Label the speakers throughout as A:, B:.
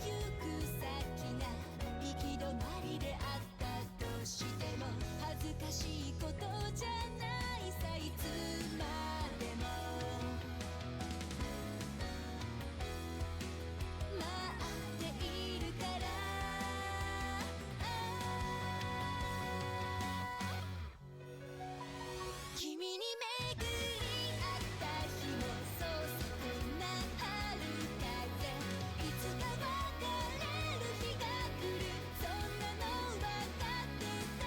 A: ゆく先が行き止まりであったとしても恥ずかしいことじゃないさいつまでも待っているから君に巡り合った日もそうそこな春風いつか別れる日が来るそんなの分かってた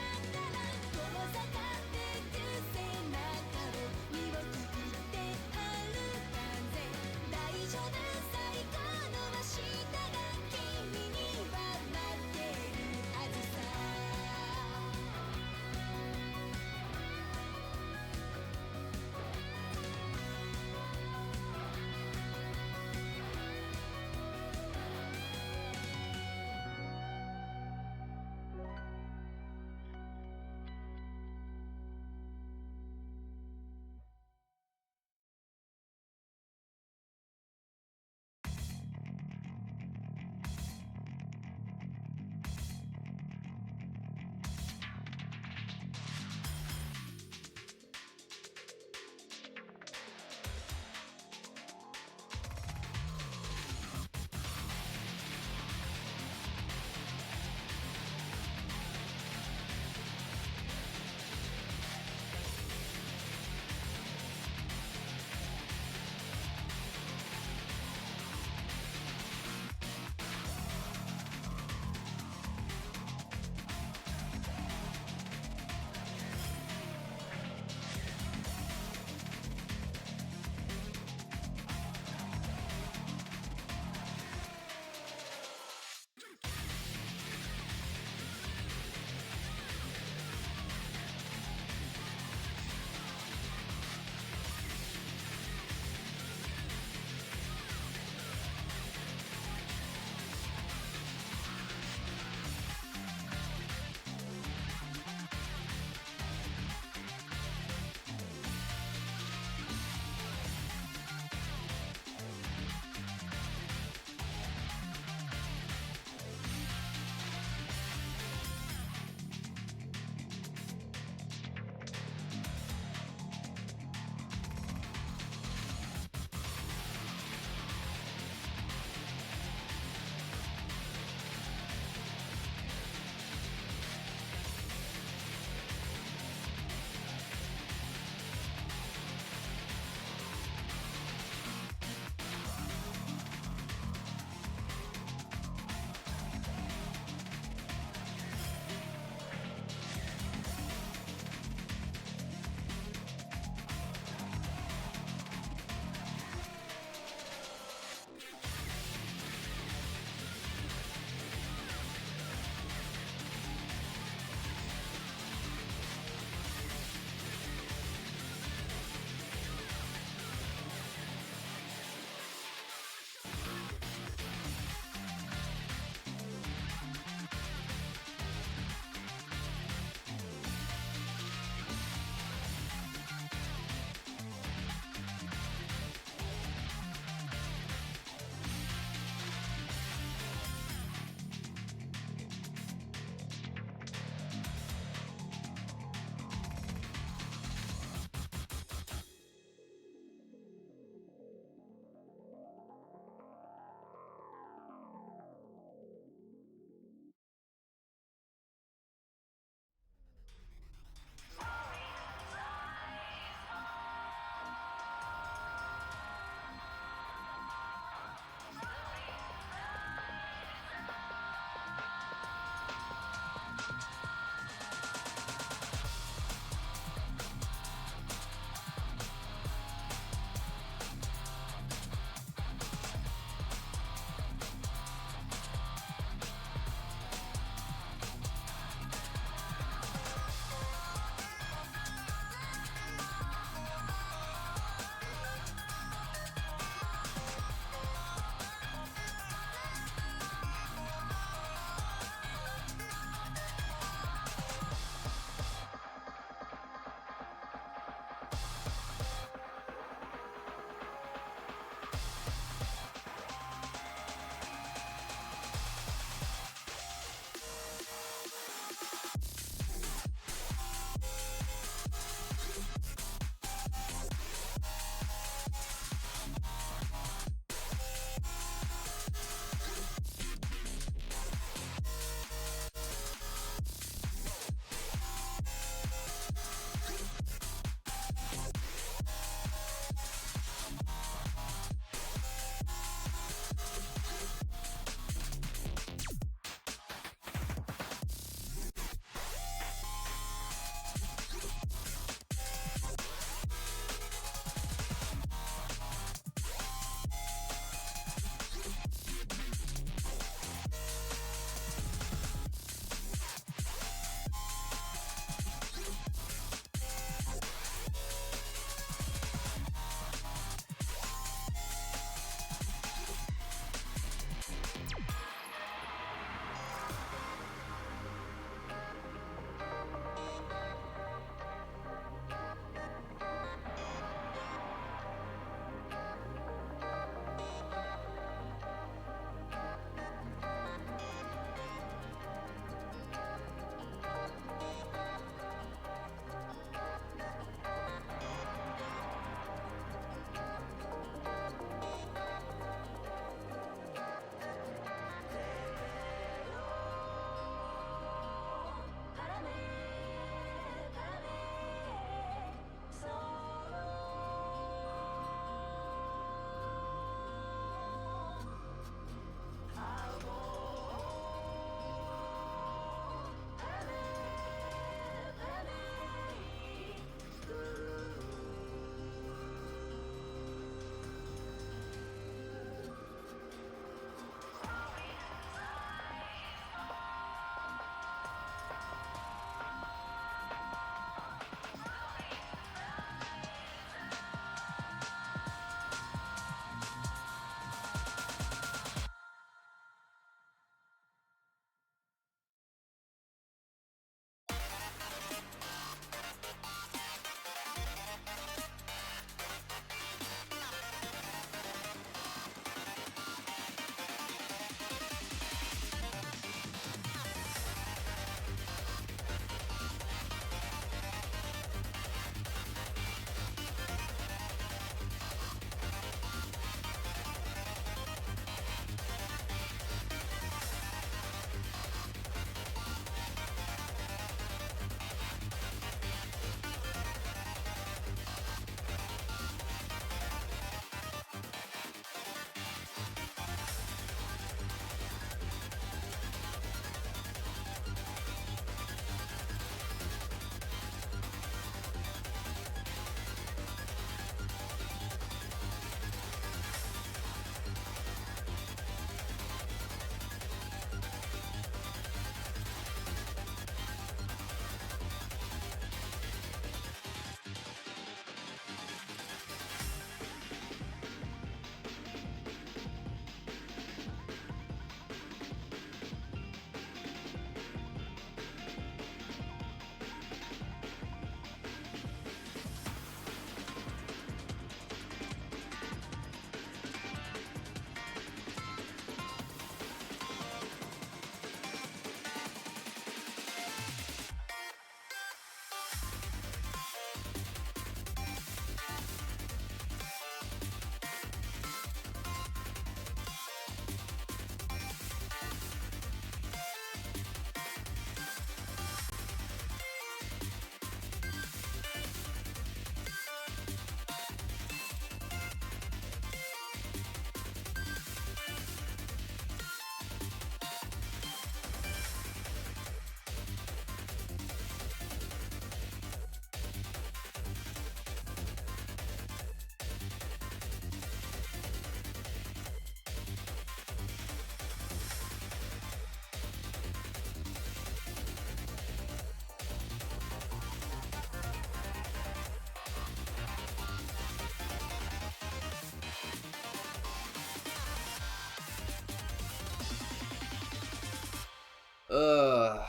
B: Ugh.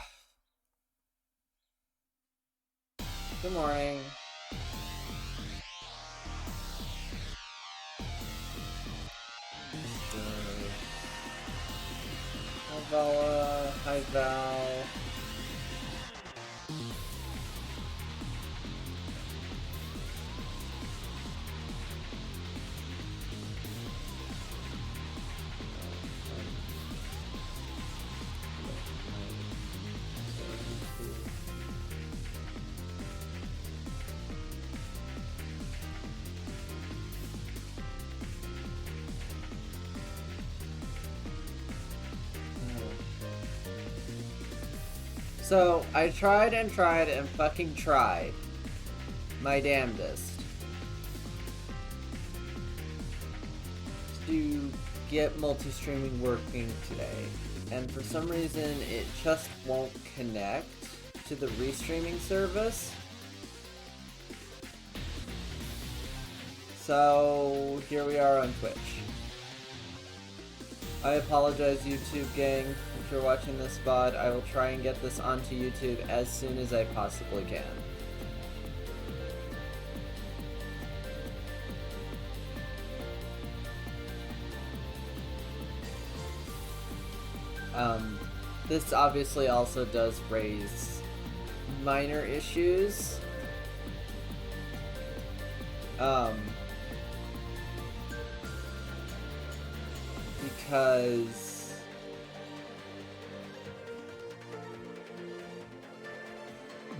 B: Good morning. Hi Bella. Hi Val. So, I tried and tried and fucking tried my damnedest to get multi-streaming working today. And for some reason, it just won't connect to the restreaming service. So, here we are on Twitch. I apologize, YouTube gang, if you're watching this VOD. I will try and get this onto YouTube as soon as I possibly can. This obviously also does raise minor issues. Because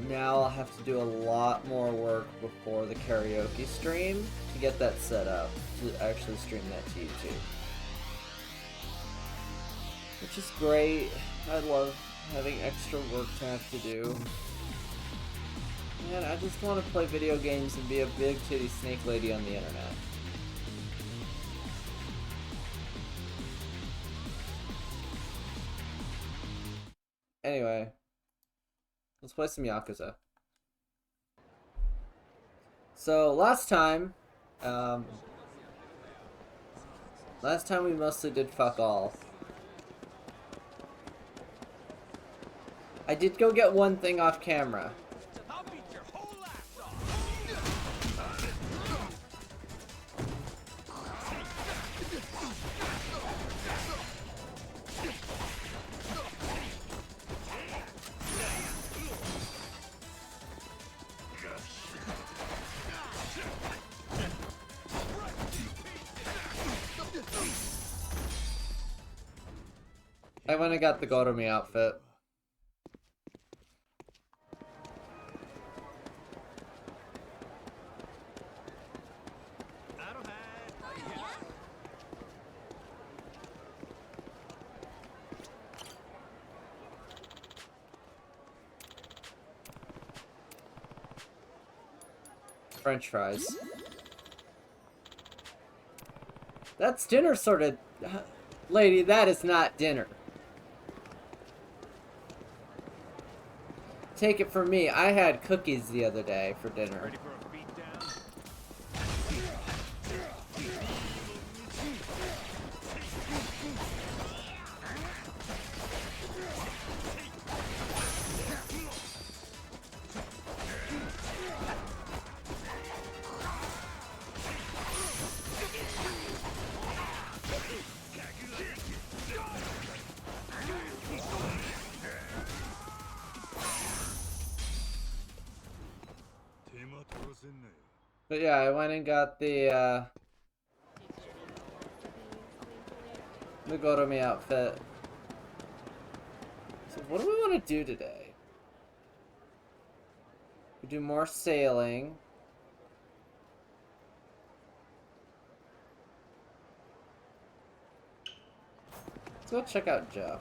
B: now I'll have to do a lot more work before the karaoke stream to get that set up to actually stream that to YouTube. Which is great. I love having extra work to have to do. Man, I just want to play video games and be a big titty snake lady on the internet. Anyway, let's play some Yakuza. So last time we mostly did fuck all. I did go get one thing off camera.
C: I'll beat your whole ass off.
B: I went and got the Goromi outfit. French fries. That's dinner sort of... Lady, that is not dinner. Take it from me, I had cookies the other day for dinner.
C: Ready for a beatdown?
B: But yeah, I went and got the Goromi outfit. So what do we want to do today? We do more sailing. Let's go check out Joe.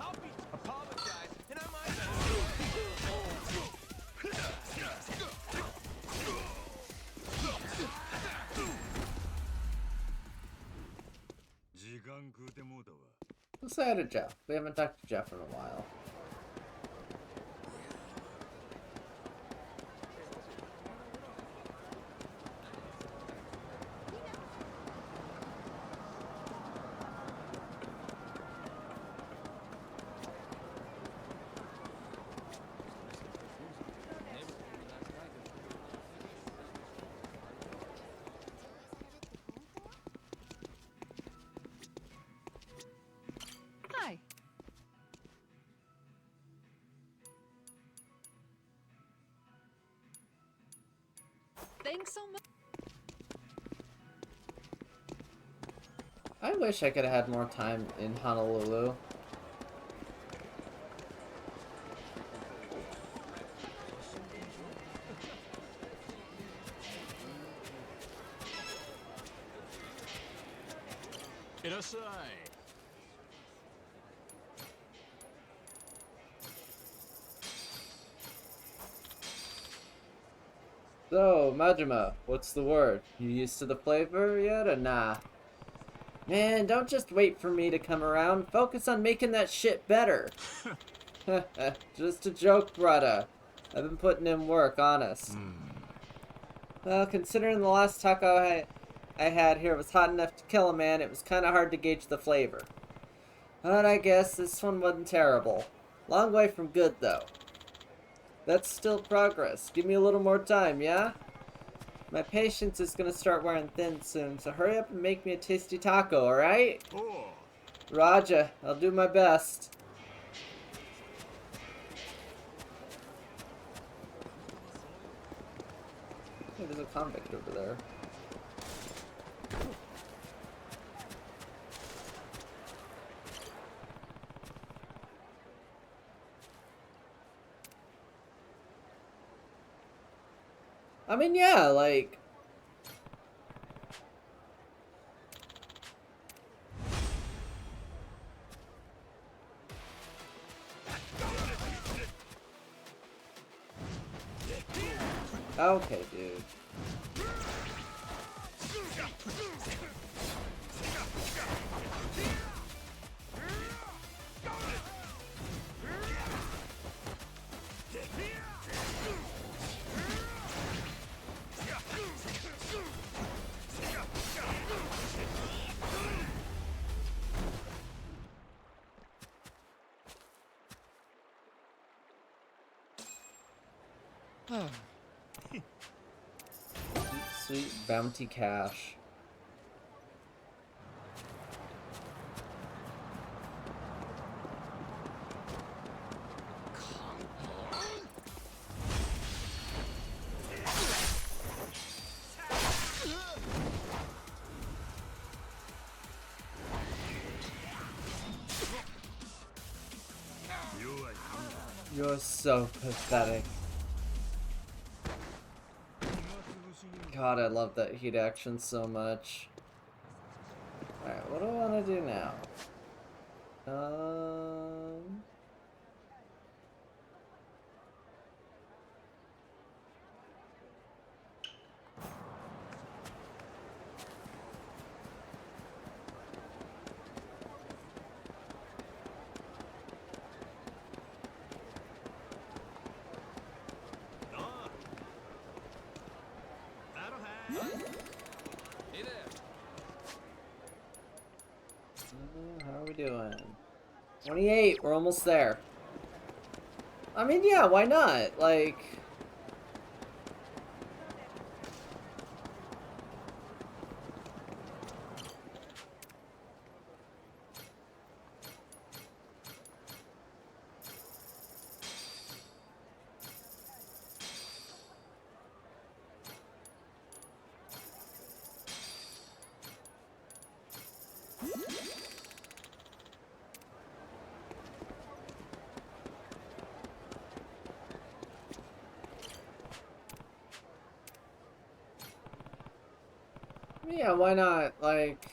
B: Let's say hi to Jeff. We haven't talked to Jeff in a while.
A: so much.
B: I wish I could have had more time in Honolulu. So, Majima, what's the word? You used to the flavor yet or nah? Man, don't just wait for me to come around. Focus on making that shit better. Just a joke, brother. I've been putting in work, honest. Well, considering the last taco I had here was hot enough to kill a man, it was kind of hard to gauge the flavor. But I guess this one wasn't terrible. Long way from good, though. That's still progress. Give me a little more time, yeah? My patience is gonna start wearing thin soon, so hurry up and make me a tasty taco, alright? Roger, I'll do my best. Hey, there's a convict over there. I mean, yeah, like... Okay, dude. Sweet bounty cash. You're so pathetic. God, I love that heat action so much. Alright, what do I want to do now? How are we doing? 28, we're almost there. I mean, yeah, why not? Like... Yeah, why not? Like...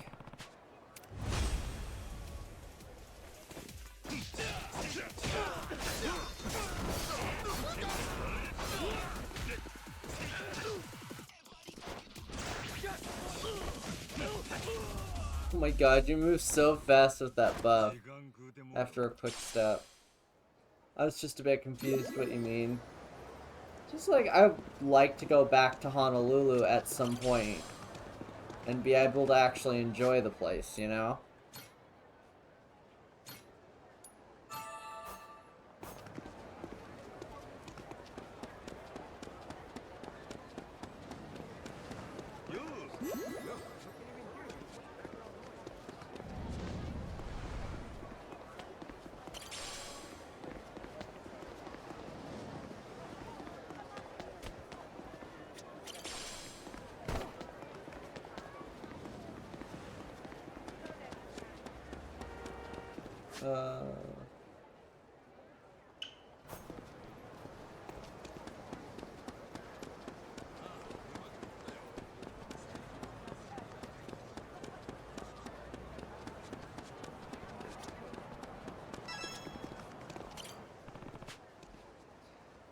B: Oh my god, you move so fast with that buff. After a quick step. I was just a bit confused what you mean. Just like, I'd like to go back to Honolulu at some point. And be able to actually enjoy the place, you know? Uh...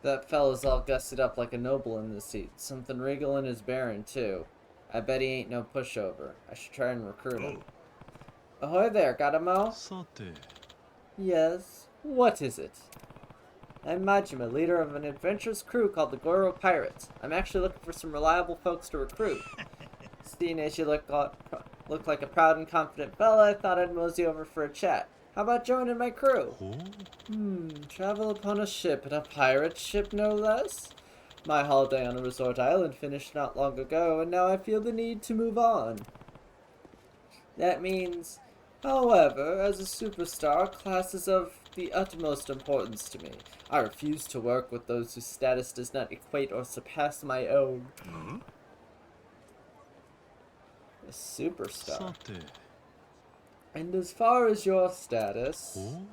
B: That fella's all gussied up like a noble in this seat. Something regal in his bearing, too. I bet he ain't no pushover. I should try and recruit him. Ahoy there, got a mo?
D: さて
B: Yes. What is it? I'm Majima, leader of an adventurous crew called the Goro Pirates. I'm actually looking for some reliable folks to recruit. Seeing as you look like a proud and confident fella, I thought I'd mosey over for a chat. How about joining my crew?
D: ほう
B: Travel upon a ship, and a pirate ship no less? My holiday on a resort island finished not long ago, and now I feel the need to move on. That means, however, as a superstar, class is of the utmost importance to me. I refuse to work with those whose status does not equate or surpass my own. A superstar.
D: さて
B: And as far as your status,
D: Oh?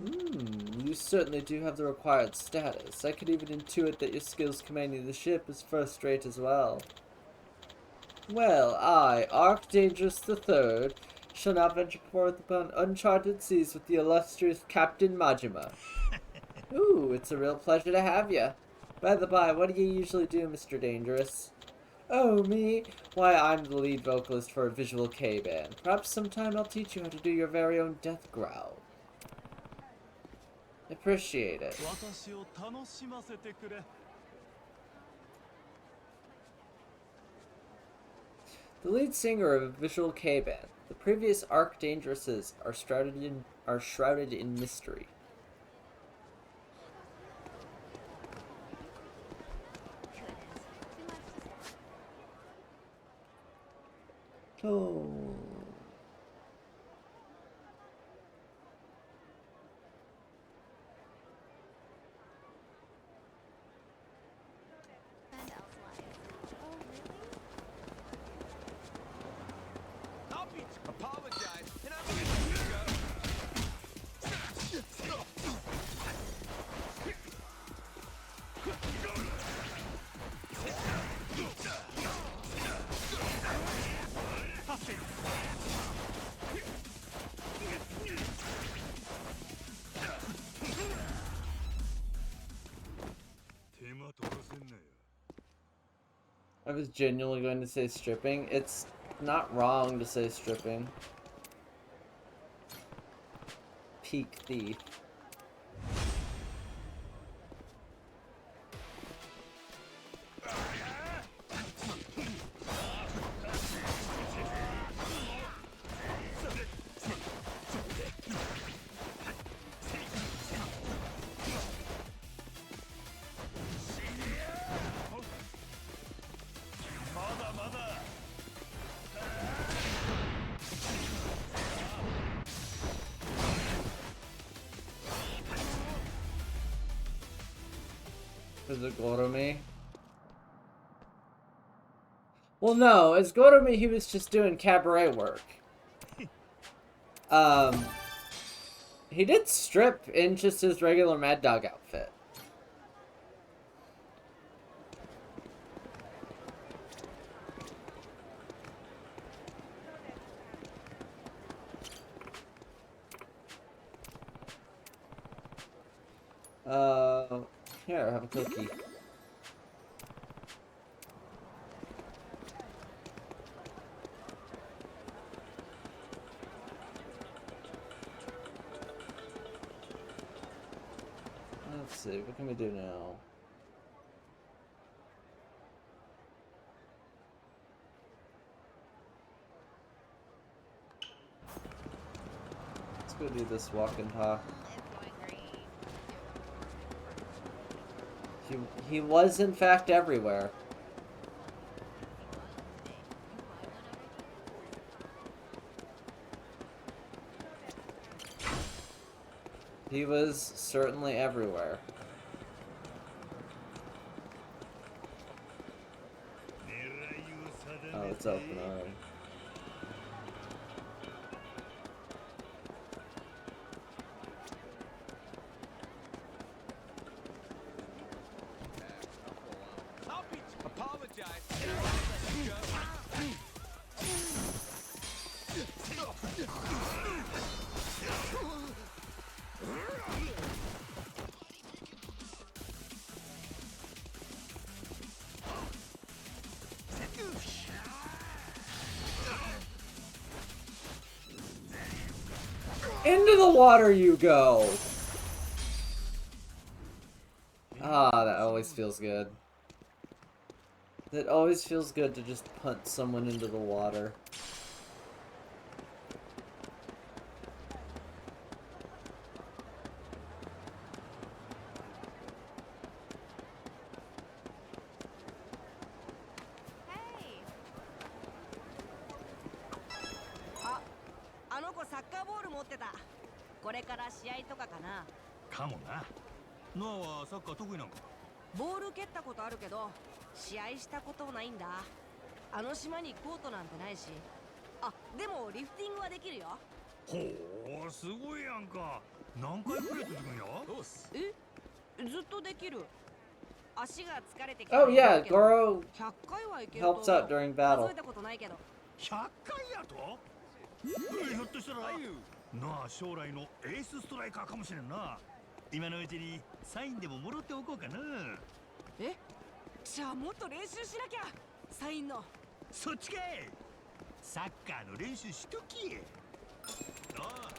B: you certainly do have the required status. I could even intuit that your skills commanding the ship is first rate as well. Well, I, Archdangerous III, shall now venture forth upon uncharted seas with the illustrious Captain Majima. Ooh, it's a real pleasure to have you. By the by, what do you usually do, Mr. Dangerous? Oh, me? Why, I'm the lead vocalist for a visual K-band. Perhaps sometime I'll teach you how to do your very own death growl. Appreciate it.
D: 私を楽しませてくれ
B: The lead singer of a visual K-band. The previous Archdangerouses are shrouded in mystery. Oh.
C: I'll be apologize, and I'm gonna
B: I was genuinely going to say stripping. It's not wrong to say stripping. Peak thief. Is it Goromi? Well, no, as Goromi, he was just doing cabaret work. He did strip in just his regular Mad Dog outfit. Here, have a cookie. Let's see, what can we do now? Let's go do this walk and talk. He was in fact everywhere. He was certainly everywhere. Oh, it's open already.
C: guys, and I'm about to go.
B: Into the water you go! Ah, that always feels good. It always feels good to just punt someone into the water.
E: Hey. あの子サッカーボール持ってた。これから試合とかかな。
D: かもな。ノアはサッカー得意なんか。
E: ボール蹴ったことあるけど、試合したことないんだ。あの島にコートなんてないし。あ、でもリフティングはできるよ。
D: ほう、すごいやんか。何回くらい続くんや？
E: え、ずっとできる。足が疲れてき
B: Oh yeah, Goro
E: 100回はいけると
B: helps out during battle.
E: 数えたことないけど。
D: 100回やと？ひょっとしたらなあ、将来のエースストライカーかもしれんな。今のうちにサインでももらっておこうかな。
E: え、じゃあもっと練習しなきゃ。サインの。
D: そっちかい。サッカーの練習しとき。ああ。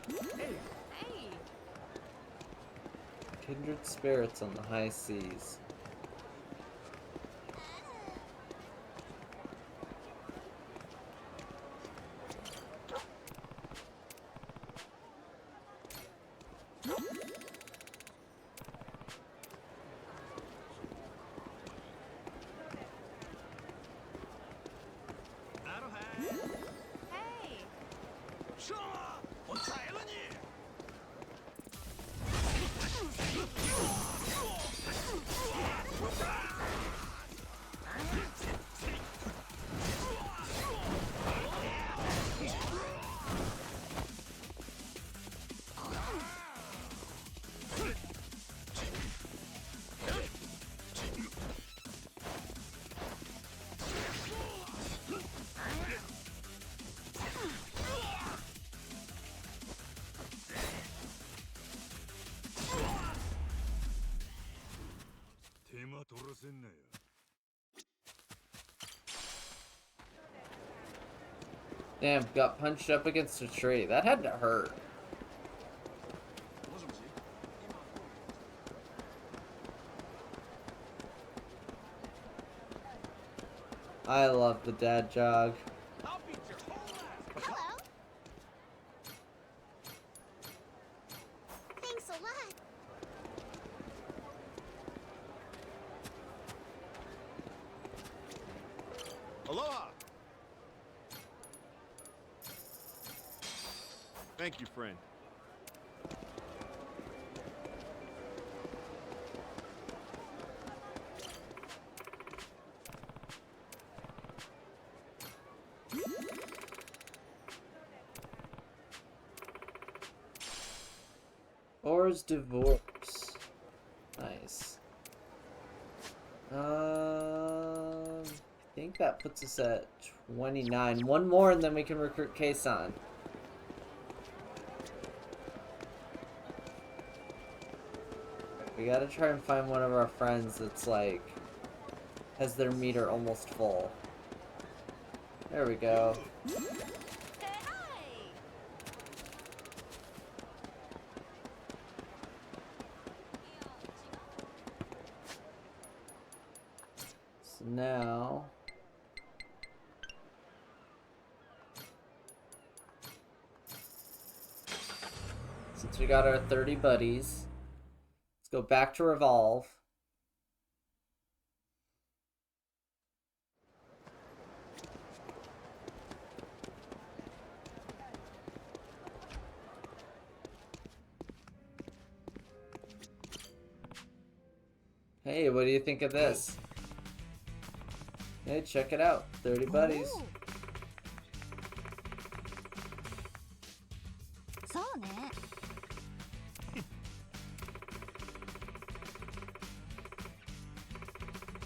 B: Kindred spirits on the high seas.
E: Hey.
D: しゃあ、おさえるに。手間取らせんなよ。
B: Damn, got punched up against a tree. That had to hurt. I love the dad jog.
C: I'll beat your whole ass.
A: Hello. Thanks a lot.
C: Aloha. Thank you, friend.
B: Or's divorce. Nice. I think that puts us at 29. One more and then we can recruit Keisan. We gotta try and find one of our friends that's like has their meter almost full. There we go. So now since we got our 30 buddies, let's go back to Revolve. Hey, what do you think of this? Hey, check it out. 30 buddies.
A: そうね。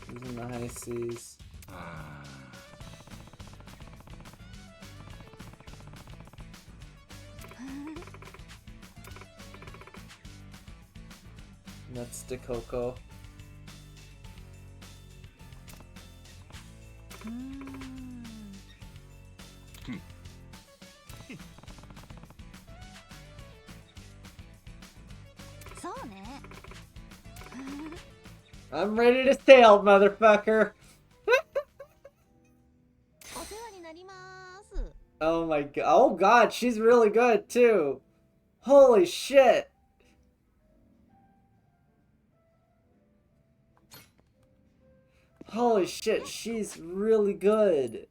B: Using the high seas. That's the Coco.
A: そうね
B: I'm ready to sail, motherfucker.
A: お世話になります
B: Oh my god. Oh god, she's really good too. Holy shit. Holy shit, she's really good.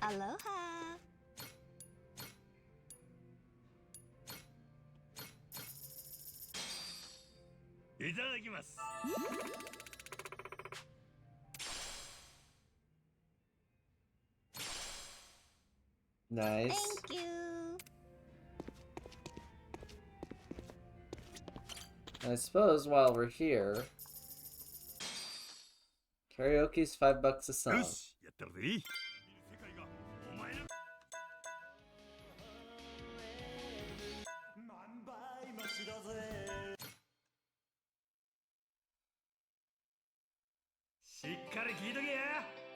A: Aloha
D: いただきます。
B: Nice.
A: Thank you
B: I suppose while we're here, karaoke's $5 a
D: よ
B: song.
D: し、やったるぜ。世界がお前の何倍もしろぜ。しっかり聞いとけや。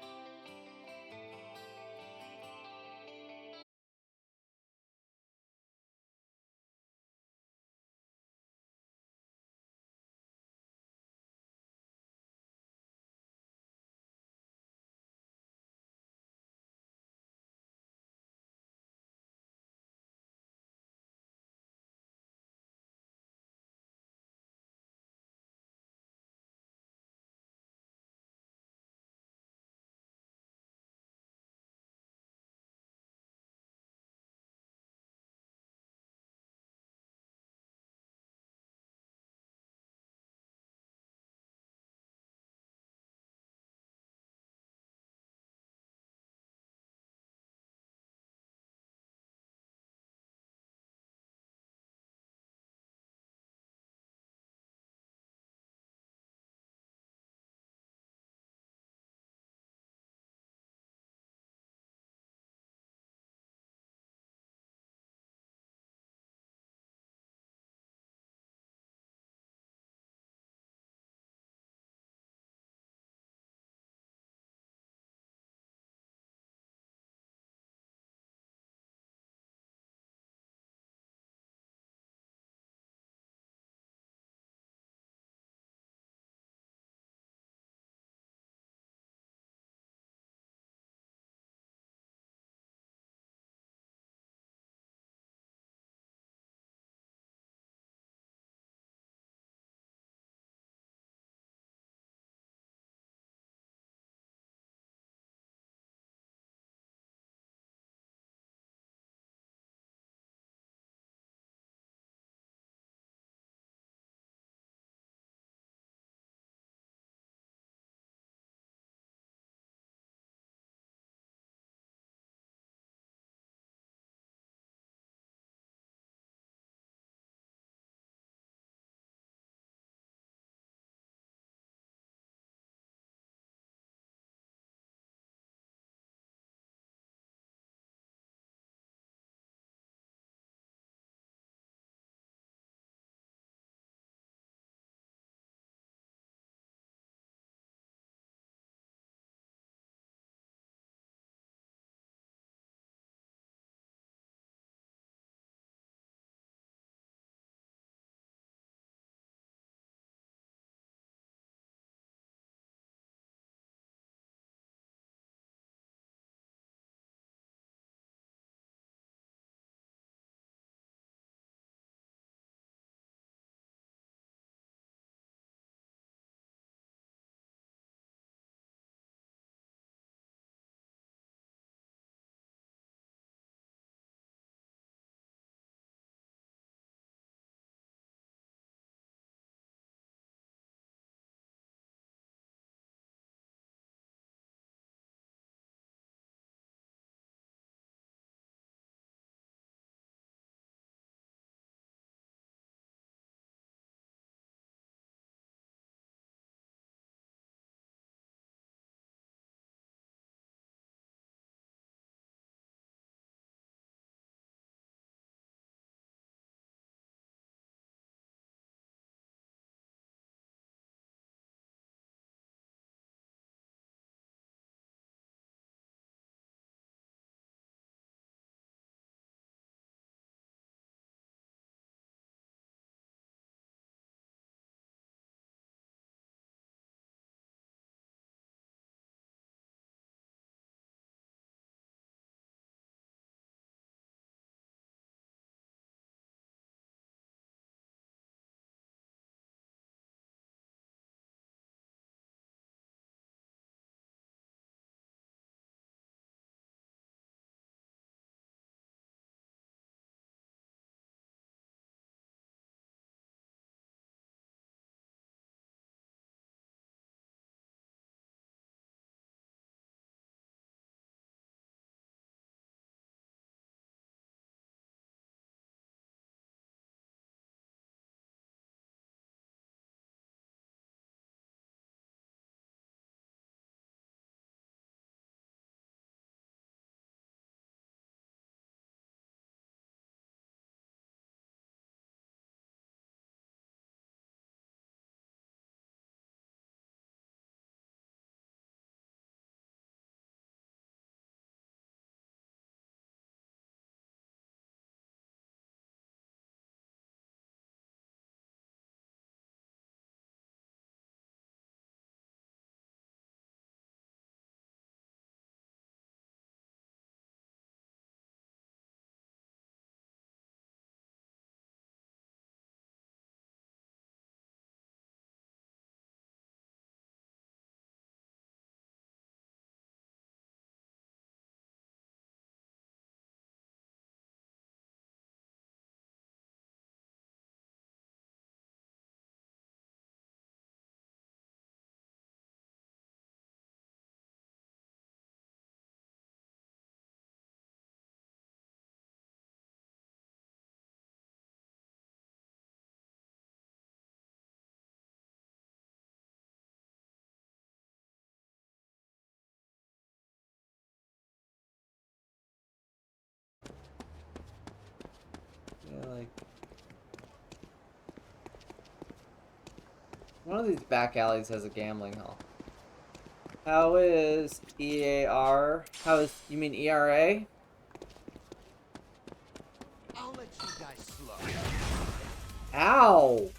B: Like, one of these back alleys has a gambling hall. How is EAR? How is, you mean ERA?
C: I'll let you die slow.
B: Ow!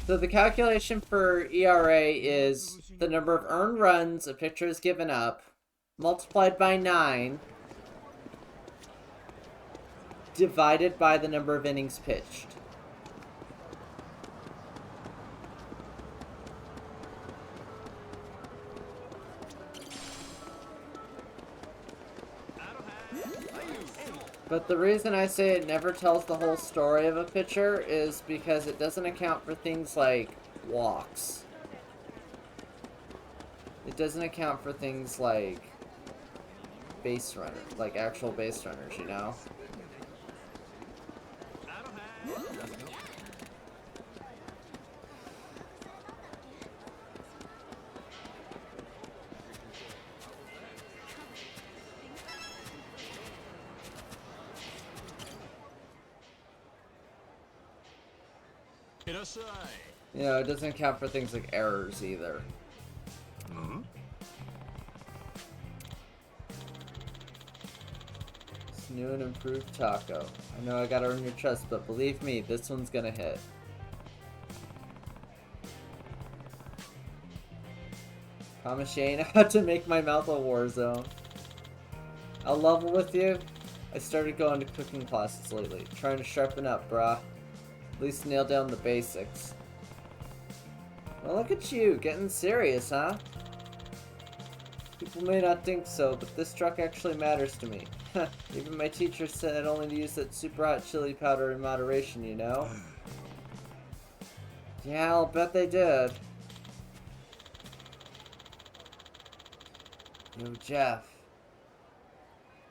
B: So the calculation for ERA is the number of earned runs a pitcher has given up, multiplied by 9, divided by the number of innings pitched. But the reason I say it never tells the whole story of a pitcher is because it doesn't account for things like walks. It doesn't account for things like base runners, like actual base runners, you know? You know, it doesn't account for things like errors either. It's new and improved taco. I know I gotta earn your trust, but believe me, this one's gonna hit. Promise you ain't out to make my mouth a war zone. I'll level with you. I started going to cooking classes lately, trying to sharpen up, brah. At least nail down the basics. Well, look at you, getting serious, huh? People may not think so, but this truck actually matters to me. Even my teacher said only to use that super hot chili powder in moderation, you know? Yeah, I'll bet they did. Yo, Jeff.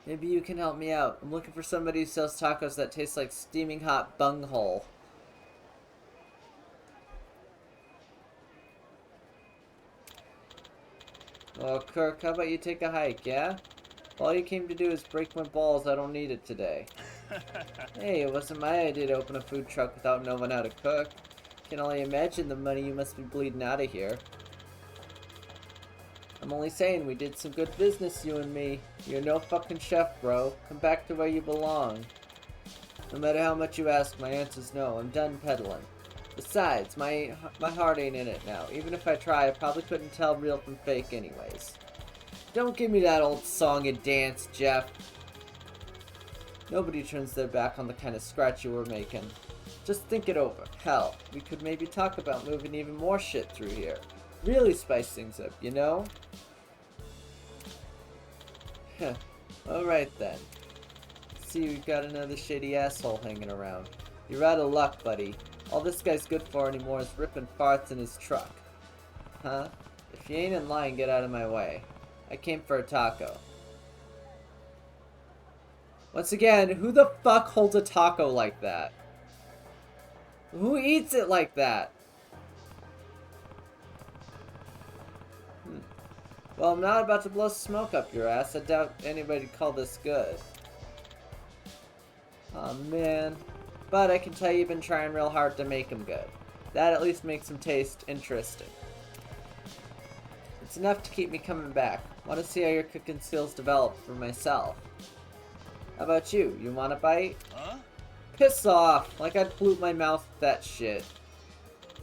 B: Maybe you can help me out. I'm looking for somebody who sells tacos that taste like steaming hot bunghole. Well, Kirk, how about you take a hike, yeah? If all you came to do is break my balls, I don't need it today. Hey, it wasn't my idea to open a food truck without knowing how to cook. Can only imagine the money you must be bleeding out of here. I'm only saying we did some good business, you and me. You're no fucking chef, bro. Come back to where you belong. No matter how much you ask, my answer's no. I'm done peddling. Besides, my heart ain't in it now. Even if I try, I probably couldn't tell real from fake anyways. Don't give me that old song and dance, Jeff. Nobody turns their back on the kind of scratch you were making. Just think it over. Hell, we could maybe talk about moving even more shit through here. Really spice things up, you know? Heh. Alright then. See, we've got another shady asshole hanging around. You're out of luck, buddy. All this guy's good for anymore is ripping farts in his truck. Huh? If you ain't in line, get out of my way. I came for a taco. Once again, who the fuck holds a taco like that? Who eats it like that? Well, I'm not about to blow smoke up your ass. I doubt anybody'd call this good. Aw, man. But I can tell you've been trying real hard to make them good. That at least makes them taste interesting. It's enough to keep me coming back. Want to see how your cooking skills develop for myself. How about you? You want a bite?
D: Huh?
B: Piss off! Like I'd pollute my mouth with that shit.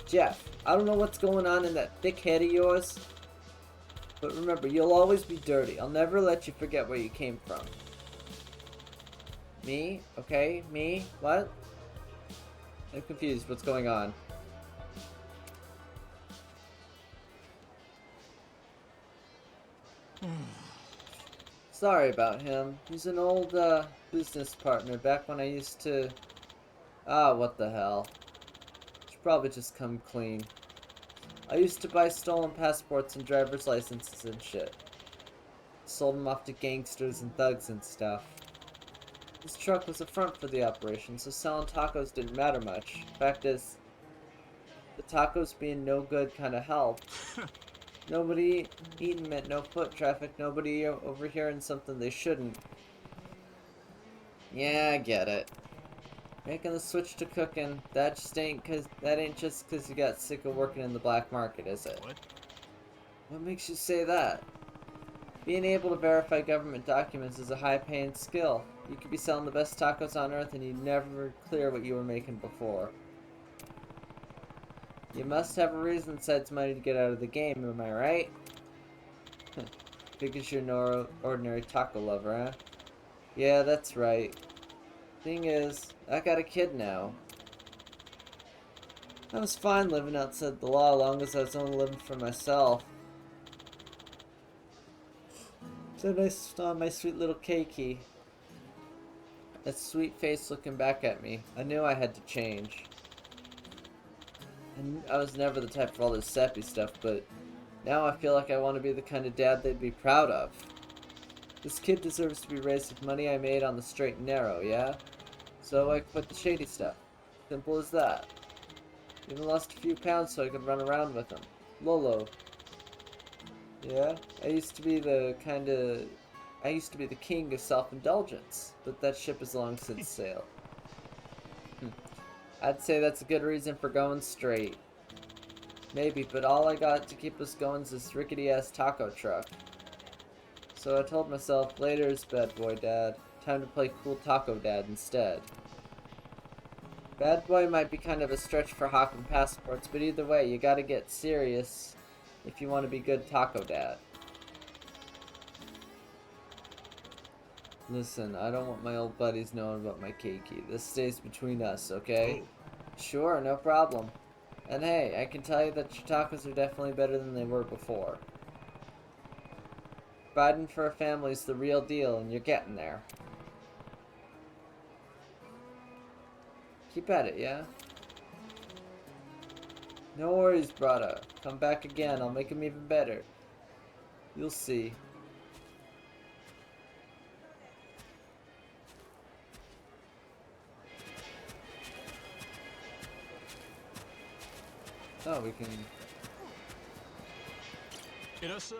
B: Jeff, I don't know what's going on in that thick head of yours. But remember, you'll always be dirty. I'll never let you forget where you came from. Me? Okay, me? What? I'm confused. What's going on? Sorry about him. He's an old, business partner back when I used to... Ah, what the hell. Should probably just come clean. I used to buy stolen passports and driver's licenses and shit. Sold them off to gangsters and thugs and stuff. This truck was a front for the operation, so selling tacos didn't matter much. Fact is, the tacos being no good kind of helped. Nobody eating meant no foot traffic, nobody overhearing something they shouldn't. Yeah, I get it. Making the switch to cooking, that ain't just cause you got sick of working in the black market, is it? What makes you say that? Being able to verify government documents is a high-paying skill. You could be selling the best tacos on earth and you'd never clear what you were making before. You must have a reason besides money to get out of the game, am I right? Because you're no ordinary taco lover, huh? Yeah, that's right. Thing is, I got a kid now. I was fine living outside the law as long as I was only living for myself. So I saw my sweet little Keiki. That sweet face looking back at me. I knew I had to change. And I was never the type for all this sappy stuff, but now I feel like I want to be the kind of dad they'd be proud of. This kid deserves to be raised with money I made on the straight and narrow, yeah? So I quit the shady stuff. Simple as that. Even lost a few pounds so I could run around with him. Lolo. Yeah? I used to be the king of self-indulgence, but that ship has long since sailed. I'd say that's a good reason for going straight. Maybe, but all I got to keep us going is this rickety-ass taco truck. So I told myself, later's bad boy dad. Time to play cool taco dad instead. Bad boy might be kind of a stretch for hawking passports, but either way, you gotta get serious if you want to be good taco dad. Listen, I don't want my old buddies knowing about my keiki. This stays between us, okay?
D: Oh.
B: Sure, no problem. And hey, I can tell you that your tacos are definitely better than they were before. Providing for a family's the real deal, and you're getting there. Keep at it, yeah? No worries, brother. Come back again, I'll make them even better. You'll see. Oh, we can...
C: いらっしゃい。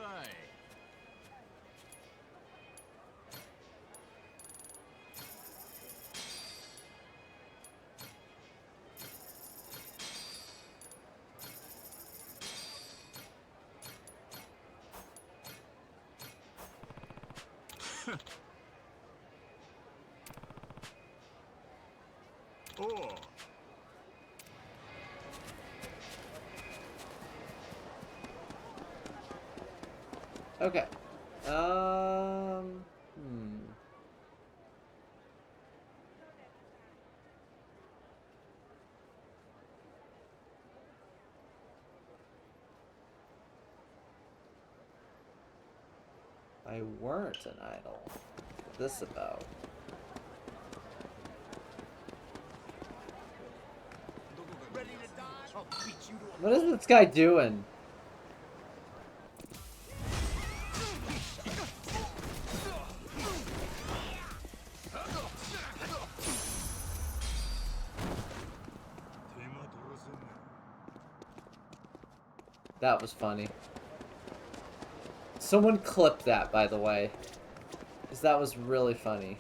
D: おう。
B: Okay. I weren't an idol. What's this about? What is this guy doing? That was funny. Someone clipped that, by the way. Because that was really funny.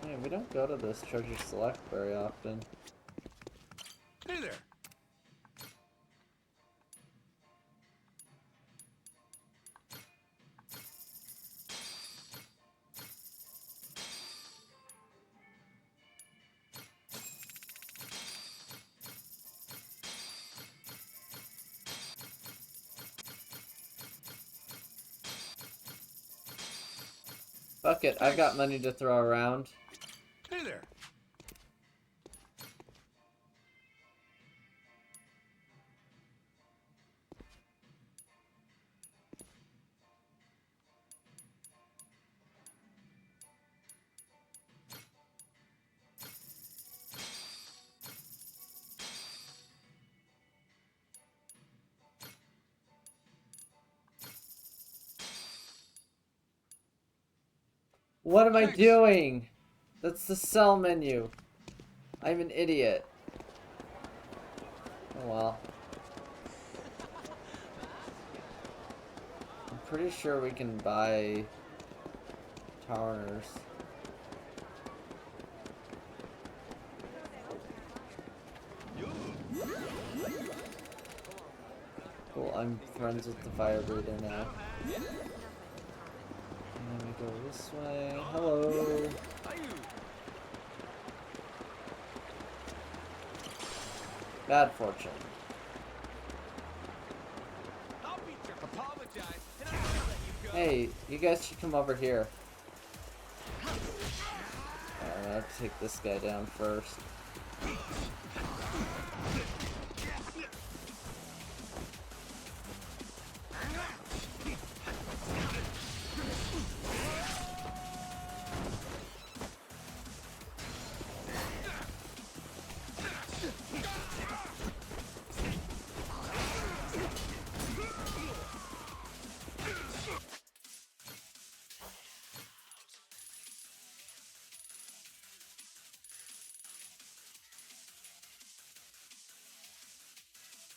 B: Man, we don't go to this treasure select very often.
C: Hey there.
B: Fuck it, I've got money to throw around.
C: Hey there.
B: What am I
C: Thanks.
B: doing? That's the sell menu. I'm an idiot. Oh well. I'm pretty sure we can buy towers. Cool, I'm friends with the fire breather now. And we go this way. Hello. Bad fortune.
C: Apologize, and I'm gonna let you go.
B: Hey, you guys should come over here. I have to take this guy down first.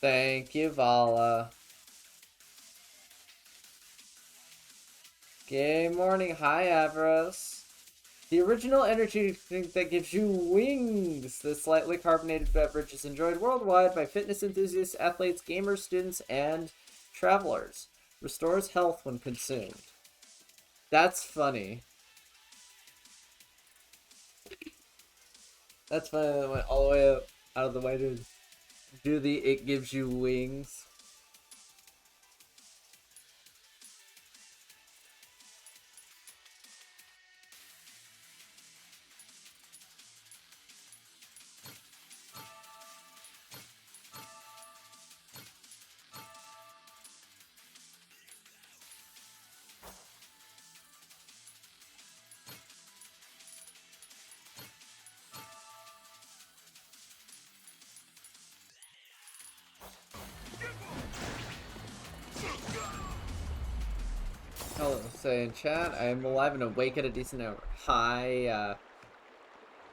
B: Thank you, Vala. Good morning. Hi, Avros. The original energy drink that gives you wings. This slightly carbonated beverage is enjoyed worldwide by fitness enthusiasts, athletes, gamers, students, and travelers. Restores health when consumed. That's funny. That's funny that it went all the way up, out of the way to do the it gives you wings. Hello, say in chat, I am alive and awake at a decent hour. Hi,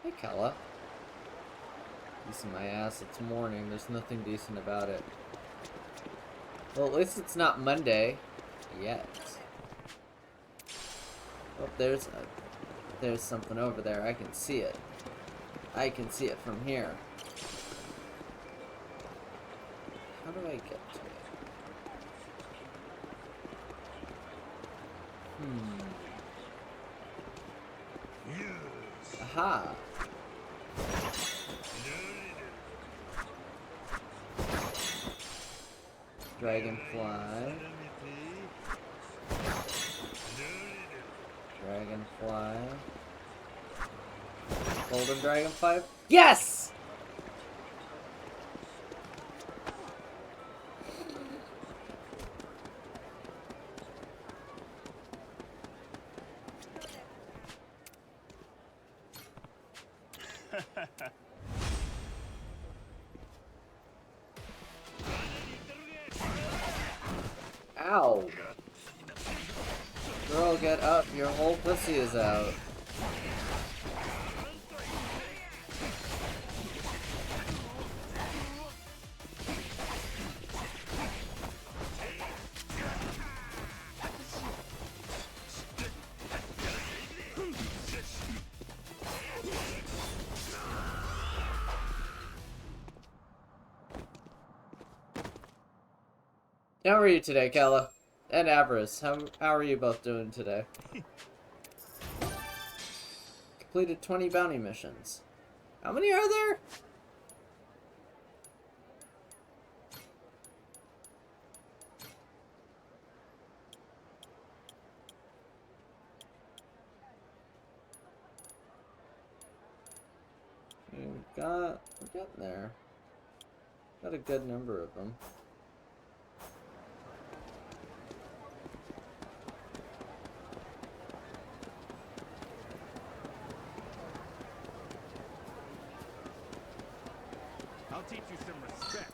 B: hey Kella. Decent my ass, it's morning, there's nothing decent about it. Well, at least it's not Monday. Yet. Oh, there's something over there, I can see it. I can see it from here. How do I get to it? Aha! Dragonfly. Dragonfly. Golden dragonfly. Yes! Ow! Girl, get up. Your whole pussy is out. How are you today, Kella? And Avarice, how are you both doing today? Completed 20 bounty missions. How many are there? We're getting there. Got a good number of them.
C: I'll teach you some respect.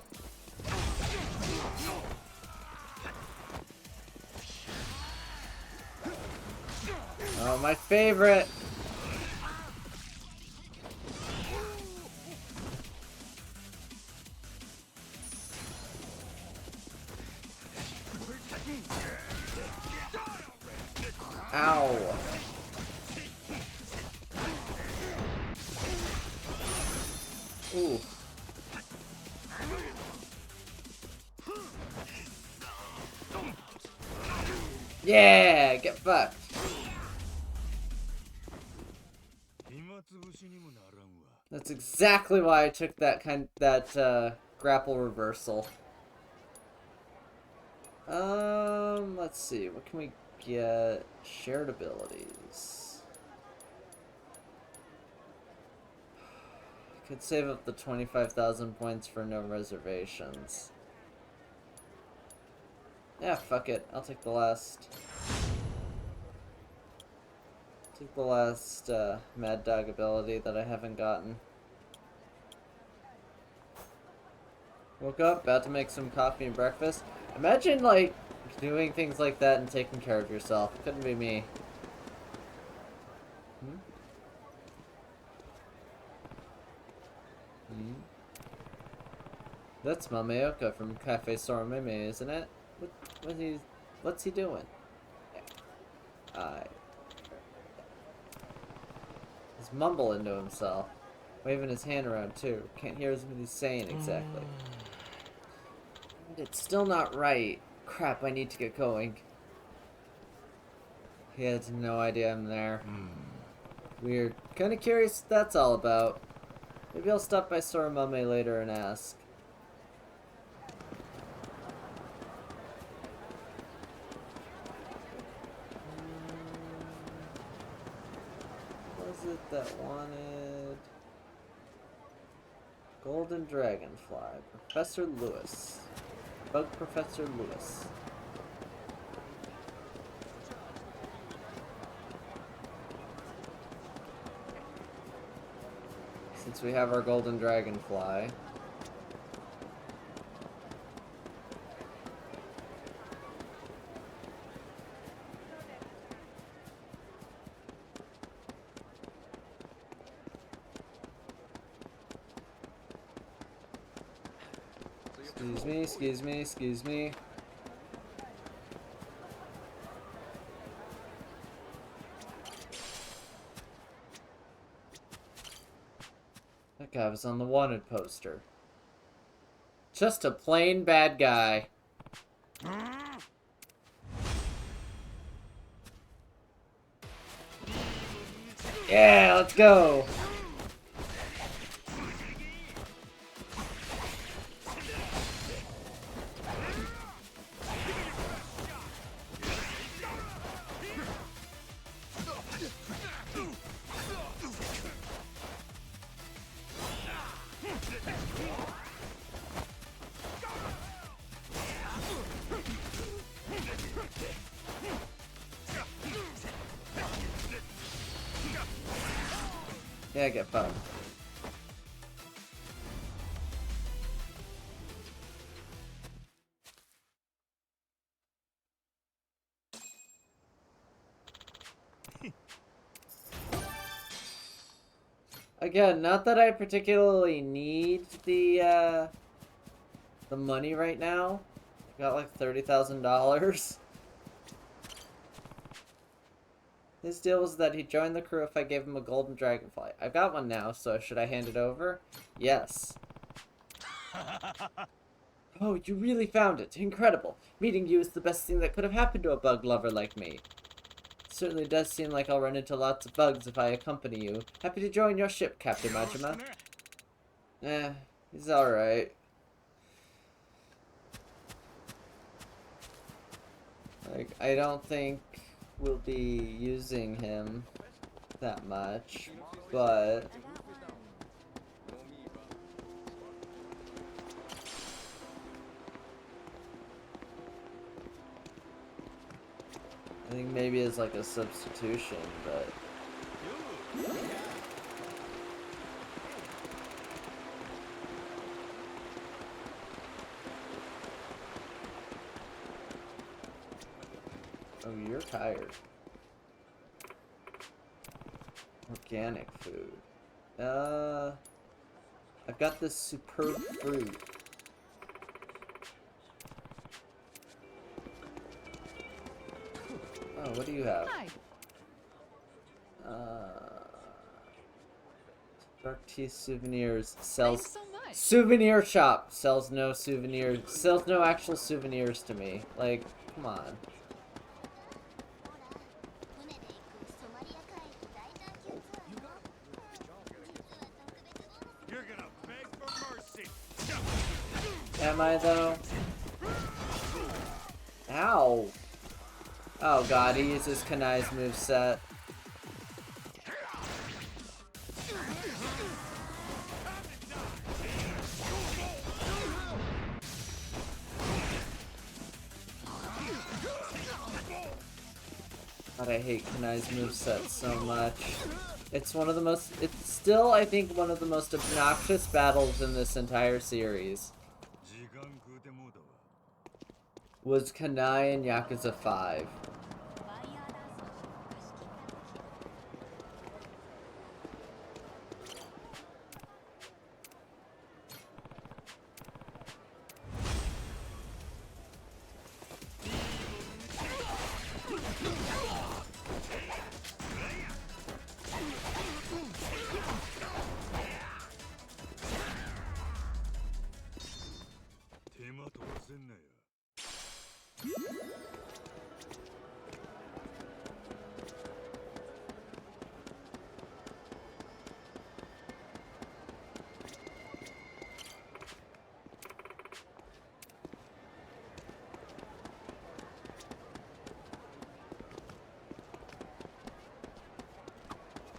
B: Oh, my favorite! Ow! Ooh. Yeah! Get fucked! That's exactly why I took that grapple reversal. Let's see, what can we get? Shared abilities. Could save up the 25,000 points for no reservations. Yeah, fuck it. I'll take the last. Take the last Mad Dog ability that I haven't gotten. Woke up, about to make some coffee and breakfast. Imagine, like, doing things like that and taking care of yourself. Couldn't be me. Hmm? Hmm? That's Mameoka from Cafe Soromeme, isn't it? What's he doing? He's mumbling to himself. Waving his hand around, too. Can't hear what he's saying exactly. It's still not right. Crap, I need to get going. He has no idea I'm there. Weird. Kinda curious what that's all about. Maybe I'll stop by Soromame later and ask. What was it that wanted? Golden Dragonfly. Professor Lewis. Bug Professor Lewis. Since we have our Golden Dragonfly. Excuse me. That guy was on the wanted poster. Just a plain bad guy. Yeah, let's go. Yeah, get fucked. Again, not that I particularly need the money right now. I got like $30,000. His deal was that he'd join the crew if I gave him a golden dragonfly. I've got one now, so should I hand it over? Yes. Oh, you really found it. Incredible. Meeting you is the best thing that could have happened to a bug lover like me. It certainly does seem like I'll run into lots of bugs if I accompany you. Happy to join your ship, Captain Majima. He's alright. Like, I don't think we'll be using him that much, but I think maybe as like a substitution, but oh, you're tired. Organic food. I've got this superb fruit. Oh, what do you have?
A: Hi.
B: Dark tea souvenirs sells.
A: Thanks so much.
B: Souvenir shop sells no souvenirs. Sells no actual souvenirs to me. Like, come on.
C: You're gonna beg for mercy.
B: Am I though? Ow. Oh god, he uses Kanai's moveset. God, I hate Kanai's moveset so much. It's one of the most, it's still, I think, one of the most obnoxious battles in this entire series. Was Kanai in Yakuza 5.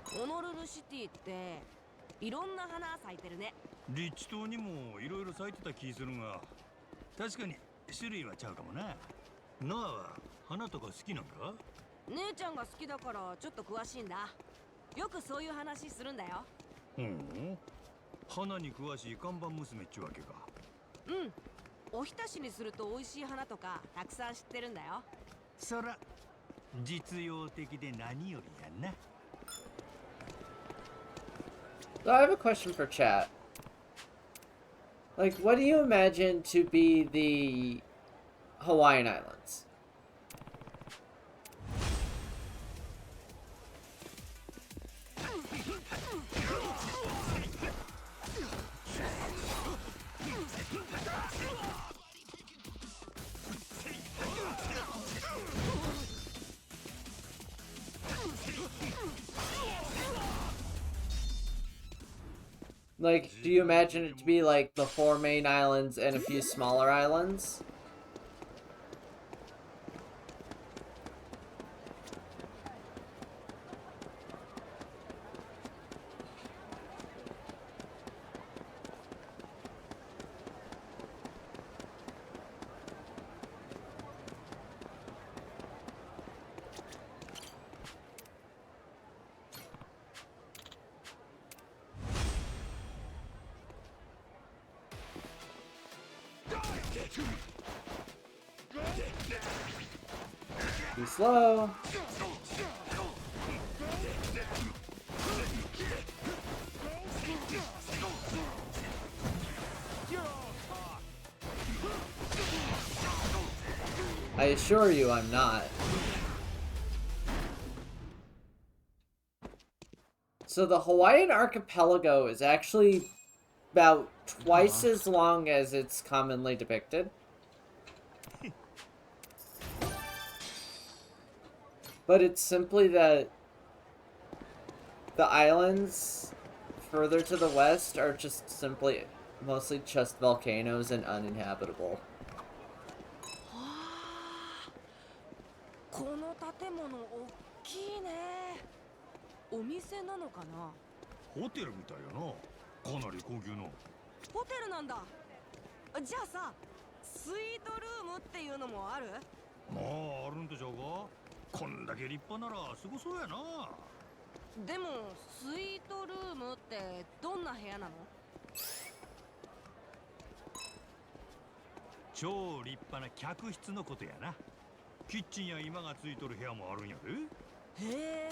E: ホノルルシティっていろんな花咲いてるね。
D: リッチ島にもいろいろ咲いてた気するが、確かに種類はちゃうかもな。ノアは花とか好きなんか？
E: 姉ちゃんが好きだからちょっと詳しいんだ。よくそういう話するんだよ。
D: 花に詳しい看板娘っちゅうわけか。
E: うん。おひたしにすると美味しい花とかたくさん知ってるんだよ。
D: そら実用的で何よりやな。
B: So I have a question for chat. Like, what do you imagine to be the Hawaiian Islands? Like, do you imagine it to be like the 4 main islands and a few smaller islands? Be slow. I assure you I'm not. So the Hawaiian archipelago is actually about twice as long as it's commonly depicted. But it's simply that the islands further to the west are just simply mostly just volcanoes and uninhabitable.
E: この建物大きいね。お店なのかな？
D: ホテルみたいやな。かなり高級の。
E: ホテルなんだ。じゃあさ、スイートルームっていうのもある？
D: まああるんとちゃうか。こんだけ立派ならすごそうやな。
E: でもスイートルームってどんな部屋なの？
D: 超立派な客室のことやな。キッチンや今がついとる部屋もあるんやで。
E: へえ。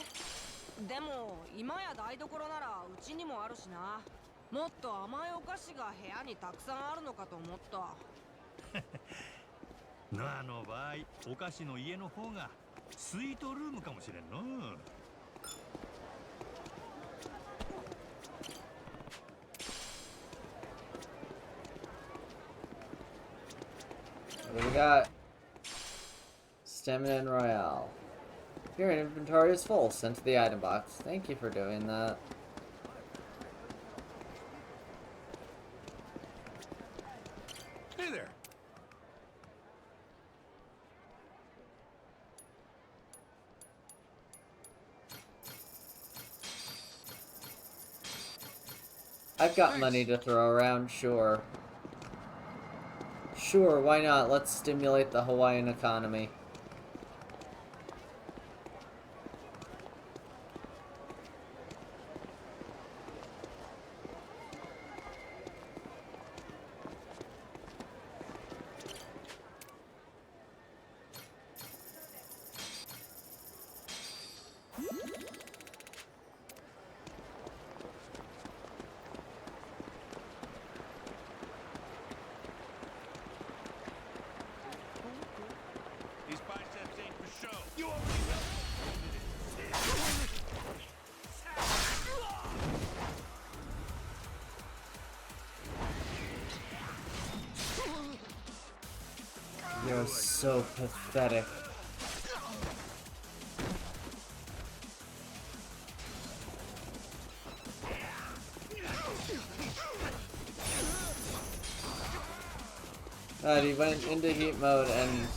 E: でも今や台所ならうちにもあるしな。もっと甘いお菓子が部屋にたくさんあるのかと思った。
D: ノアの場合、お菓子の家の方がスイートルームかもしれんの。
B: What do we got? Stamina and Royale. Your inventory is full. Sent to the item box. Thank you for doing that.
C: Hey there.
B: I've got money to throw around, sure. Sure, why not? Let's stimulate the Hawaiian economy.
C: These biceps ain't for show.
B: You're so pathetic. God, he went into heat mode and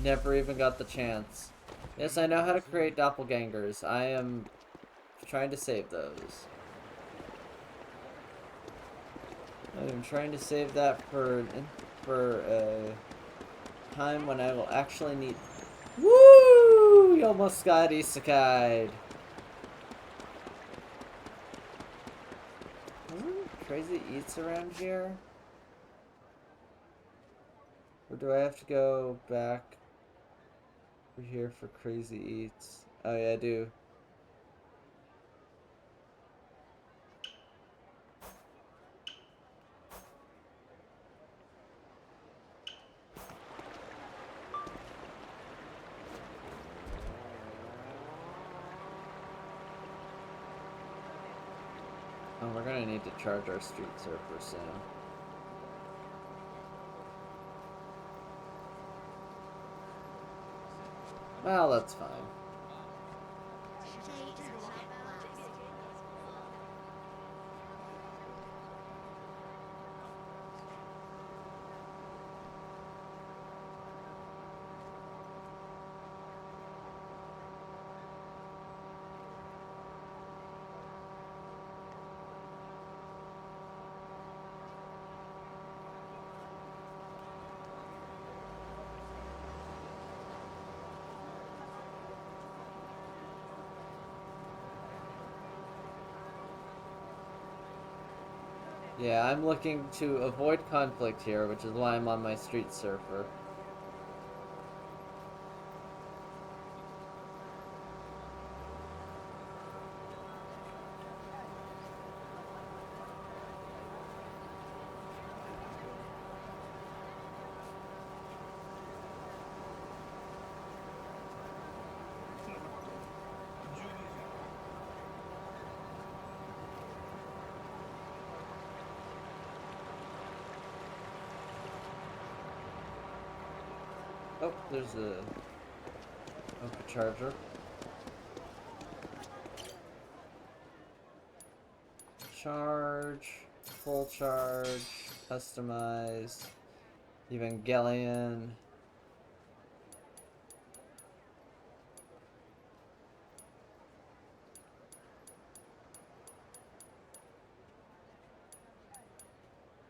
B: never even got the chance. Yes, I know how to create doppelgangers. I am trying to save those. I'm trying to save that for a time when I will actually need. Woo! You almost got isekai'd. Isn't Crazy Eats around here? Or do I have to go back over here for Crazy Eats? Oh yeah, I do. Oh, we're gonna need to charge our street surfer soon. Well, that's fine. Yeah, I'm looking to avoid conflict here, which is why I'm on my street surfer. Oh, there's a charger. Charge, full charge, customize, Evangelion.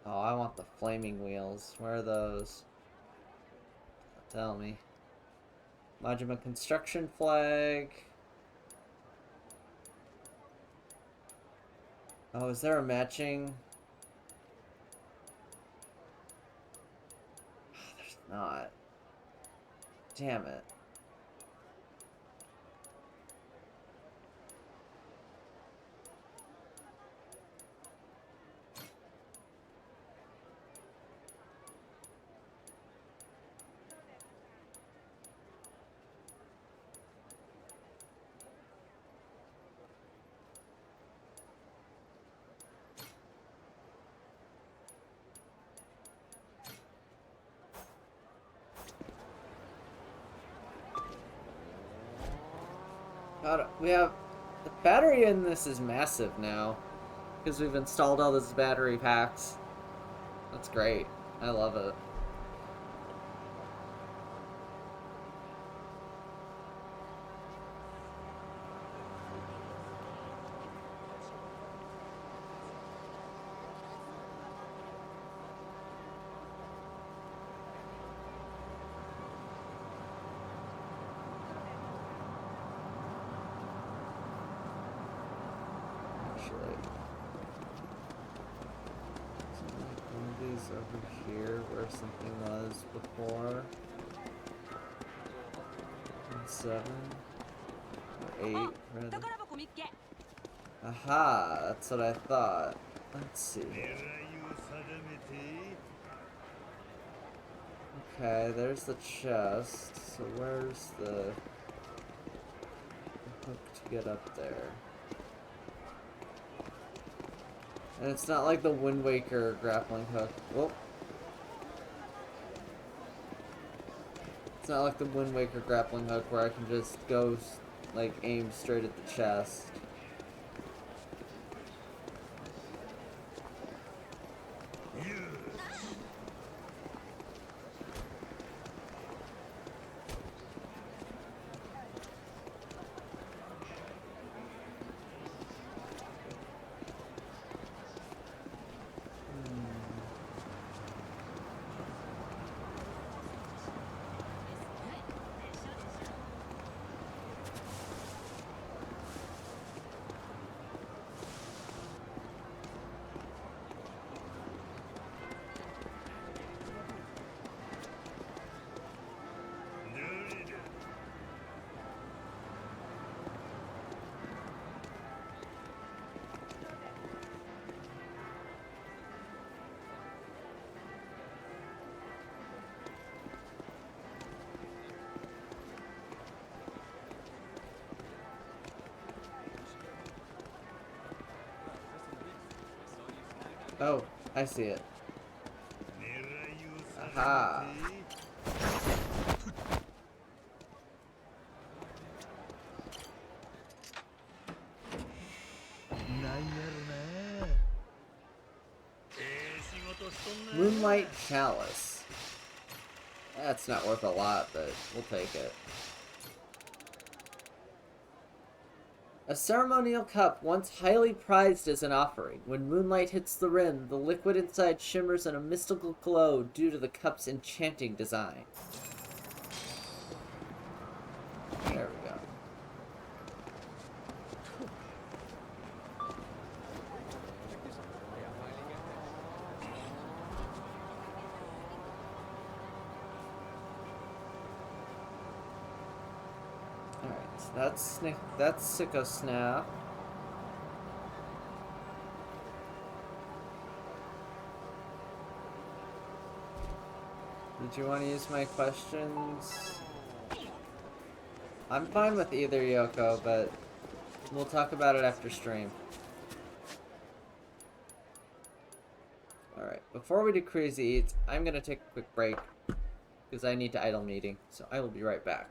B: Oh, I want the flaming wheels. Where are those? Tell me. Majima construction flag. Oh, is there a matching? Oh, there's not. Damn it. God, we have the battery in this is massive now because we've installed all those battery packs. That's great. I love it. Over here where something was before. 7 or 8 rather. Aha, that's what I thought. Let's see. Okay, there's the chest. So where's the hook to get up there? And it's not like the Wind Waker grappling hook. Whoop. It's not like the Wind Waker grappling hook where I can just go, like, aim straight at the chest. Oh, I see it. Aha. Moonlight Chalice. That's not worth a lot, but we'll take it. A ceremonial cup once highly prized as an offering. When moonlight hits the rim, the liquid inside shimmers in a mystical glow due to the cup's enchanting design. There we go. That's Sicko Snap. Did you want to use my questions? I'm fine with either, Yoko, but we'll talk about it after stream. Alright, before we do Crazy Eats, I'm gonna take a quick break because I need to idle meeting, so I will be right back.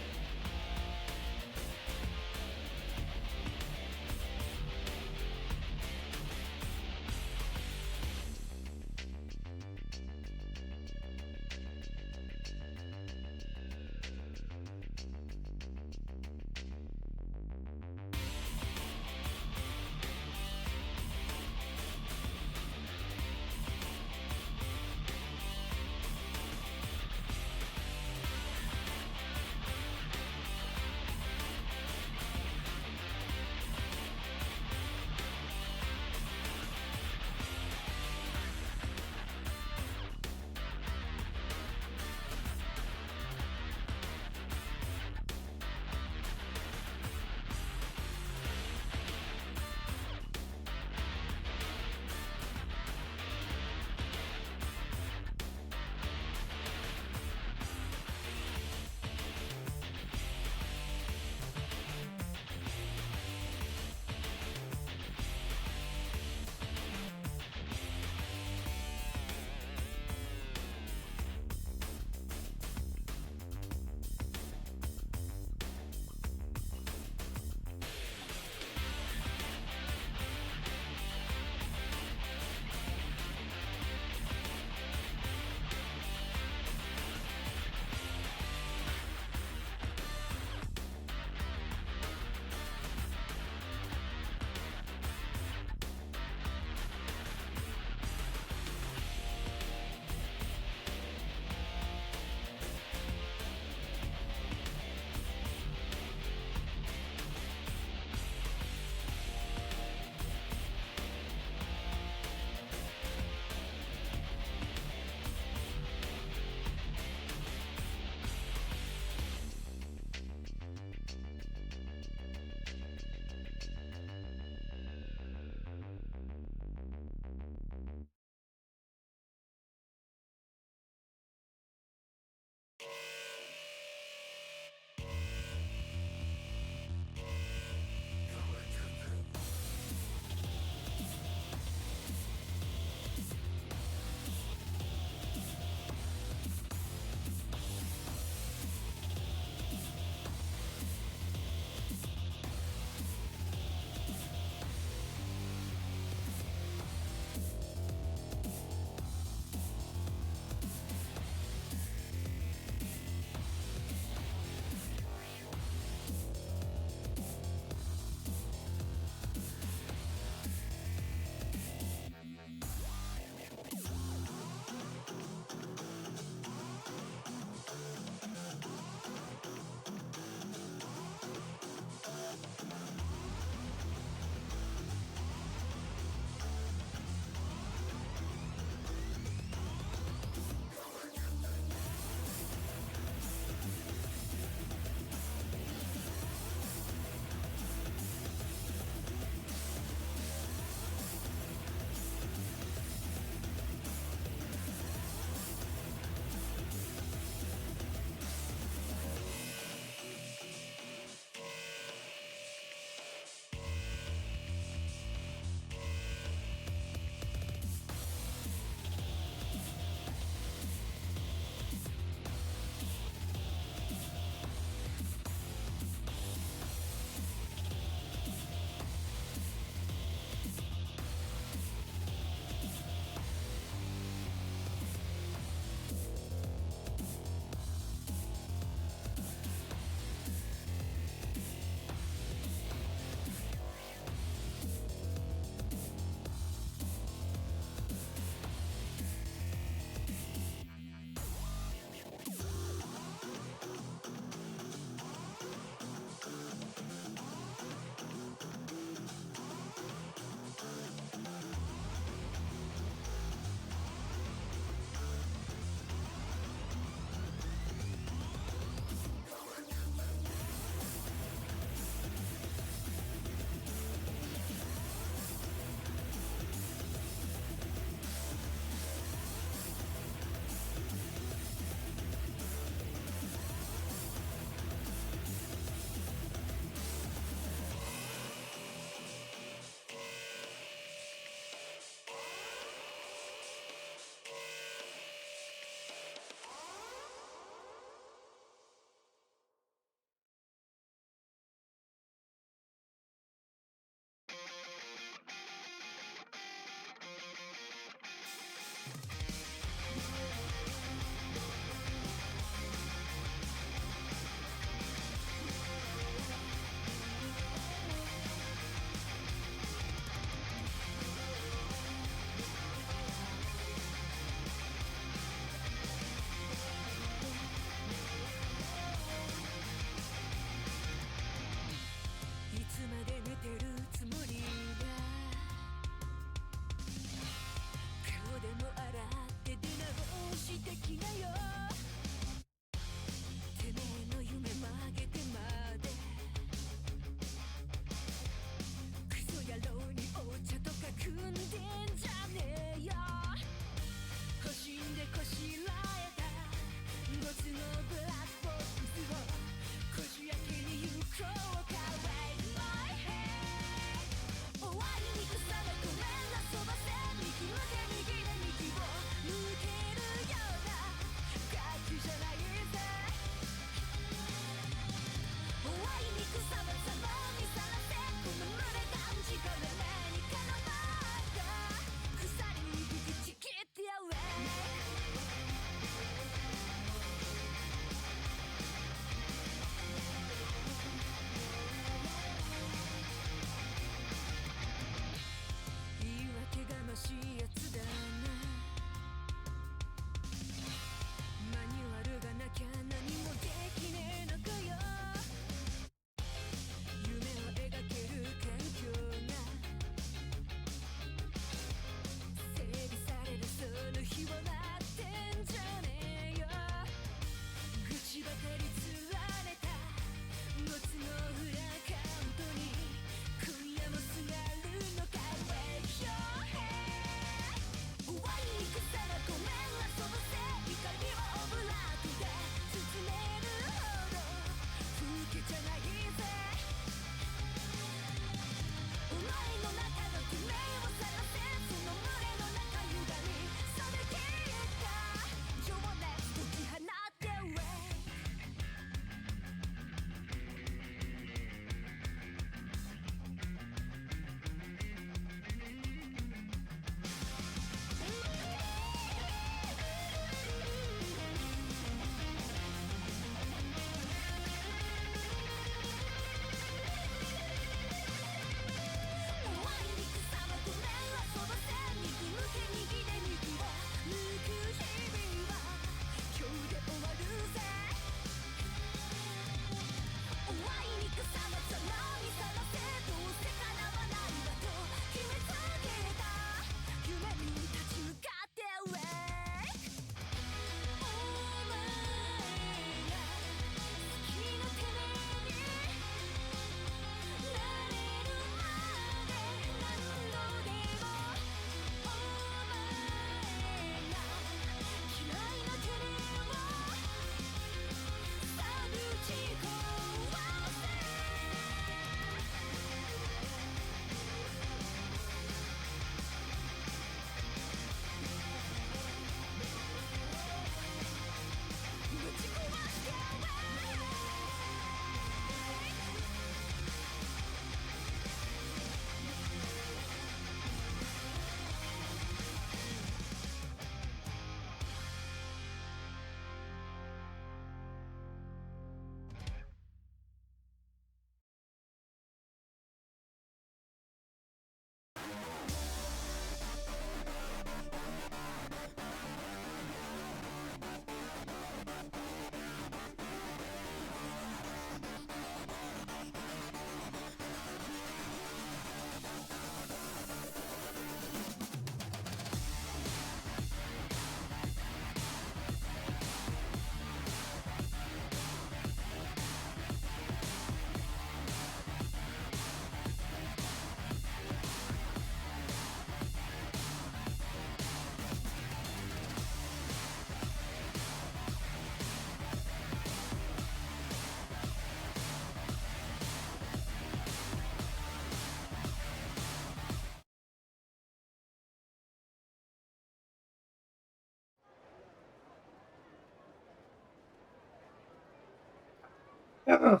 B: How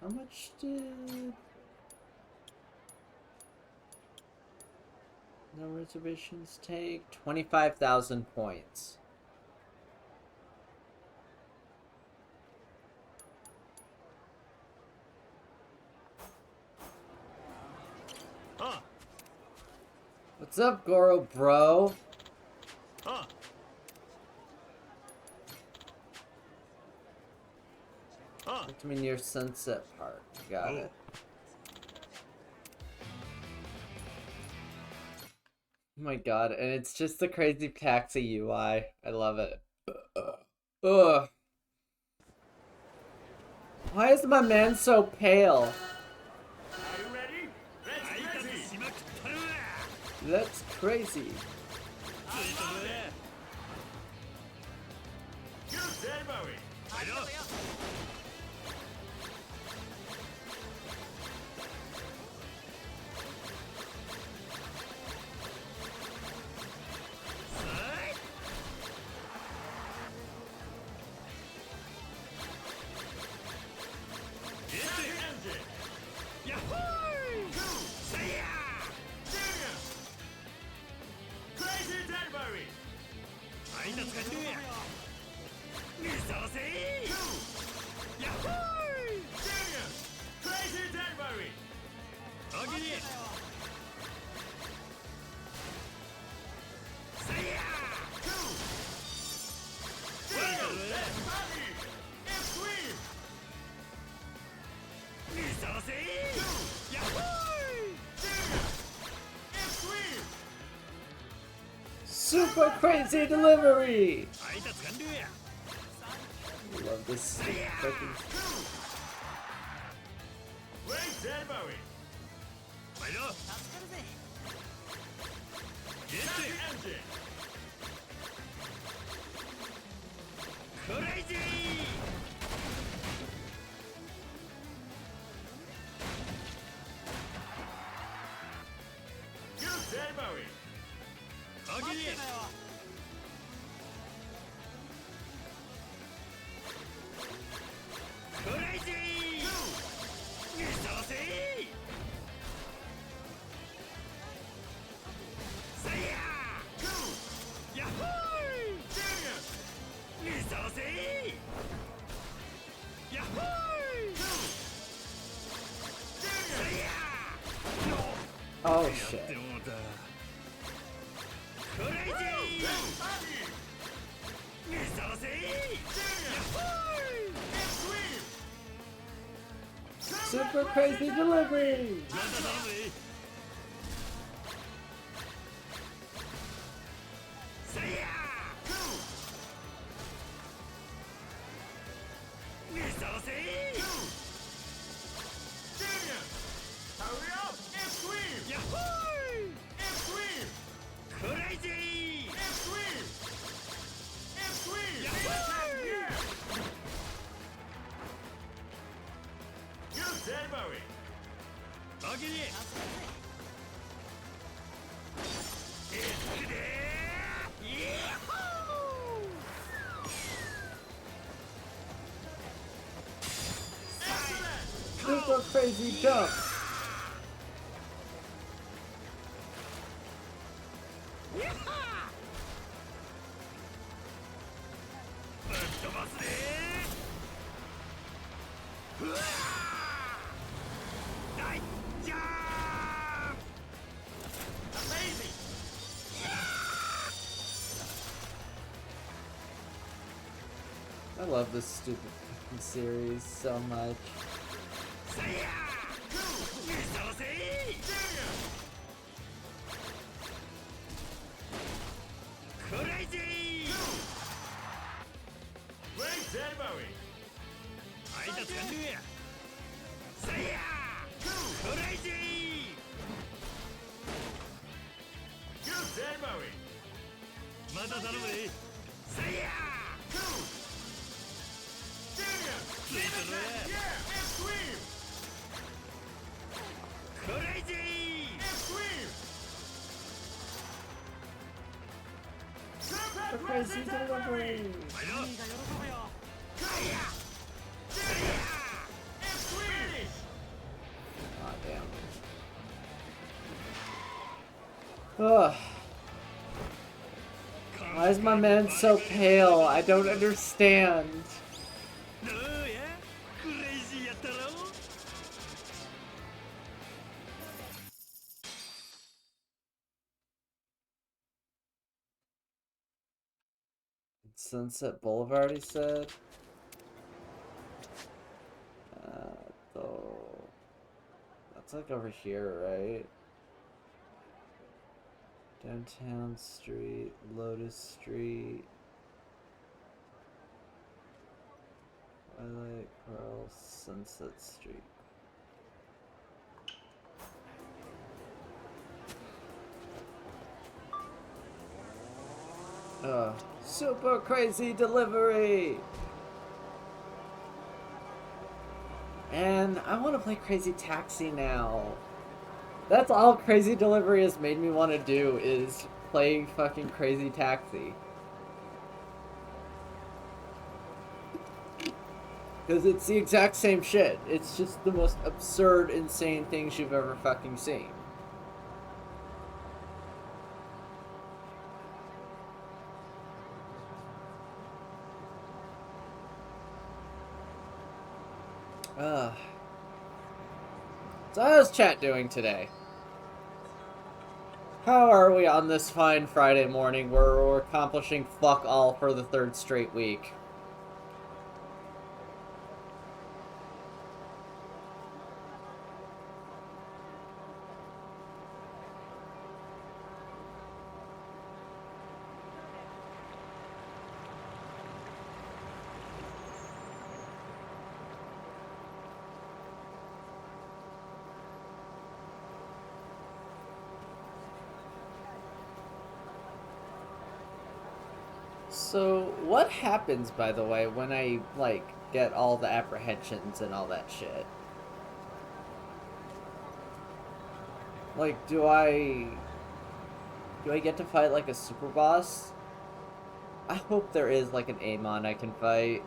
B: much did... No reservations take? 25,000 points. What's up, Goro bro? Put me near Sunset Park. Got it. Oh my god, and it's just the crazy taxi UI. I love it. Ugh. Why is my man so pale?
C: Are you ready?
B: That's crazy. Super crazy delivery! I love this fucking... Oh shit. Super crazy delivery! Super crazy jump! I love this stupid fucking series so much. crazy delivery. Aw, damn. Ugh. Why is my man so pale? I don't understand. Sunset Boulevard, he said. So that's like over here, right? Downtown Street, Lotus Street, Twilight, Pearl, Sunset Street. Super crazy delivery! And I want to play Crazy Taxi now. That's all Crazy Delivery has made me want to do, is play fucking Crazy Taxi. Because it's the exact same shit. It's just the most absurd, insane things you've ever fucking seen. So how's chat doing today? How are we on this fine Friday morning where we're accomplishing fuck all for the third straight week? So, what happens, by the way, when I, like, get all the apprehensions and all that shit? Like, do I get to fight, like, a super boss? I hope there is, like, an Amon I can fight.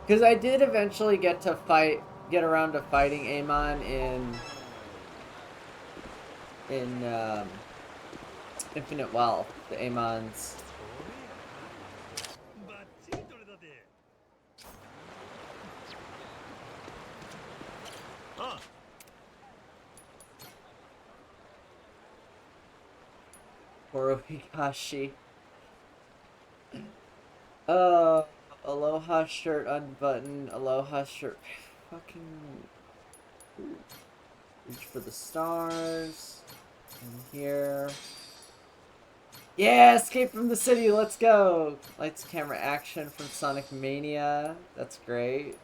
B: Because I did eventually get around to fighting Amon in Infinite Wealth, the Amons. Horohikashi. Aloha shirt unbuttoned, Aloha shirt. Fucking. Reach for the stars. In here. Yeah, escape from the city, let's go! Lights, camera, action from Sonic Mania. That's great.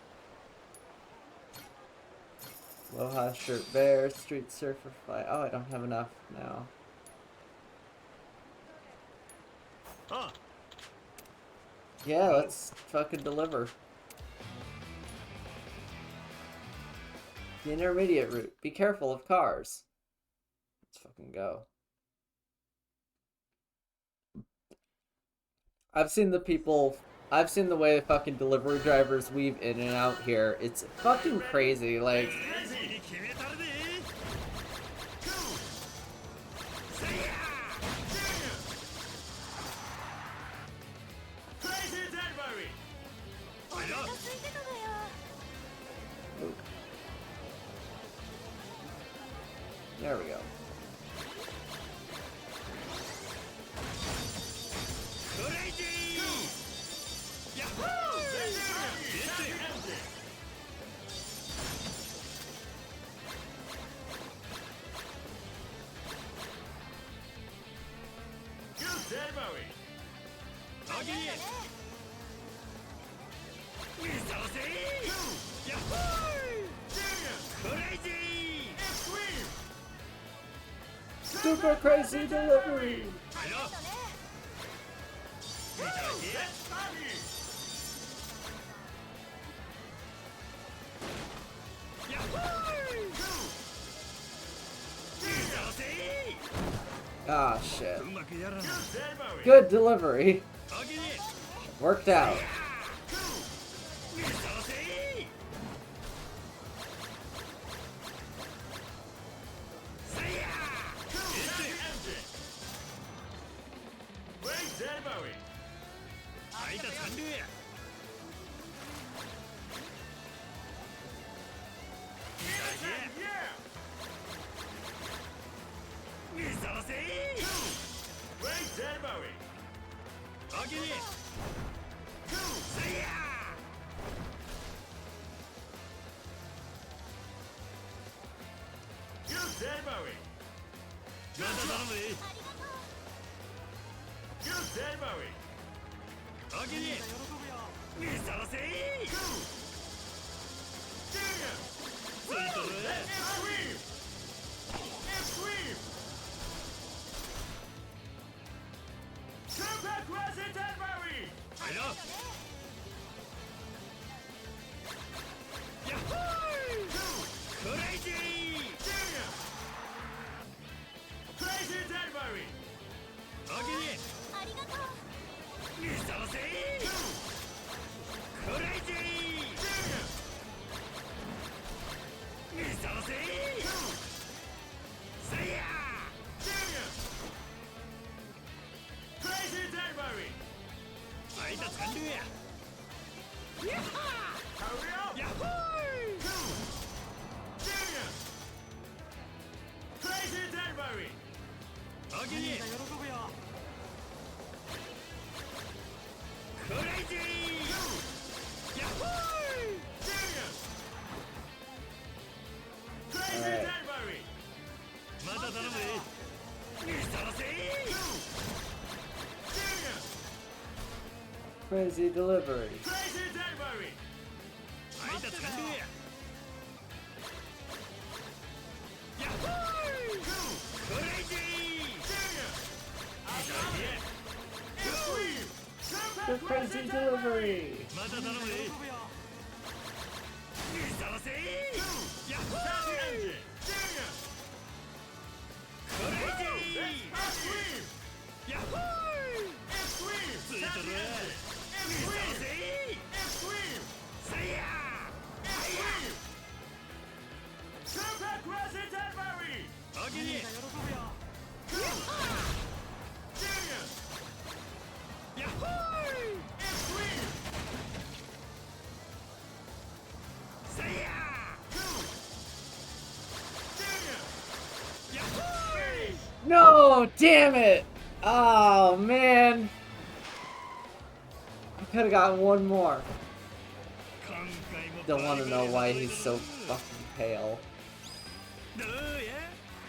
B: Aloha shirt bear, street surfer fly. Oh, I don't have enough now. Yeah, let's fucking deliver. The intermediate route. Be careful of cars. Let's fucking go. I've seen the way the fucking delivery drivers weave in and out here. It's fucking crazy, like... There we go. Super crazy delivery! Ah, shit.
D: うまくやらない
B: Good delivery.
D: あげね
B: Worked out.
D: 見させ 配達完了や 見させ あげね また頼むで あげね見させ ついとる はいな やっほークレイジーあげね見させクレイジー見させせや配達完了ややっはーやっほーあげねクレイジーやっほー
B: Alright.
D: また頼むで見させ
B: Crazy delivery.
D: 配達完了ややっほークレイジー
B: The crazy delivery.
D: また頼むで見させやっほークレイジーやっほーついとる見させせやあげねやっほーせややっほー
B: No, damn it. Oh, man. I could have gotten one more.
D: 今回も
B: Don't want to know why he's so fucking pale.
D: どうや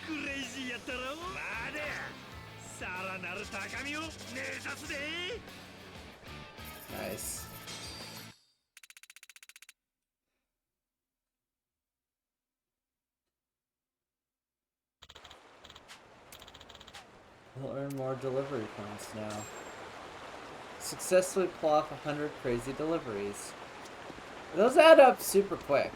D: クレイジーやったろまださらなる高みを目指すで
B: Nice. We'll earn more delivery points now. Successfully pull off 100 crazy deliveries. Those add up super quick.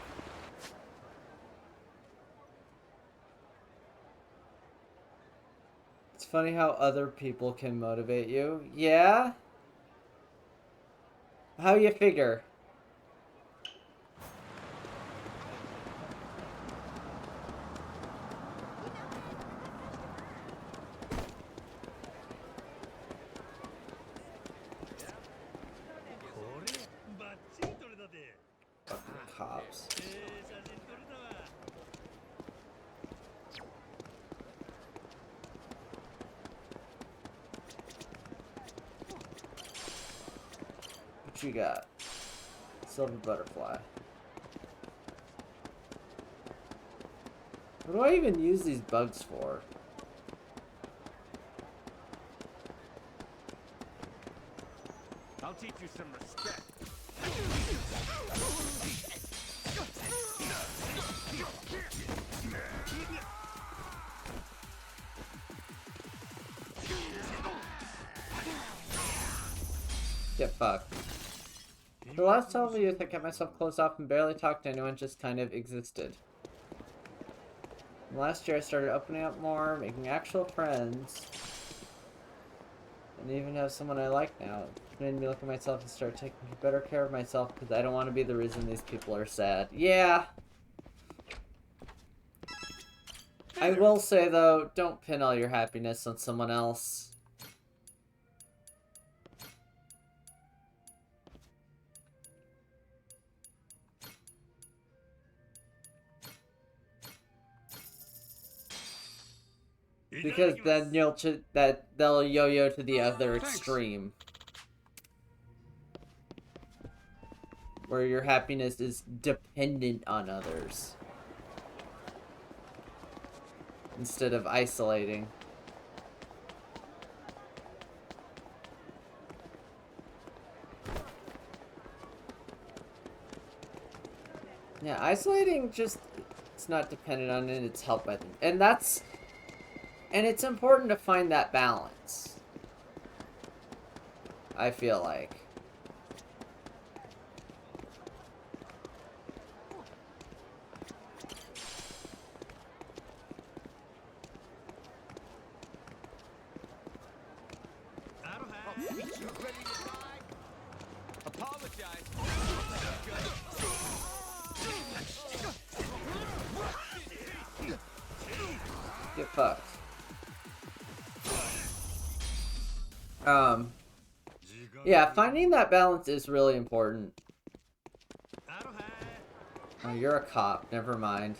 B: It's funny how other people can motivate you. Yeah? How you figure? Fucking cops. What you got? Silver butterfly. What do I even use these bugs for?
C: I'll teach you some respect.
B: Get fucked. The last time of youth, I kept myself closed off and barely talked to anyone, just kind of existed. Last year I started opening up more, making actual friends, and even have someone I like now. It made me look at myself and start taking better care of myself because I don't want to be the reason these people are sad. Yeah. I will say though, don't pin all your happiness on someone else. Because then they'll yo-yo to the other extreme. Where your happiness is dependent on others. Instead of isolating. Yeah, isolating just, it's not dependent on it, it's helped by them. And it's important to find that balance. I feel like.
C: You ready to die? Apologize.
B: Get fucked. Yeah, finding that balance is really important. Oh, you're a cop. Never mind.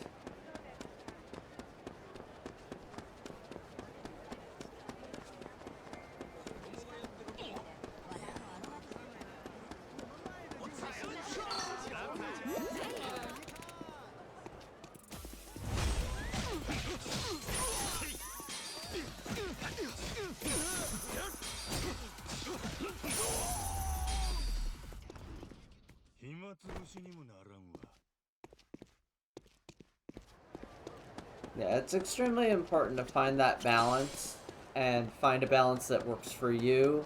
B: Yeah, it's extremely important to find that balance and find a balance that works for you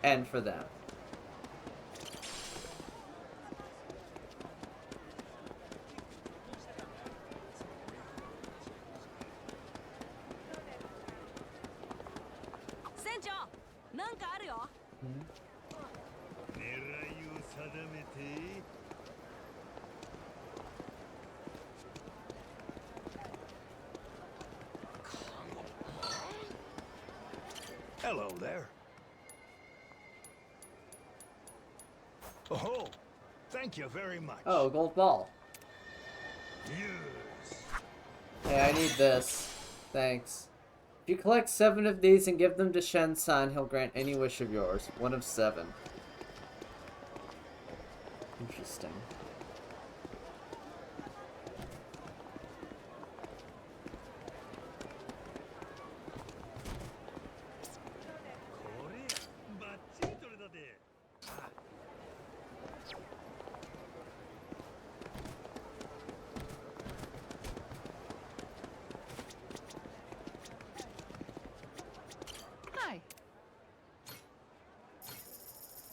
B: and for them.
D: Hello there. Oh, thank you very much.
B: Oh, gold ball.
D: Yes.
B: Hey, I need this. Thanks. If you collect 7 of these and give them to Shen-san, he'll grant any wish of yours. 1 of 7. Interesting.
F: Hi.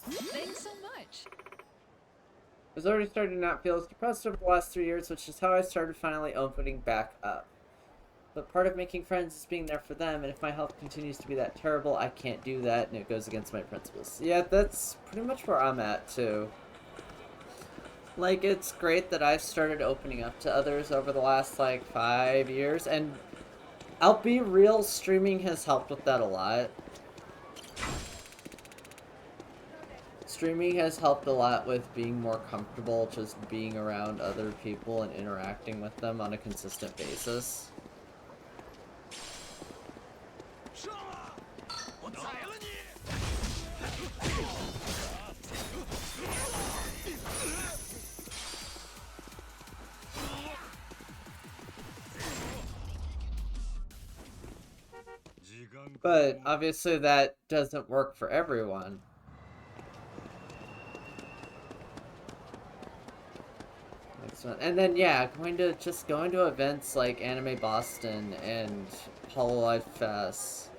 F: Thanks so much.
B: I was already starting to not feel as depressed over the last 3 years, which is how I started finally opening back up. But part of making friends is being there for them, and if my health continues to be that terrible, I can't do that, and it goes against my principles. Yeah, that's pretty much where I'm at, too. Like, it's great that I've started opening up to others over the last, like, 5 years, and I'll be real, streaming has helped with that a lot. Streaming has helped a lot with being more comfortable just being around other people and interacting with them on a consistent basis. But obviously that doesn't work for everyone. And then yeah, going to events like Anime Boston and Hololive Fest.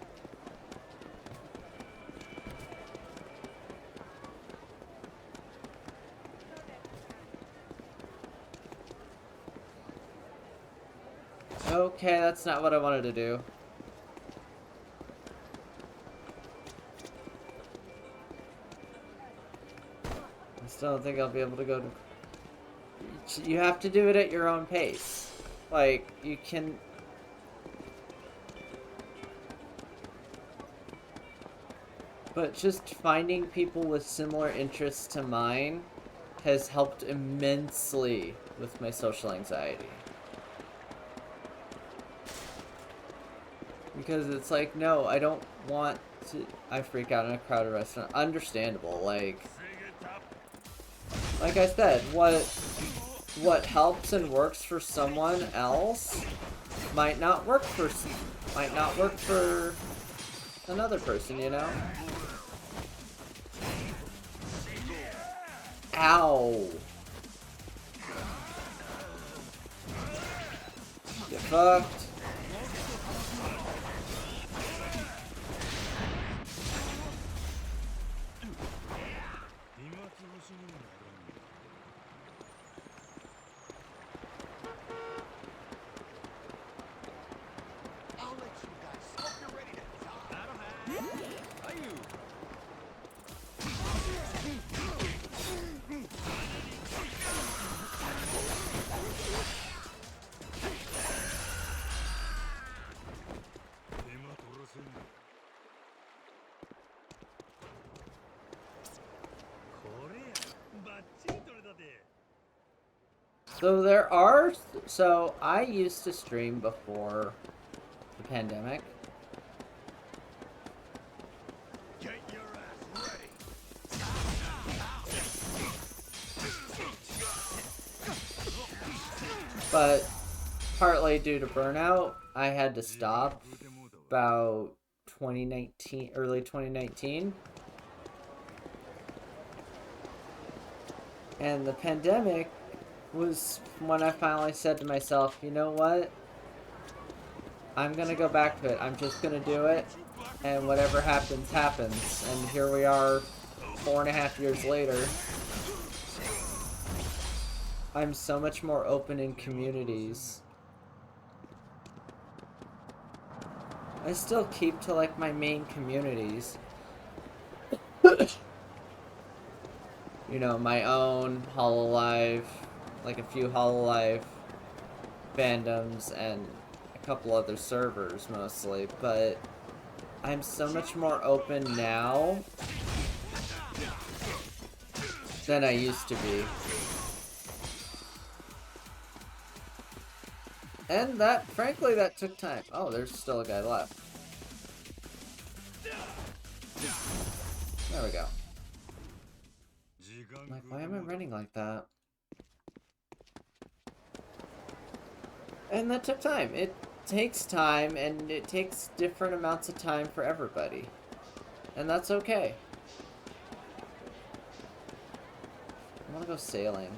B: Okay, that's not what I wanted to do. I still don't think I'll be able to go to... You have to do it at your own pace. Like, you can... But just finding people with similar interests to mine has helped immensely with my social anxiety. Because it's like, no, I don't want to... I freak out in a crowded restaurant. Understandable, like I said, what helps and works for someone else might not work for another person, you know? Ow. Get fucked.
C: I'll let you guys smoke. You're ready to die. Are you?
B: So I used to stream before the pandemic.
C: Get your ass ready.
B: But partly due to burnout, I had to stop about 2019, early 2019. And the pandemic was when I finally said to myself, you know what? I'm gonna go back to it. I'm just gonna do it. And whatever happens, happens. And here we are 4.5 years later. I'm so much more open in communities. I still keep to like my main communities. You know, my own Hololive, like a few Hololive fandoms and a couple other servers mostly, but I'm so much more open now than I used to be. And that, frankly, that took time. Oh, there's still a guy left. There we go. Like, why am I running like that? And that took time. It takes time, and it takes different amounts of time for everybody. And that's okay. I want to go sailing.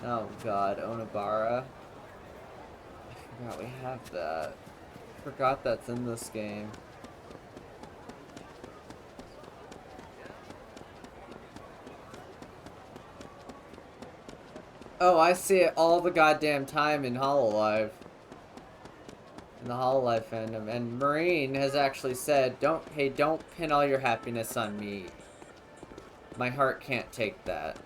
B: Oh god, Onibara. I forgot we have that. Forgot that's in this game. Oh, I see it all the goddamn time in Hololive. In the Hololive fandom. And Marine has actually said, hey, don't pin all your happiness on me. My heart can't take that.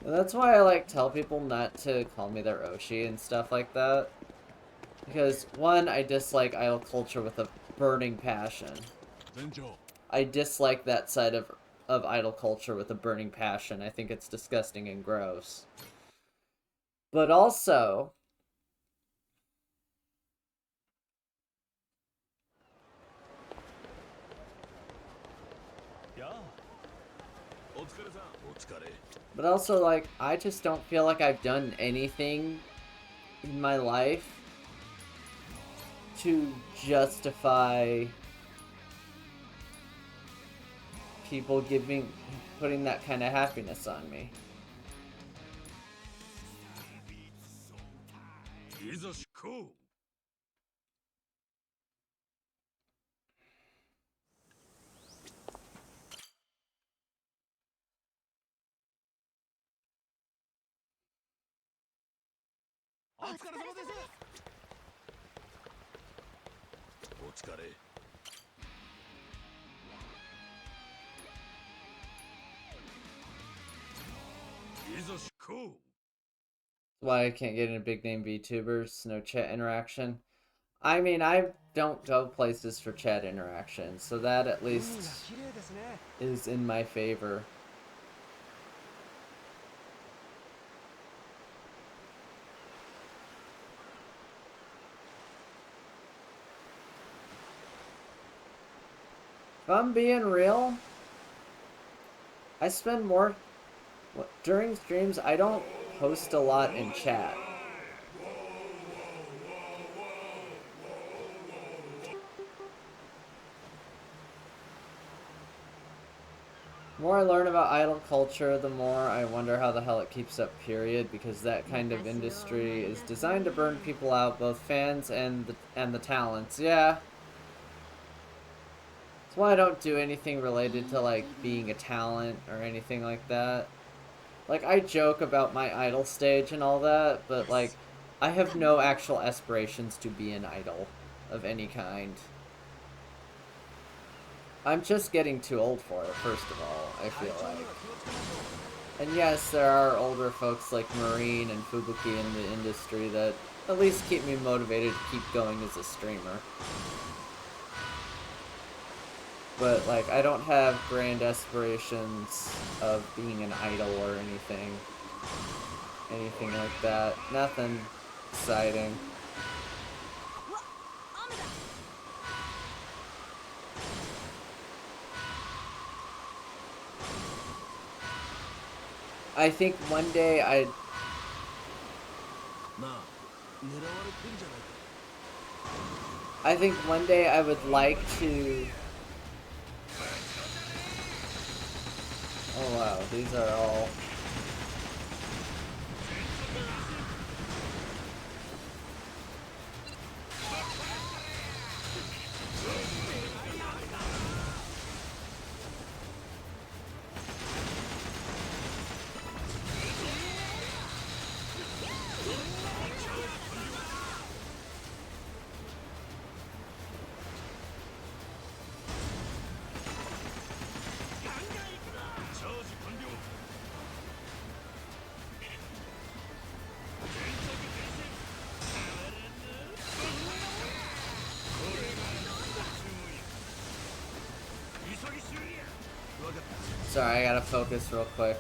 B: And that's why I like tell people not to call me their Oshi and stuff like that. Because, one, I dislike idol culture with a burning passion. I dislike that side of idol culture with a burning passion. I think it's disgusting and gross. But also... But also, like, I just don't feel like I've done anything in my life to justify people putting that kind of happiness on me.
D: お疲れ様ですお疲れいざ出航
B: Why I can't get into big name VTubers, no chat interaction. I mean, I don't go places for chat interaction, so that at least is in my favor. If I'm being real, I spend more during streams. I don't post a lot in chat. The more I learn about idol culture, the more I wonder how the hell it keeps up, period, because that kind of industry is designed to burn people out, both fans and the talents. Yeah. That's why I don't do anything related to, like, being a talent or anything like that. Like, I joke about my idol stage and all that, but, like, I have no actual aspirations to be an idol of any kind. I'm just getting too old for it, first of all, I feel like. And yes, there are older folks like Marine and Fubuki in the industry that at least keep me motivated to keep going as a streamer. But, like, I don't have grand aspirations of being an idol or anything. Anything like that. Nothing exciting. I think one day I'd... I think one day I would like to... Oh wow, these are all... Sorry, I gotta focus real quick.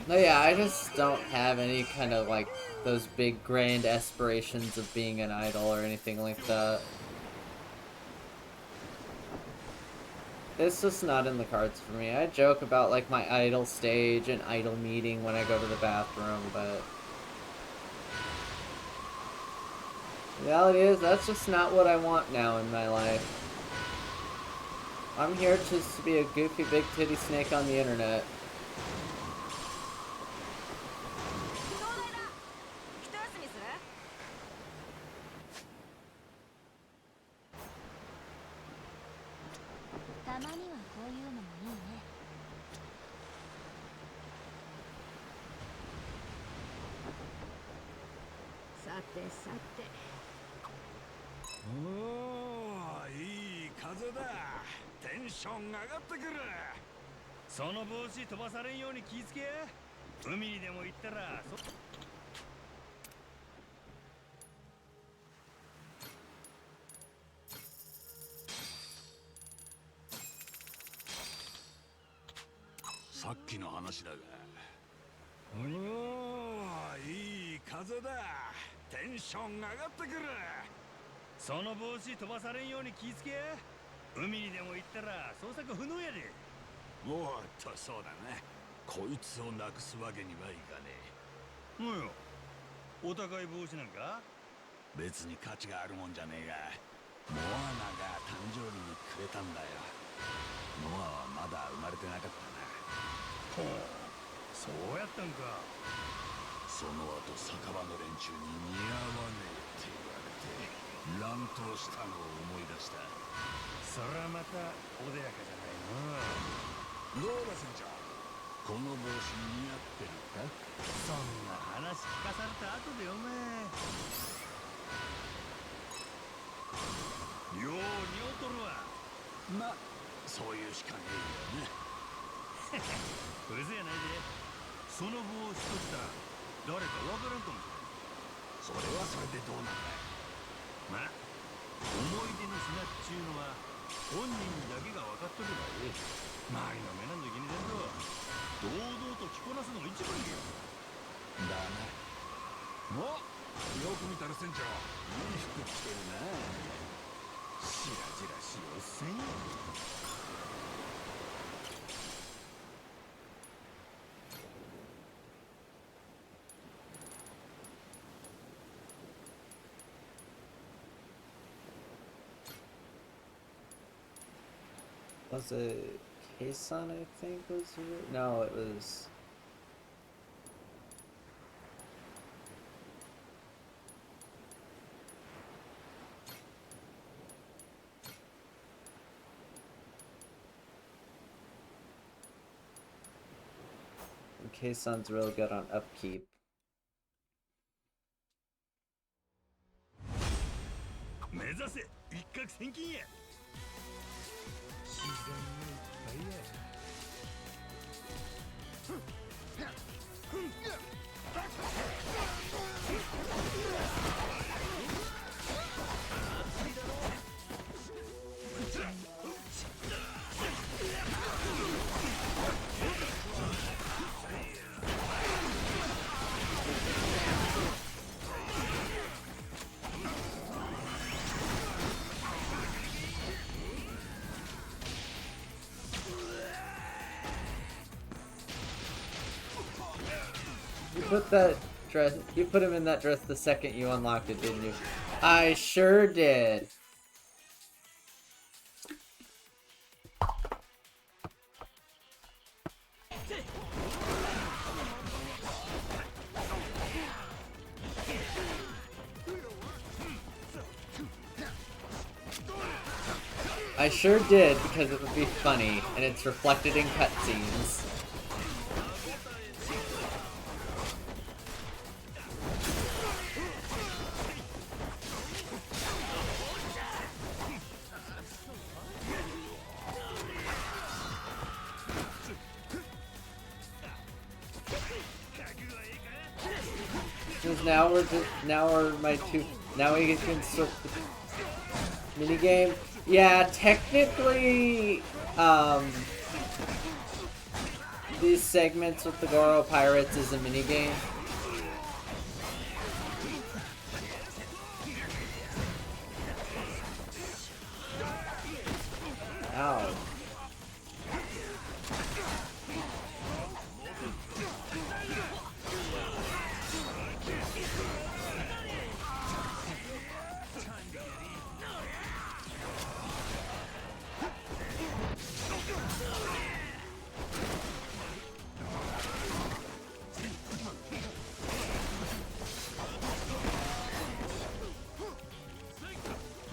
B: No, yeah, I just don't have any kind of, like, those big grand aspirations of being an idol or anything like that. It's just not in the cards for me. I joke about, like, my idol stage and idol meeting when I go to the bathroom, but... the reality is, that's just not what I want now in my life. I'm here just to be a goofy big titty snake on the internet.
D: さっきの話だがおおいい風だテンション上がってくるその帽子飛ばされんように気ぃつけ海にでも行ったら捜索不能やでおーっとそうだなこいつをなくすわけにはいかねえ。もうよ、お互い帽子なんか別に価値があるもんじゃねえが、モアナが誕生日にくれたんだよ。ノアはまだ生まれてなかったな。ほう、そうやったんか。その後酒場の連中に似合わねえって言われて乱闘したのを思い出した。そりゃまた穏やかじゃないの。どうだ船長、この帽子似合ってるか？そんな話聞かされた後でお前。よう似合うとるわ。ま、そういうしかねえよね。うるせえやないで。その帽子とったら誰かわからんかもしれん。それはそれでどうなんだい。ま、思い出の品っちゅうのは本人だけが分かっとけばいい。周りの目なんぞ気にせんと堂々と着こなすのが一番いいよ。だな。お、よく見たら船長、いい服着てるな。しらじらしいおっさんや。
B: Was it Keisan, I think was no, it was Keisan's real good on upkeep.
D: 目指せ一攫千金や。自然がいっぱいや。
B: You put him in that dress the second you unlocked it, didn't you? I sure did. I sure did, because it would be funny, and it's reflected in cutscenes. Because now we can switch the minigame. Yeah, technically, these segments with the Goro Pirates is a minigame. Ow.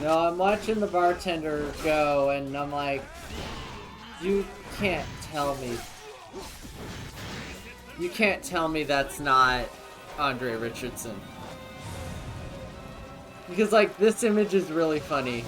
B: No, I'm watching the bartender go, and I'm like, you can't tell me that's not Andre Richardson. Because, like, this image is really funny.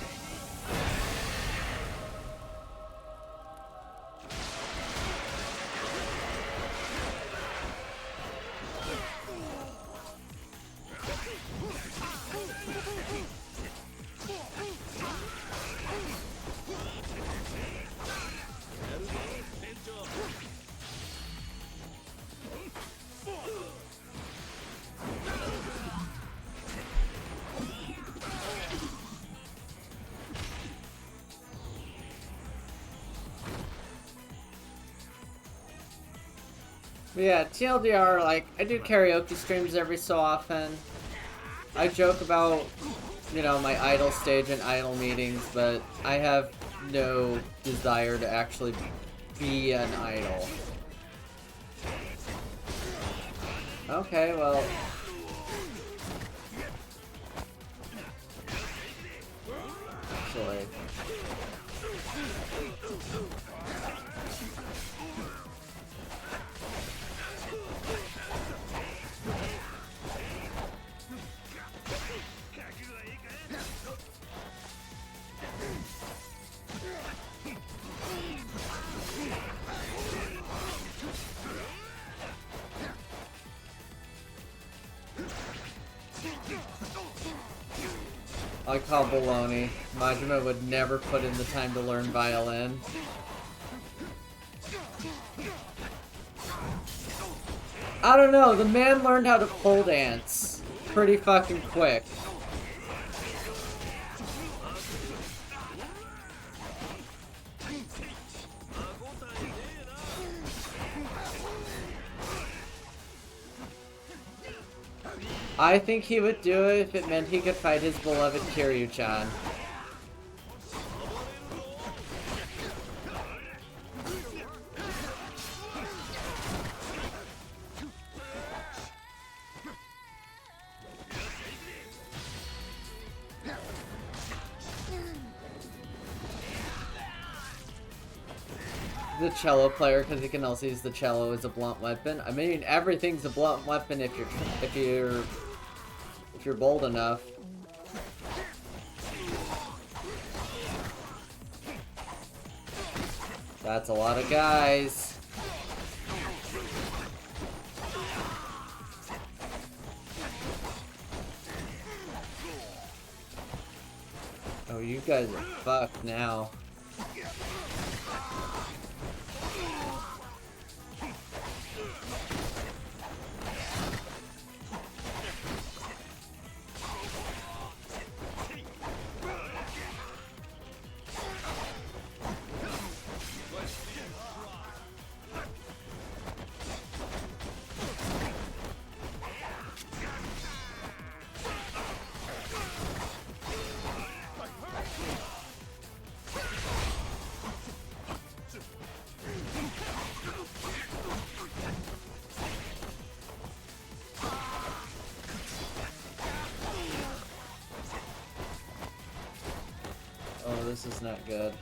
B: But yeah, TLDR, like, I do karaoke streams every so often. I joke about, you know, my idol stage and idol meetings, but I have no desire to actually be an idol. Okay, well... Actually... I call baloney. Majima would never put in the time to learn violin. I don't know, the man learned how to pole dance pretty fucking quick. I think he would do it if it meant he could fight his beloved Kiryu-chan. The cello player, because he can also use the cello as a blunt weapon. I mean, everything's a blunt weapon if you're bold enough. That's a lot of guys. Oh, you guys are fucked now. Oh, this is not good.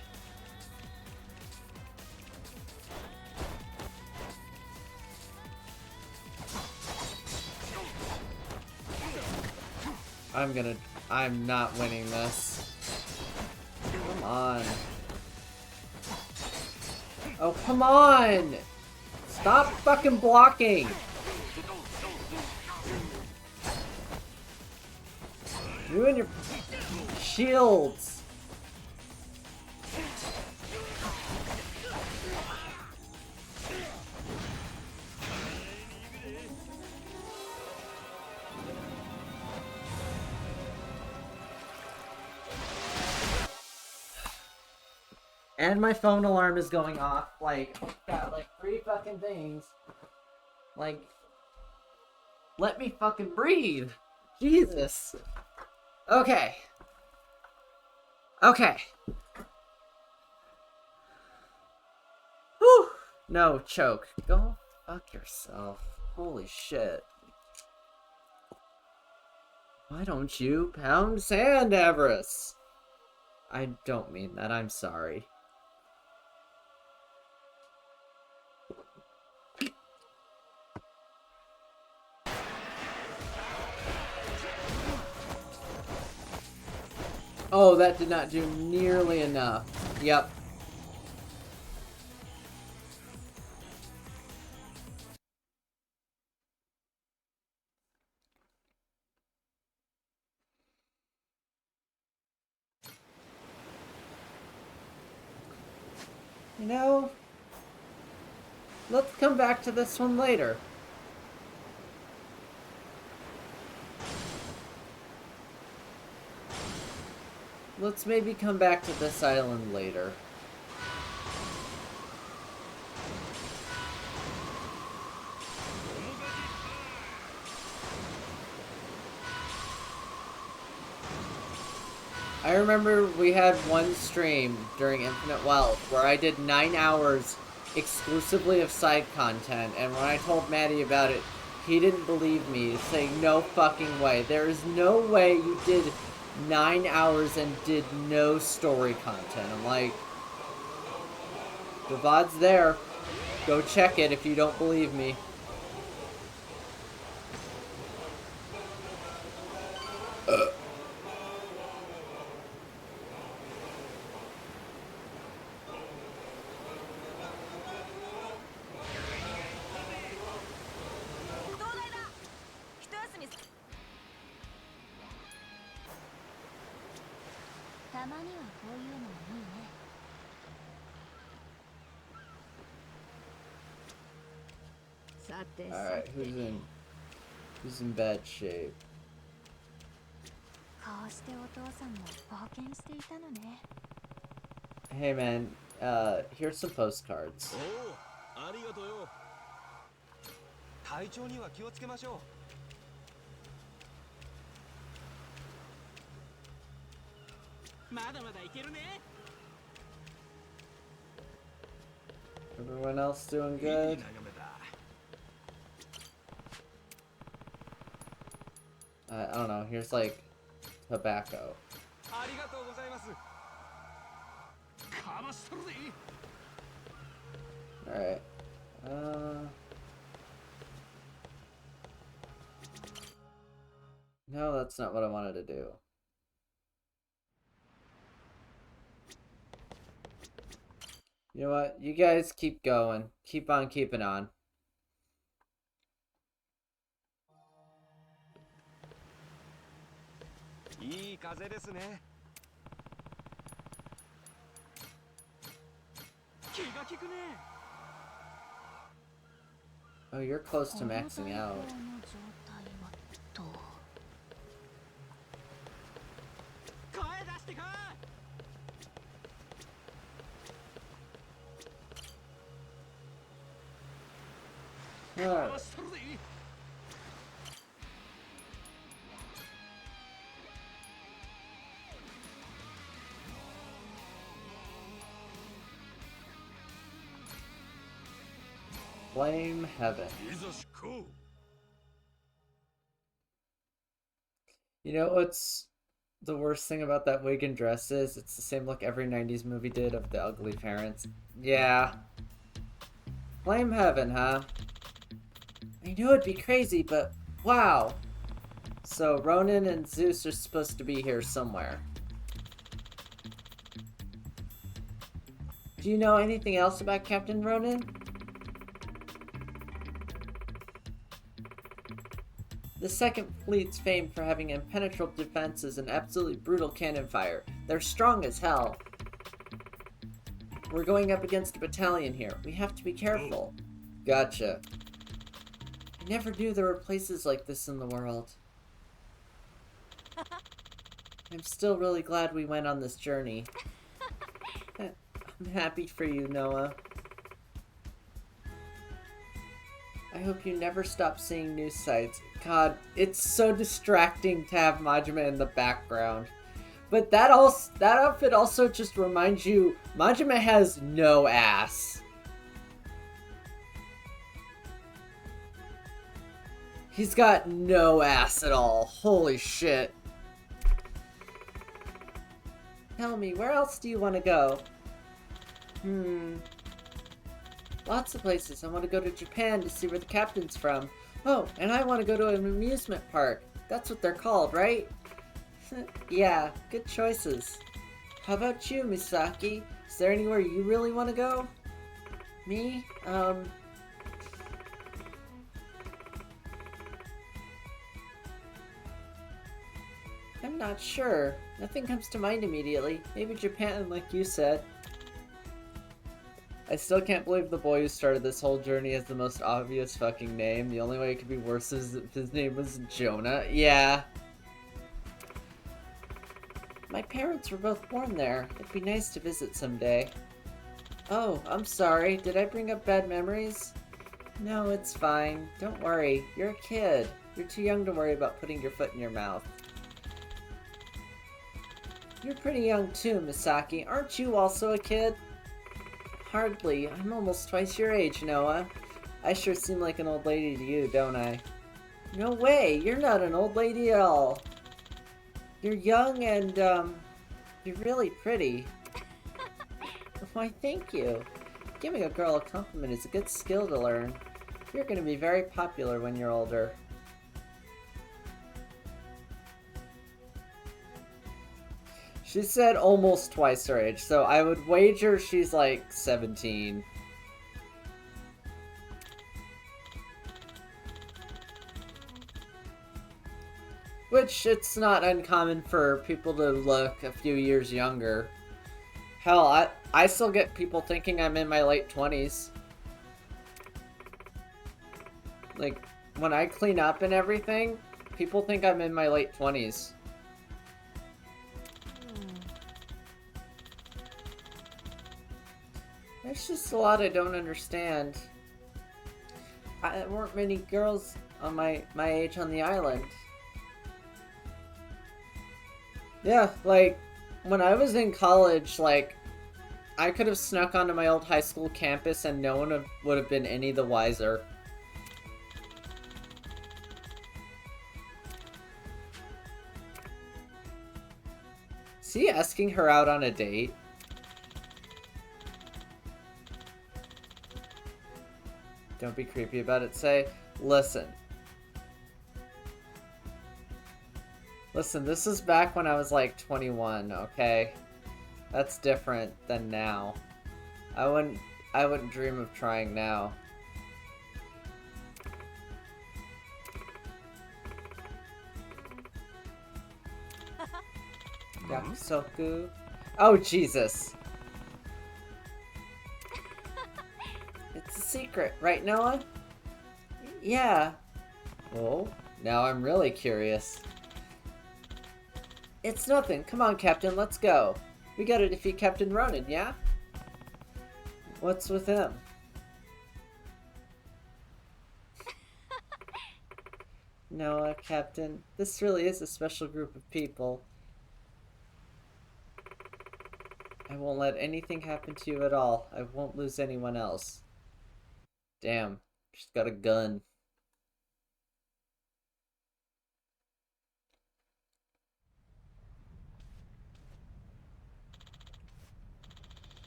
B: I'm not winning this. Come on. Oh, come on! Stop fucking blocking! You and your shields! And my phone alarm is going off. Like, got like 3 fucking things. Like, let me fucking breathe. Jesus. Okay. Okay. Whew. No, choke. Go fuck yourself. Holy shit. Why don't you pound sand, Everest? I don't mean that. I'm sorry. Oh, that did not do nearly enough. Yep. You know, let's come back to this one later. Let's maybe come back to this island later. I remember we had one stream during Infinite Wealth where I did 9 hours exclusively of side content, and when I told Maddie about it, he didn't believe me, saying no fucking way. There is no way you did 9 hours and did no story content. I'm like, the VOD's there. Go check it if you don't believe me. Alright, who's in bad shape? Hey man, here's some postcards.
C: ありがとうよ。体調には気をつけましょう。まだまだいけるね。
B: Everyone else doing good? I don't know, here's like tobacco.
C: ありがとうございます。かましとるで。
B: Alright. No, that's not what I wanted to do. You know what? You guys keep going. Keep on keeping on.
C: いい風ですね。気が利くね。
B: Oh, you're close to maxing out.
C: 声出してこい。
B: Alright. Blame heaven. You know what's the worst thing about that wig and dress is? It's the same look every 90s movie did of the ugly parents. Yeah. Blame heaven, huh? I knew it'd be crazy, but wow. So Ronan and Zeus are supposed to be here somewhere. Do you know anything else about Captain Ronan? The Second Fleet's famed for having impenetrable defenses and absolutely brutal cannon fire. They're strong as hell. We're going up against a battalion here. We have to be careful. Gotcha. I never knew there were places like this in the world. I'm still really glad we went on this journey. I'm happy for you, Noah. I hope you never stop seeing news sites. God, it's so distracting to have Majima in the background. But that outfit also just reminds you, Majima has no ass. He's got no ass at all. Holy shit. Tell me, where else do you want to go? Lots of places. I want to go to Japan to see where the captain's from. Oh, and I want to go to an amusement park. That's what they're called, right? Yeah, good choices. How about you, Misaki? Is there anywhere you really want to go? Me? I'm not sure. Nothing comes to mind immediately. Maybe Japan, like you said. I still can't believe the boy who started this whole journey has the most obvious fucking name. The only way it could be worse is if his name was Jonah. Yeah. My parents were both born there. It'd be nice to visit someday. Oh, I'm sorry. Did I bring up bad memories? No, it's fine. Don't worry. You're a kid. You're too young to worry about putting your foot in your mouth. You're pretty young too, Misaki. Aren't you also a kid? Hardly. I'm almost twice your age, Noah. I sure seem like an old lady to you, don't I? No way! You're not an old lady at all. You're young and, you're really pretty. Why, thank you. Giving a girl a compliment is a good skill to learn. You're gonna be very popular when you're older. She said almost twice her age, so I would wager she's like 17. Which, it's not uncommon for people to look a few years younger. Hell, I still get people thinking I'm in my late 20s. Like, when I clean up and everything, people think I'm in my late 20s. There's just a lot I don't understand. There weren't many girls on my age on the island. Yeah, like, when I was in college, like, I could have snuck onto my old high school campus and no one would have been any the wiser. Is he asking her out on a date? Don't be creepy about it. Say, listen. Listen, this is back when I was like 21, okay? That's different than now. I wouldn't dream of trying now. Yakusoku. Oh, Jesus. It's a secret, right, Noah? Yeah. Oh, now I'm really curious. It's nothing. Come on, Captain, let's go. We gotta defeat Captain Ronan, yeah? What's with him? Noah, Captain, this really is a special group of people. I won't let anything happen to you at all. I won't lose anyone else. Damn, she's got a gun.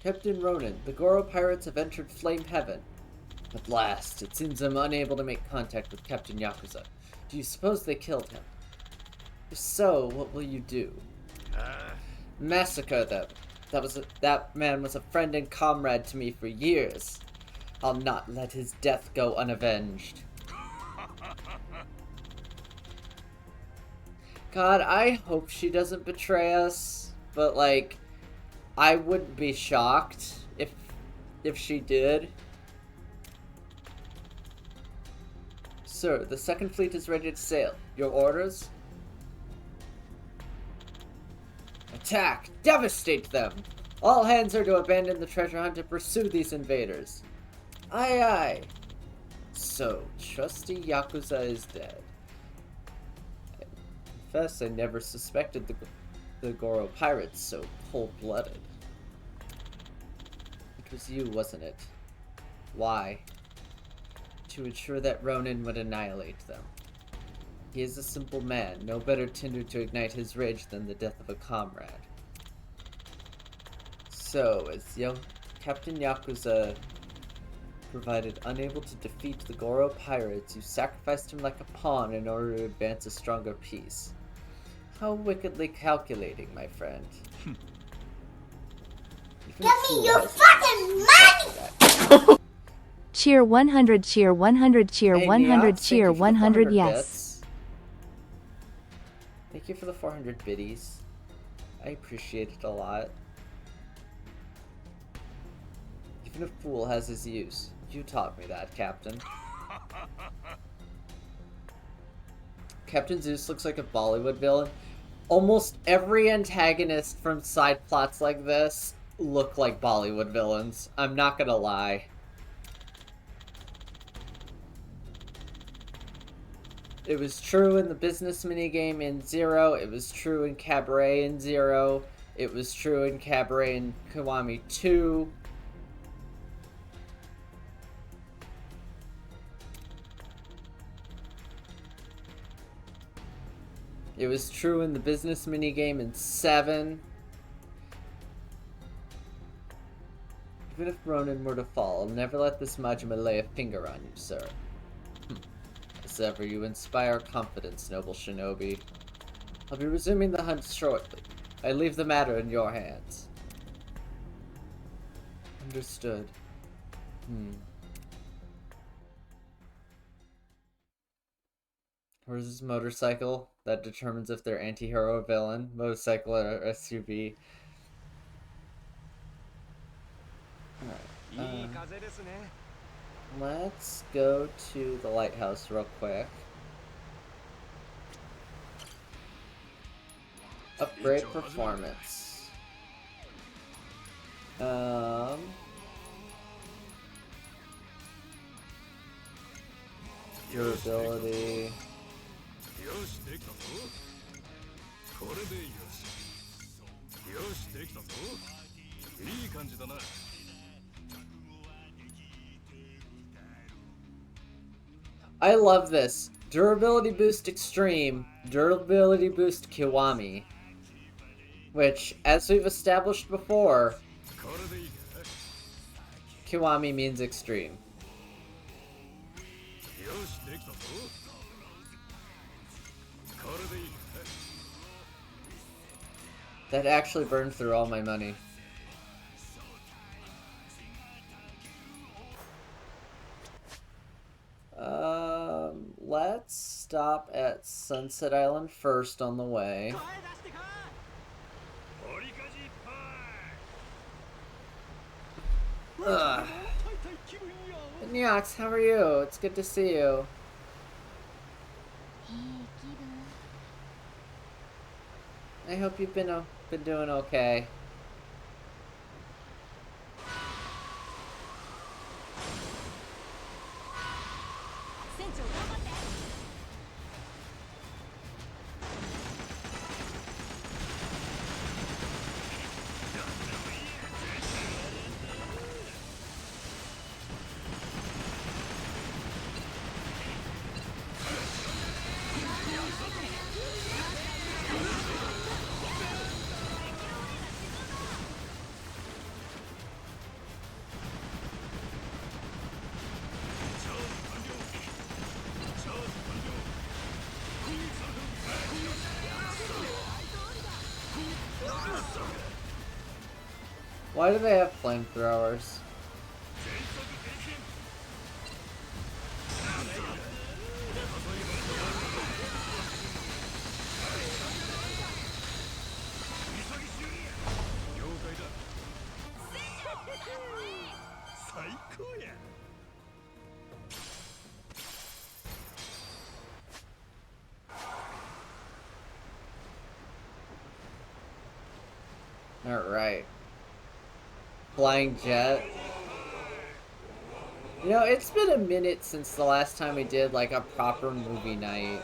B: Captain Ronan, the Goro pirates have entered Flame Heaven. At last, it seems I'm unable to make contact with Captain Yakuza. Do you suppose they killed him? If so, what will you do? Massacre them. That man was a friend and comrade to me for years. I'll not let his death go unavenged. God, I hope she doesn't betray us, but like, I wouldn't be shocked if she did. Sir, the second fleet is ready to sail. Your orders? Attack! Devastate them! All hands are to abandon the treasure hunt and pursue these invaders. Aye aye. So, trusty Yakuza is dead. I confess I never suspected the Goro pirates so cold-blooded. It was you, wasn't it? Why? To ensure that Ronan would annihilate them. He is a simple man, no better tinder to ignite his rage than the death of a comrade. So, as Captain Yakuza provided unable to defeat the Goro pirates, you sacrificed him like a pawn in order to advance a stronger peace. How wickedly calculating, my friend.
A: Give me your fucking money!
G: Cheer 100, cheer 100, cheer
B: Hey,
G: 100,
B: Mia,
G: cheer
B: thank you for the
G: 100,
B: 400
G: yes.
B: bits. Thank you for the 400 biddies. I appreciate it a lot. Even a fool has his use. You taught me that, Captain. Captain Zeus looks like a Bollywood villain. Almost every antagonist from side plots like this look like Bollywood villains. I'm not gonna lie. It was true in the business minigame in Zero. It was true in Cabaret in Zero. It was true in Cabaret and Kiwami 2. It was true in the business minigame in 7. Even if Ronin were to fall, I'll never let this Majima lay a finger on you, sir. As ever, you inspire confidence, noble shinobi. I'll be resuming the hunt shortly. I leave the matter in your hands. Understood. Where's this motorcycle? That determines if they're anti-hero or villain. Motorcycle or SUV. Alright. Let's go to the lighthouse real quick. Upgrade performance. Durability. I love this. Durability boost extreme, durability boost Kiwami. Which, as we've established before, Kiwami means extreme. That actually burned through all my money. Let's stop at Sunset Island first on the way. Ugh. Nyox, how are you? It's good to see you. I hope you've been doing okay. Why do they have flamethrowers? Alright. Flying jet. You know, it's been a minute since the last time we did, like, a proper movie night.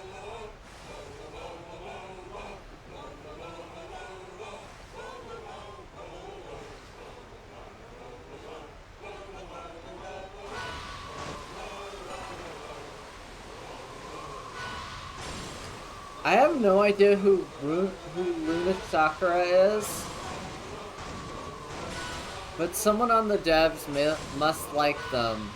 B: I have no idea who Luna Sakura is. But someone on the devs must like them.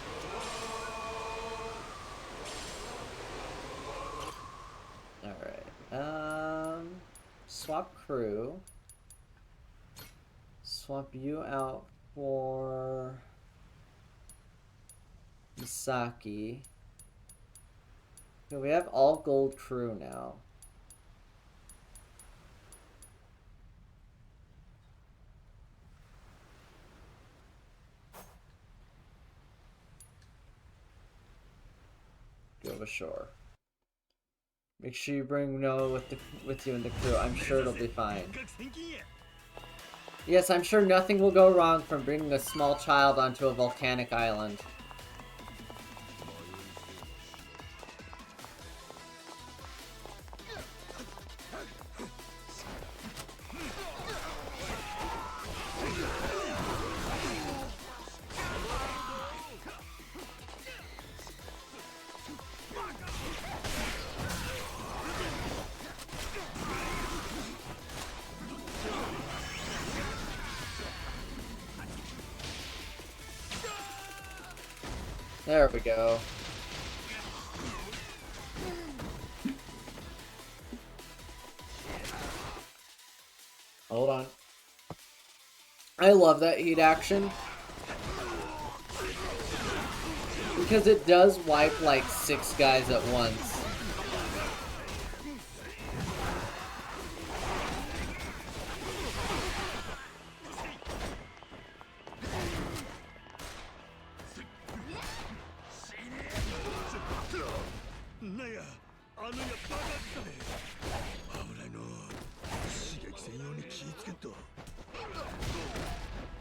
B: Alright. Swap crew. Swap you out for Misaki. Okay, we have all gold crew now. Go ashore. Make sure you bring Noah with you in the crew. I'm sure it'll be fine. Yes, I'm sure nothing will go wrong from bringing a small child onto a volcanic island. There we go. Hold on. I love that heat action. Because it does wipe like 6 guys at once.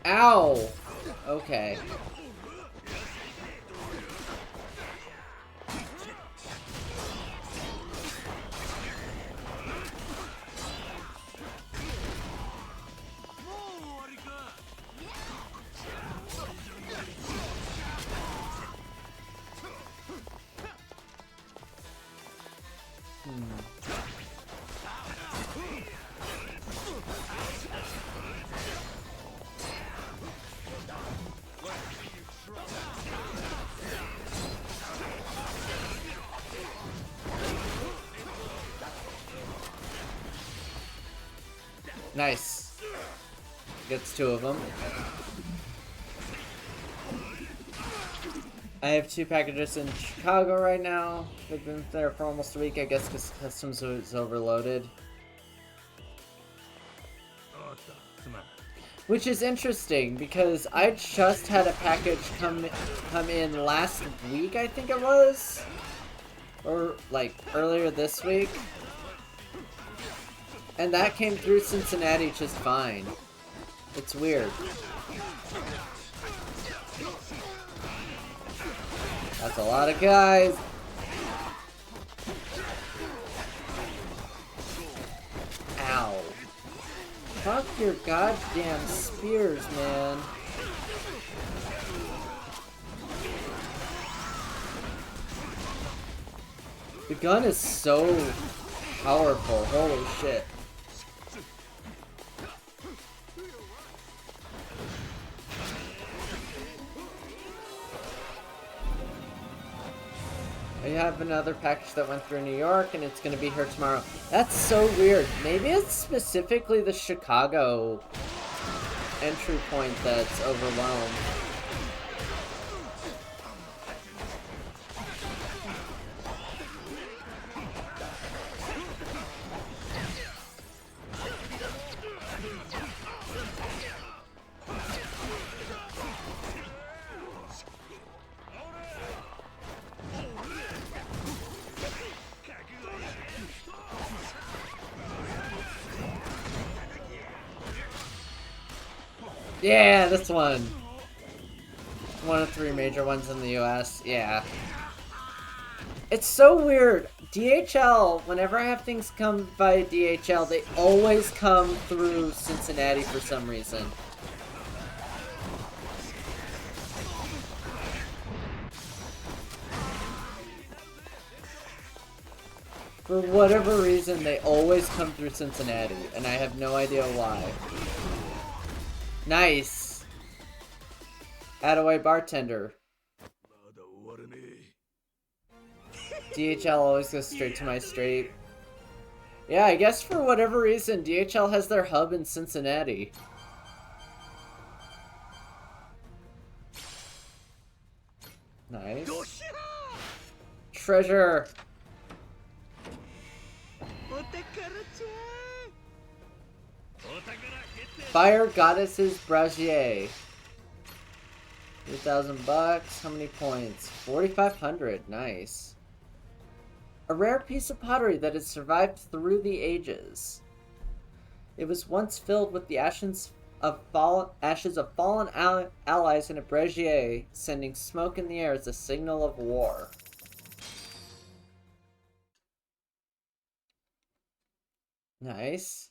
B: Ow! Okay. Nice. Gets 2 of them. I have 2 packages in Chicago right now. They've been there for almost a week, I guess, because customs was overloaded. Which is interesting, because I just had a package come in last week, I think it was? Or, like, earlier this week. And that came through Cincinnati just fine. It's weird. That's a lot of guys. Ow. Fuck your goddamn spears, man. The gun is so powerful. Holy shit. I have another package that went through New York, and it's going to be here tomorrow. That's so weird. Maybe it's specifically the Chicago entry point that's overwhelmed. Yeah, this one. One of 3 major ones in the US. Yeah. It's so weird. DHL, whenever I have things come by DHL, they always come through Cincinnati for some reason. For whatever reason, they always come through Cincinnati, and I have no idea why. Nice. Attaway bartender. DHL always goes straight to my street. Yeah, I guess for whatever reason, DHL has their hub in Cincinnati. Nice. Treasure. Fire Goddess's Brazier. 3,000 bucks. How many points? 4,500. Nice. A rare piece of pottery that has survived through the ages. It was once filled with the ashes of fallen allies in a brazier, sending smoke in the air as a signal of war. Nice.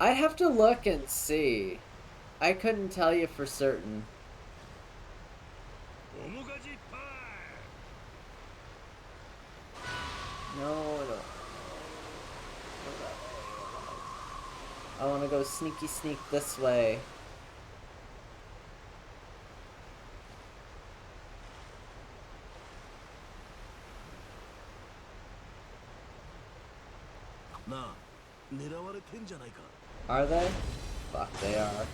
B: I'd have to look and see. I couldn't tell you for certain. No. I want to go sneaky sneak this way.
D: なあ、狙われてんじゃないか。
B: Are they? Fuck, they are.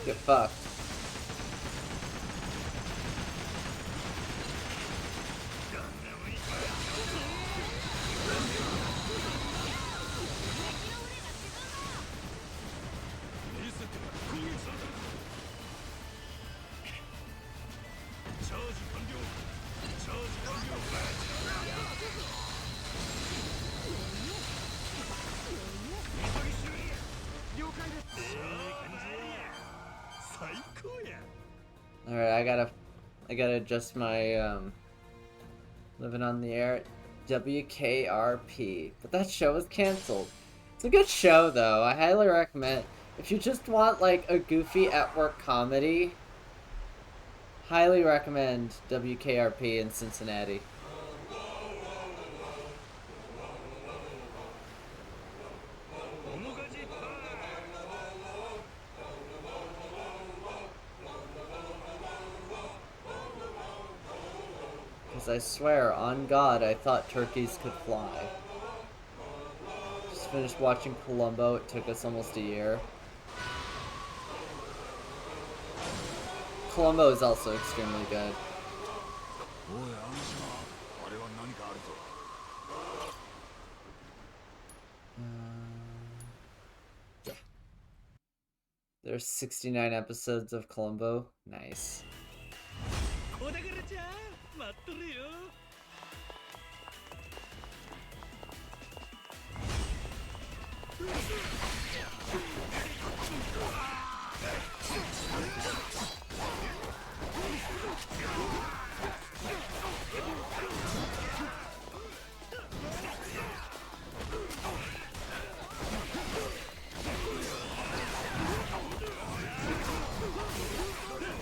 B: Get fucked. Alright, I gotta adjust my living on the air. WKRP. But that show was canceled. It's a good show though. I highly recommend. If you just want like a goofy at work comedy, highly recommend WKRP in Cincinnati. Because I swear, on God, I thought turkeys could fly. Just finished watching Columbo. It took us almost a year. Columbo is also extremely good. Yeah. There's 69 episodes of Columbo. Nice.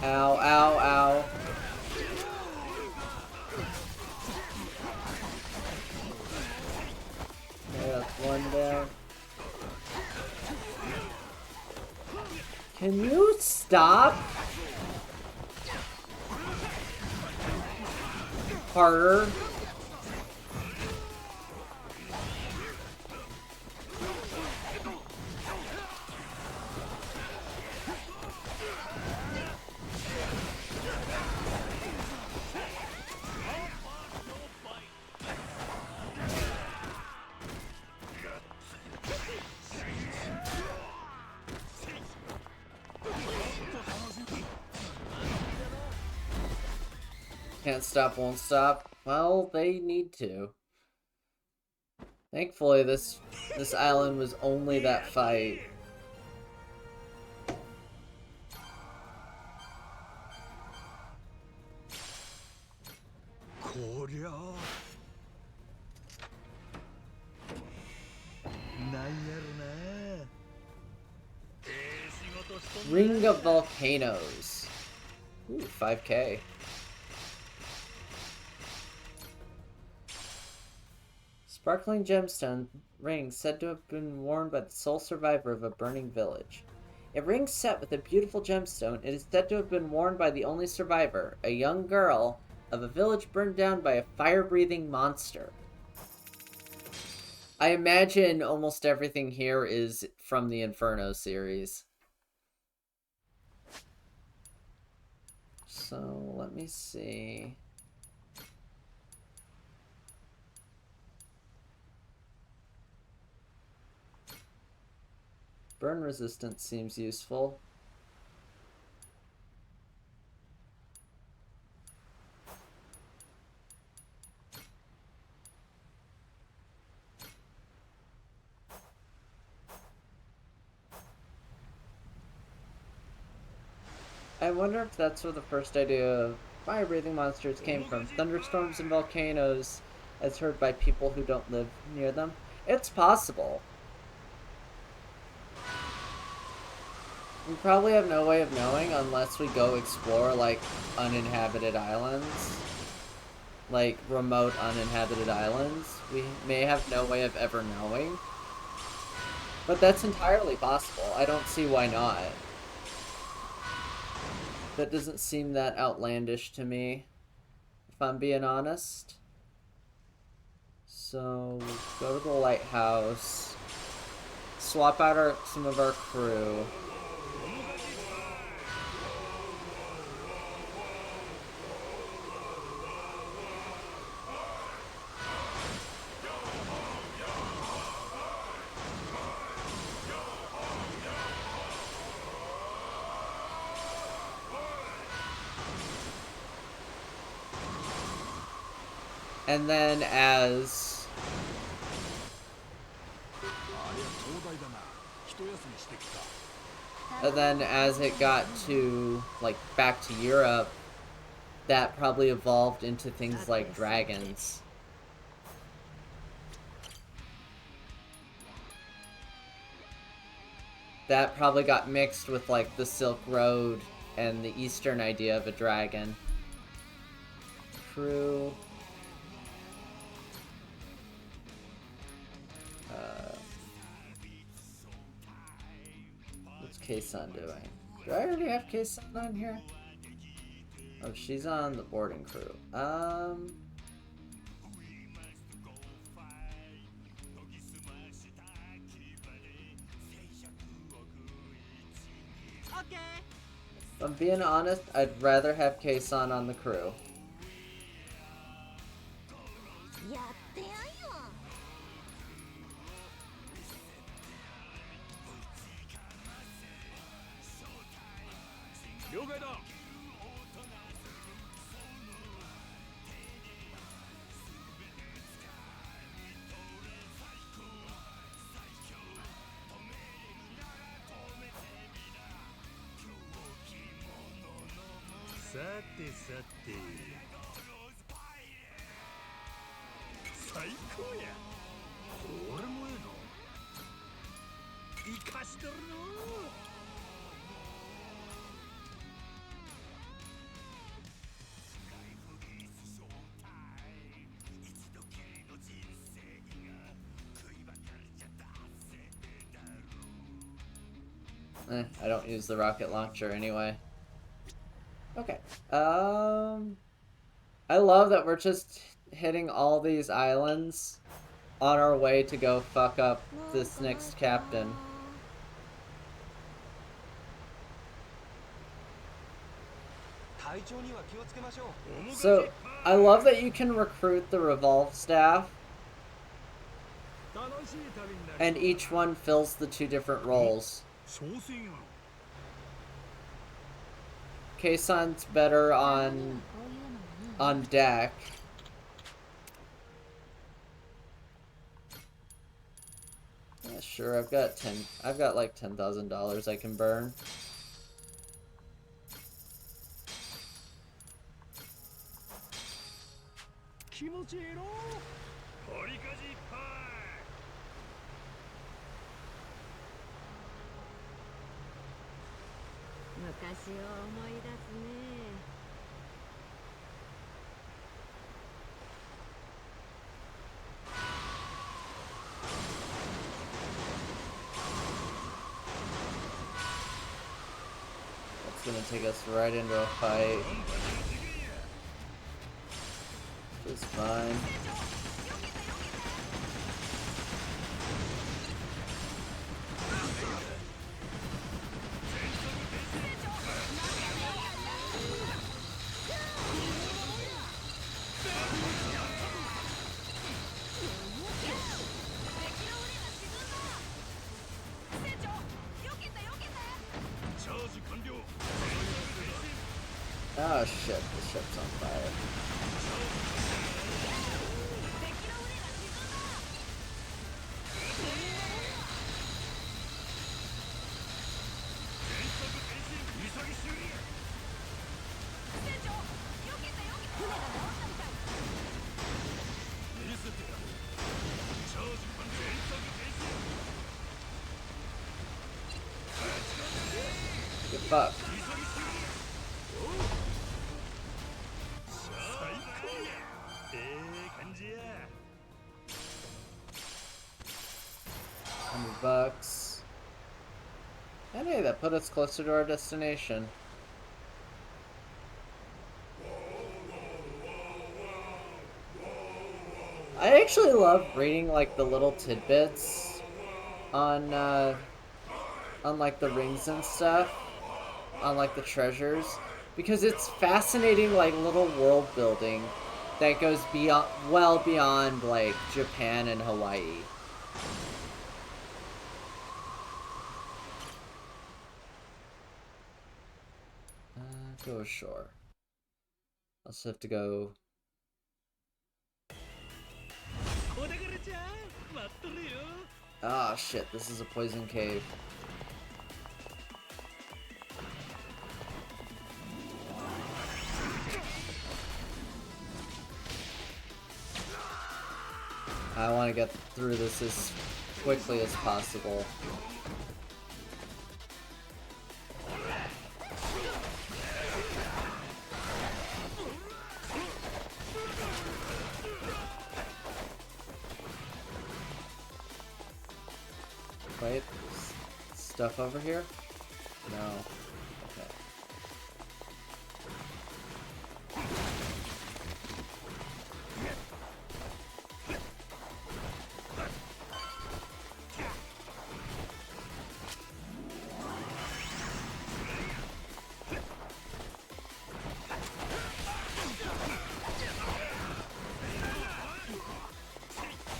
B: Ow, ow, ow. Okay, that's one down. Can you stop? Harder. Can't stop, won't stop. Well, they need to. Thankfully, this island was only that fight. Ring of Volcanoes. Ooh, 5K. Sparkling gemstone ring said to have been worn by the sole survivor of a burning village. A ring set with a beautiful gemstone, it is said to have been worn by the only survivor, a young girl, of a village burned down by a fire-breathing monster. I imagine almost everything here is from the Inferno series. So, let me see. Burn resistance seems useful. I wonder if that's where the first idea of fire-breathing monsters came from. Thunderstorms and volcanoes, as heard by people who don't live near them. It's possible. We probably have no way of knowing unless we go explore, like, uninhabited islands. Like, remote uninhabited islands. We may have no way of ever knowing. But that's entirely possible. I don't see why not. That doesn't seem that outlandish to me, if I'm being honest. So, go to the lighthouse. Swap out some of our crew. And then as it got to, like, back to Europe, that probably evolved into things like dragons. That probably got mixed with, like, the Silk Road and the Eastern idea of a dragon. Crew. What's Kei-san doing? Do I already have Kei-san on here? Oh, she's on the boarding crew. If I'm being honest, I'd rather have Kei-san on the crew. I don't use the rocket launcher anyway. Okay. I love that we're just hitting all these islands on our way to go fuck up this next captain. So, I love that you can recruit the Revolve staff, and each one fills the 2 different roles. Kei-san's better on deck. Yeah, sure, I've got like $10,000 I can burn. That's gonna take us right into a fight. Which is fine. Oh shit, the ship's on fire. Get fucked. $100. And hey, that put us closer to our destination. I actually love reading like the little tidbits on like the rings and stuff, on like the treasures, because it's fascinating, like little world building that goes beyond, well beyond like Japan and Hawaii. Go ashore. Also have to go. Ah, shit, this is a poison cave. I want to get through this as quickly as possible. Wait, stuff over here? No. Okay.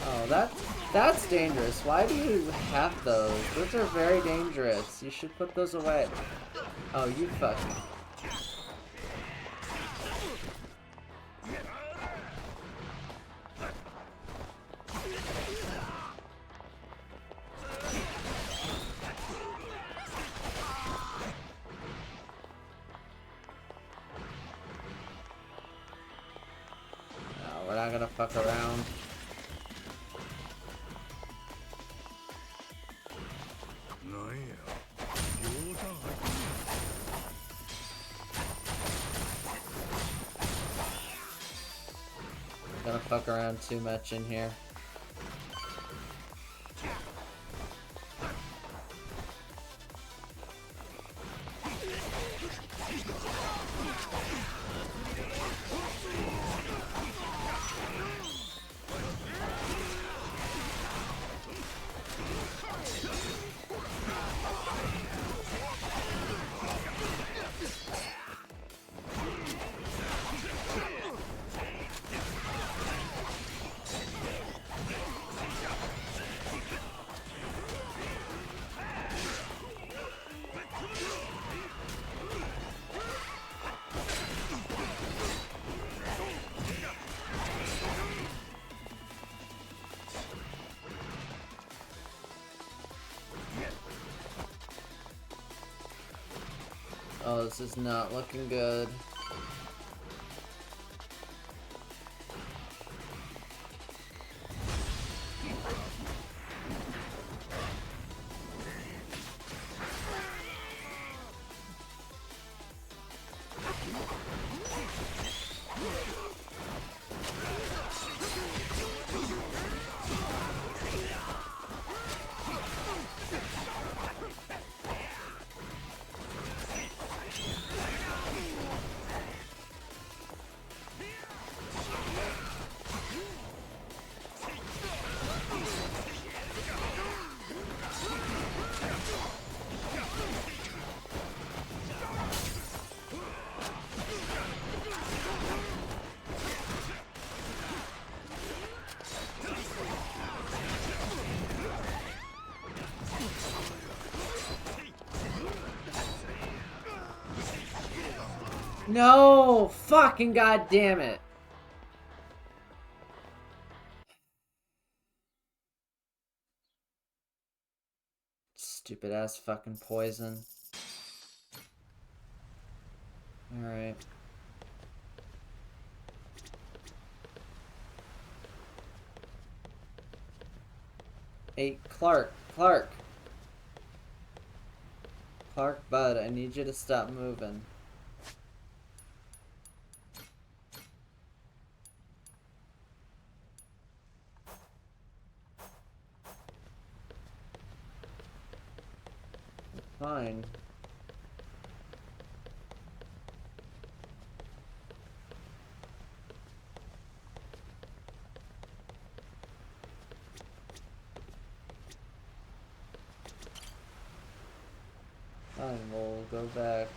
B: Oh, that's dangerous. Why do you have those? Those are very dangerous. You should put those away. Oh, you fuck. No, we're not gonna fuck around. Gonna fuck around too much in here. Oh, this is not looking good. No! Fucking goddamn it! Stupid ass fucking poison. Alright. Hey, Clark, bud, I need you to stop moving. Fine. Fine, we'll go back.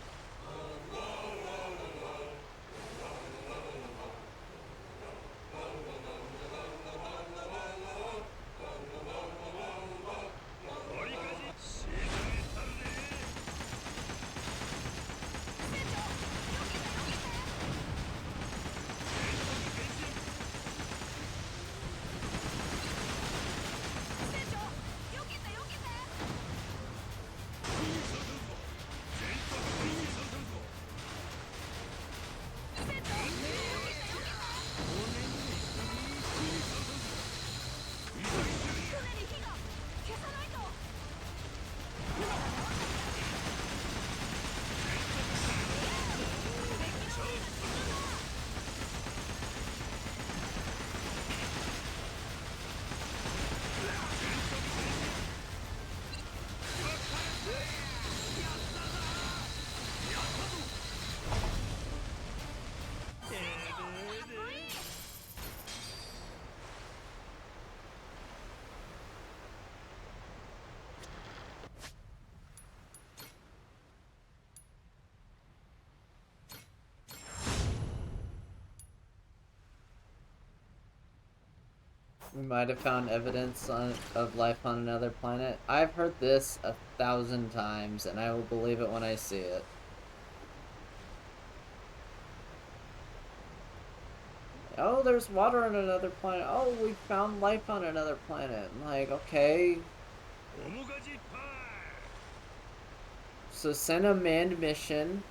B: We might have found evidence of life on another planet. I've heard this 1,000 times, and I will believe it when I see it. Oh, there's water on another planet. Oh, we found life on another planet. I'm like, okay. So send a manned mission.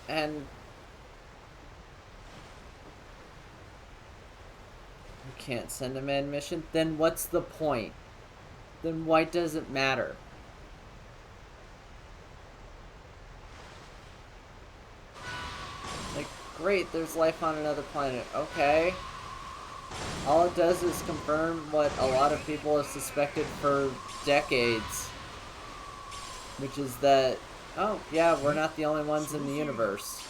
B: And you can't send a manned mission? Then what's the point? Then why does it matter? Like, great, there's life on another planet. Okay. All it does is confirm what a lot of people have suspected for decades. Which is that, oh, yeah, we're not the only ones in the universe.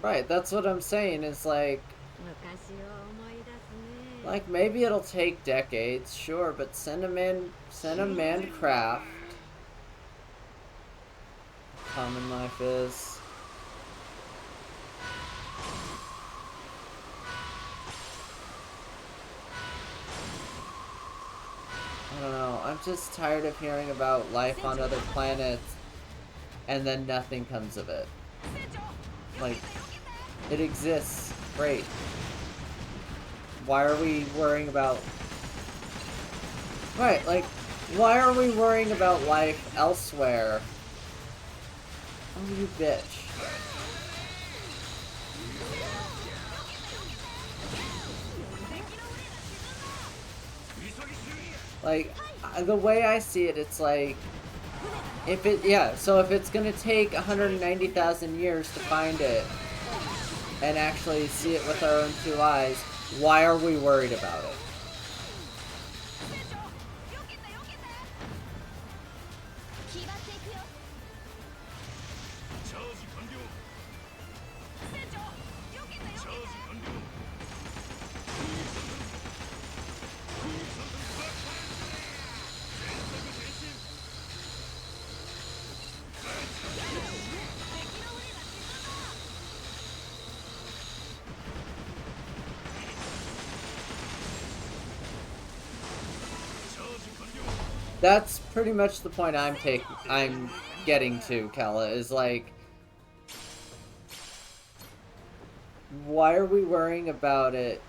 B: Right, that's what I'm saying, is like maybe it'll take decades, sure, but send a manned craft. Common life is. I don't know, I'm just tired of hearing about life on other planets and then nothing comes of it. Like, it exists. Great. Why are we worrying about... Right, like, why are we worrying about life elsewhere? Oh, you bitch. Like, the way I see it, it's like... so if it's gonna take 190,000 years to find it, and actually see it with our own 2 eyes, why are we worried about it? That's pretty much the point I'm getting to, Kella, is like, why are we worrying about it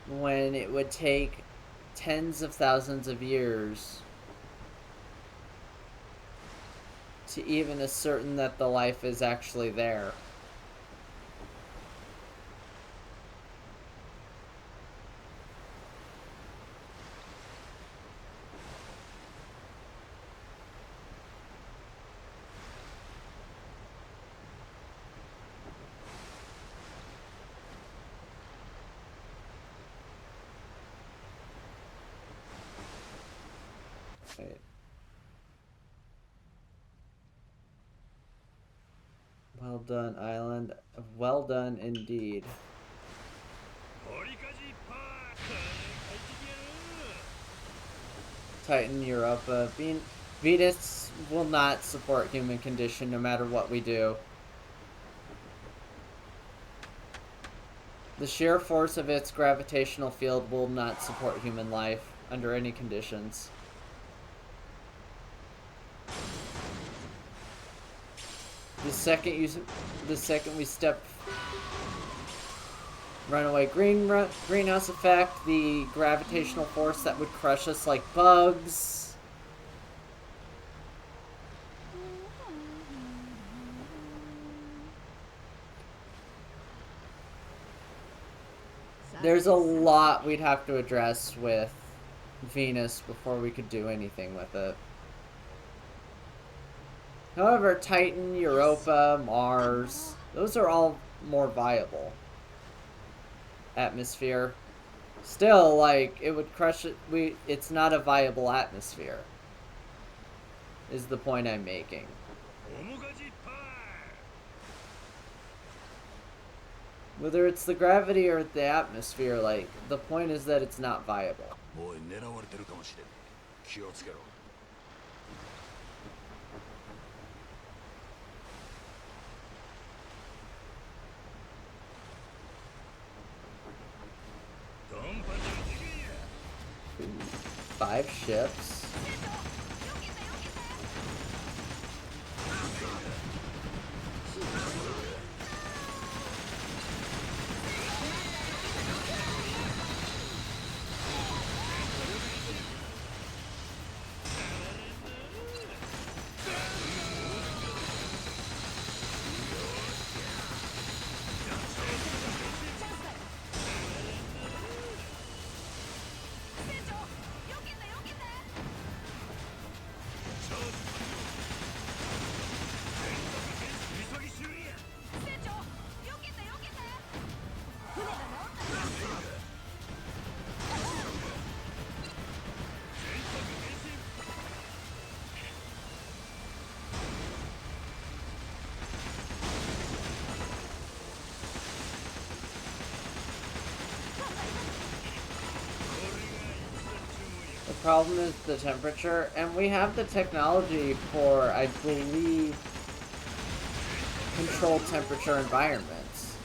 B: when it would take tens of thousands of years to even ascertain that the life is actually there? Wait. Well done, Island. Well done indeed. Titan Europa. Venus will not support human condition no matter what we do. The sheer force of its gravitational field will not support human life under any conditions. The second we step runaway greenhouse effect, the gravitational force that would crush us like bugs. There's a lot we'd have to address with Venus before we could do anything with it. However, Titan, Europa, Mars, those are all more viable. Atmosphere. Still, like, it would crush it. It's not a viable atmosphere, is the point I'm making. Whether it's the gravity or the atmosphere, like, the point is that it's not viable. Ooh, 5 ships. The problem is the temperature, and we have the technology for, I believe, controlled temperature environments.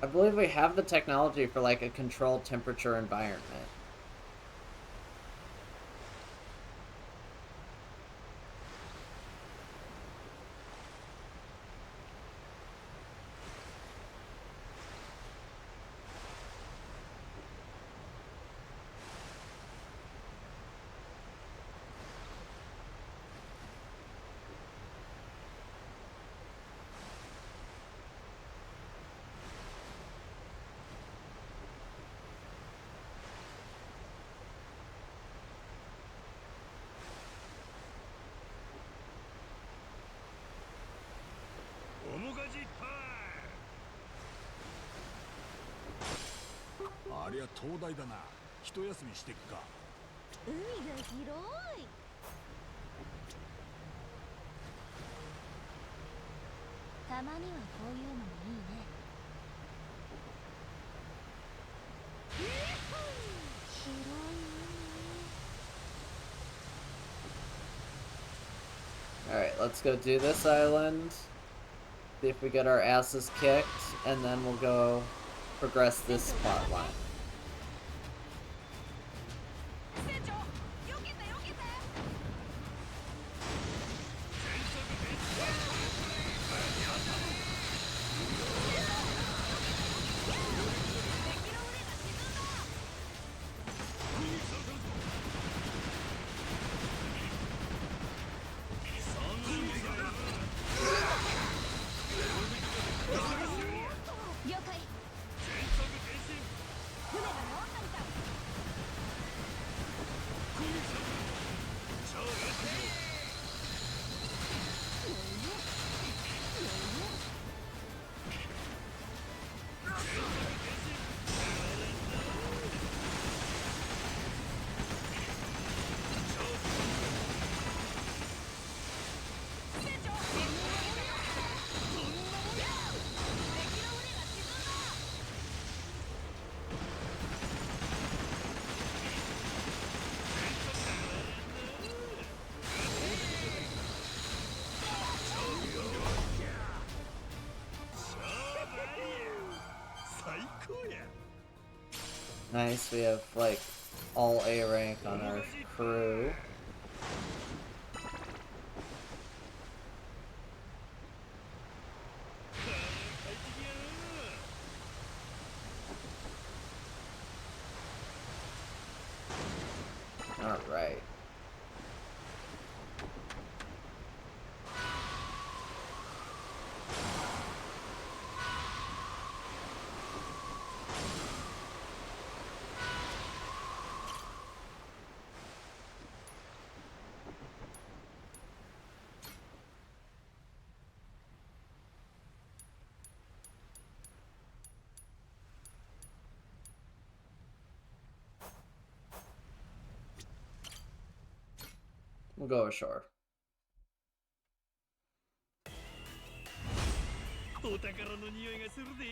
B: I believe we have the technology for like a controlled temperature environment. Alright, let's go do this island. See if we get our asses kicked, and then we'll go progress this plot line. Nice, we have like all A rank on our crew. Alright. We'll go ashore.
D: お宝の匂いがするで。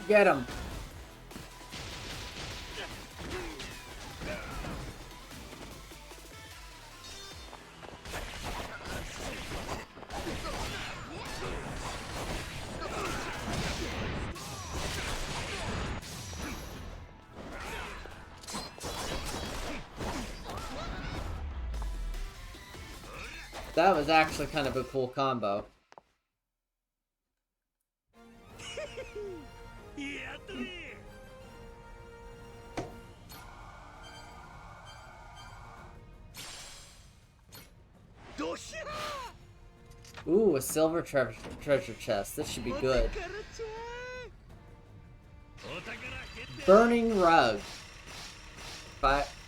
B: Get him! That was actually kind of a cool combo.
D: やったね。どひゃ
B: Ooh, a silver treasure chest. This should be good.
D: お宝決定。
B: Burning rug.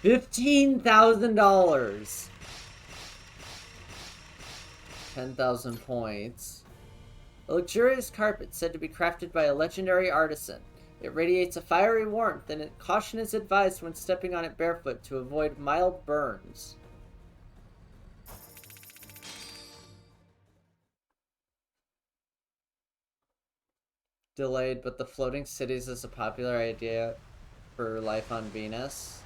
B: $15,000. 10,000 points. A luxurious carpet said to be crafted by a legendary artisan. It radiates a fiery warmth, and caution is advised when stepping on it barefoot to avoid mild burns. Delayed, but the floating cities is a popular idea for life on Venus.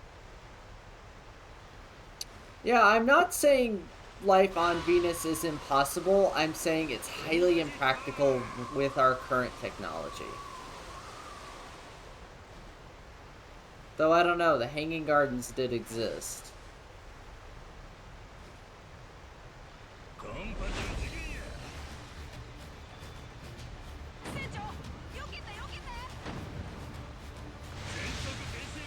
B: Yeah, I'm not saying life on Venus is impossible. I'm saying it's highly impractical with our current technology. Though I don't know, the Hanging Gardens did exist.
D: コンパチの次元や。
E: 船長、よけてよけて。
D: 全速前進。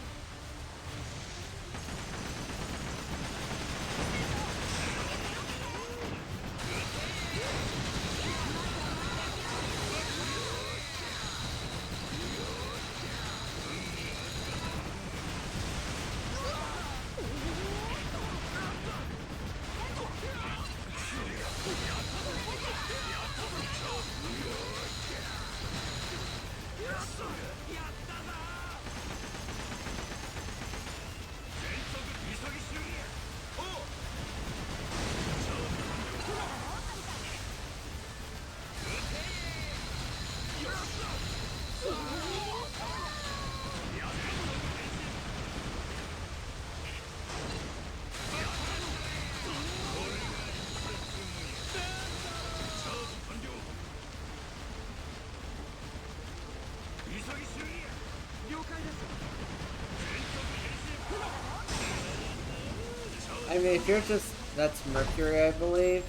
B: I mean, if you're just... That's Mercury, I believe.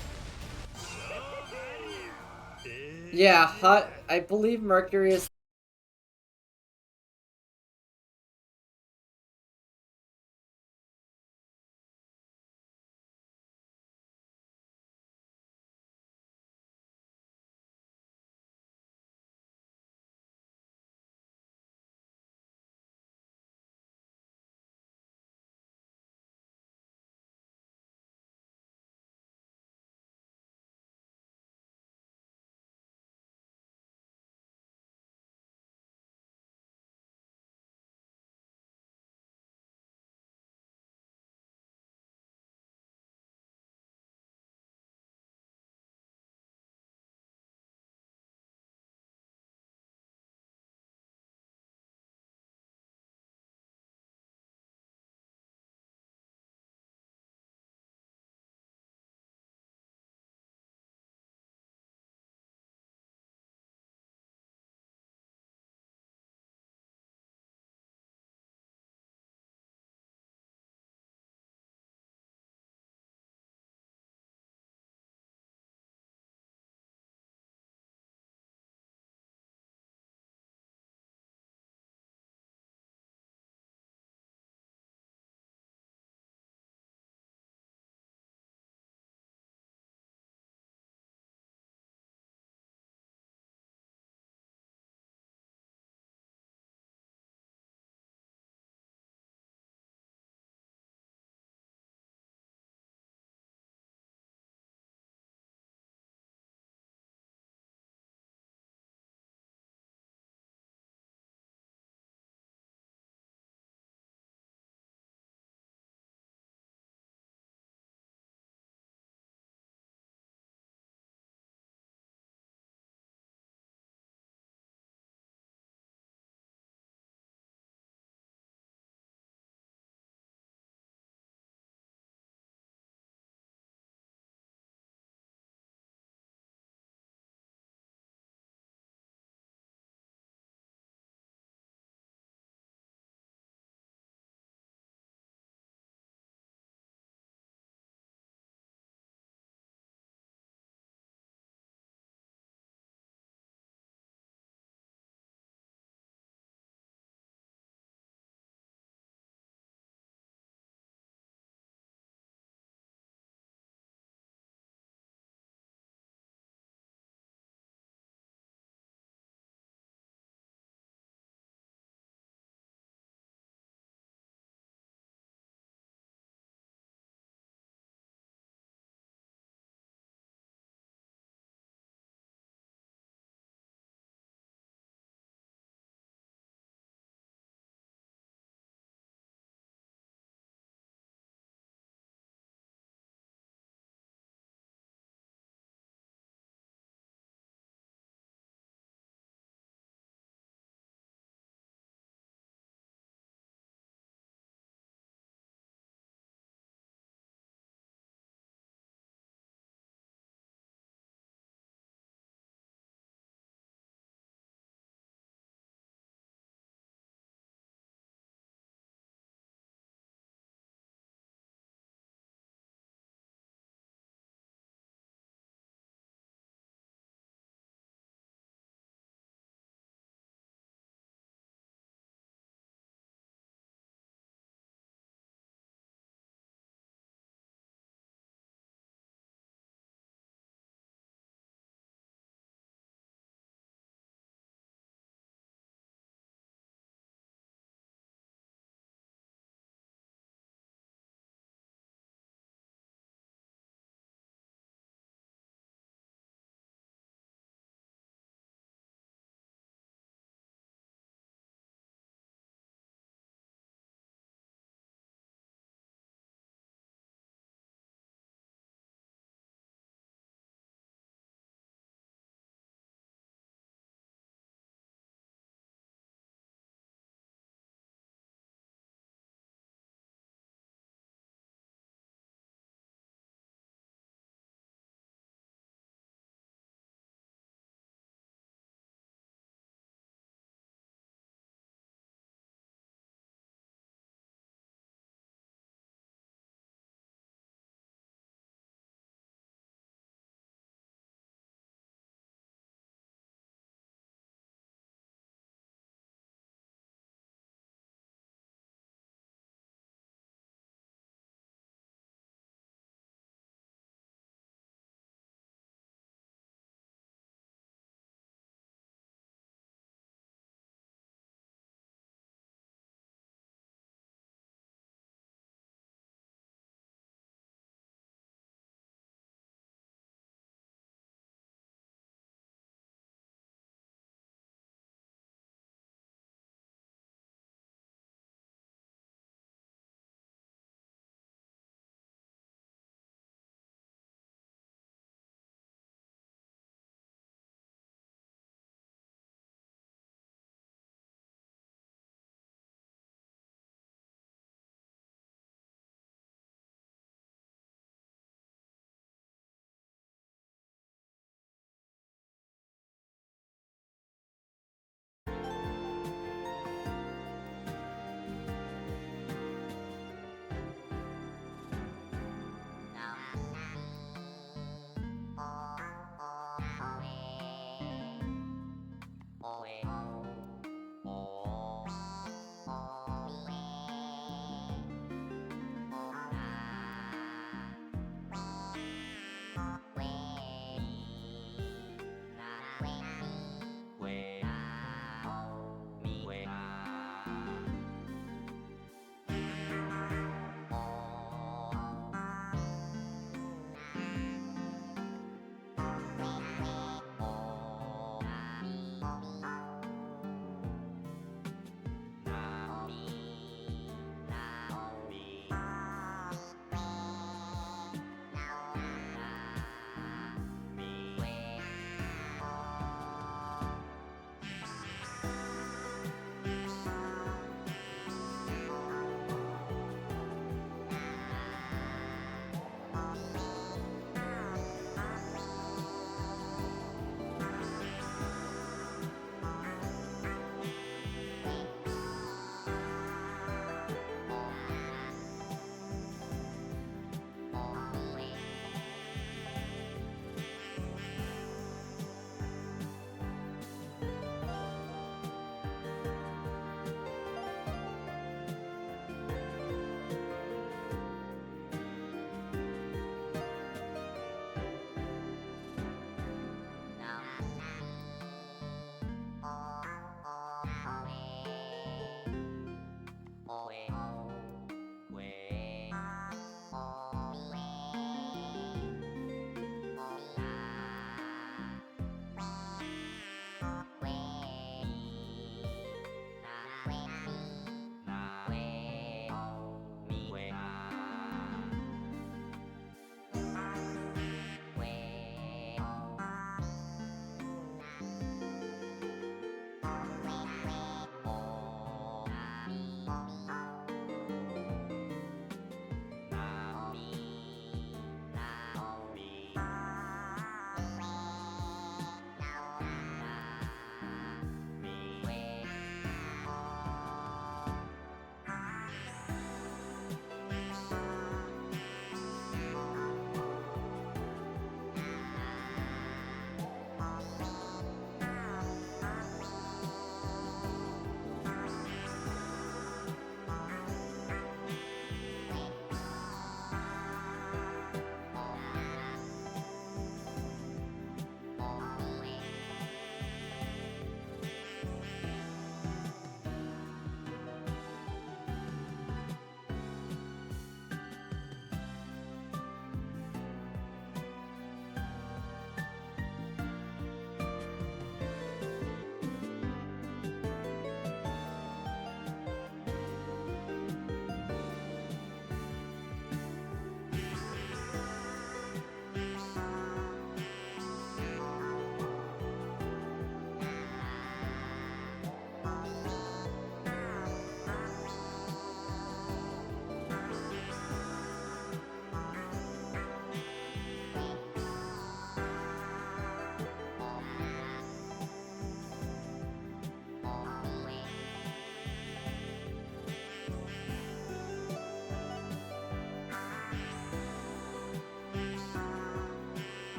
B: Yeah, I believe Mercury is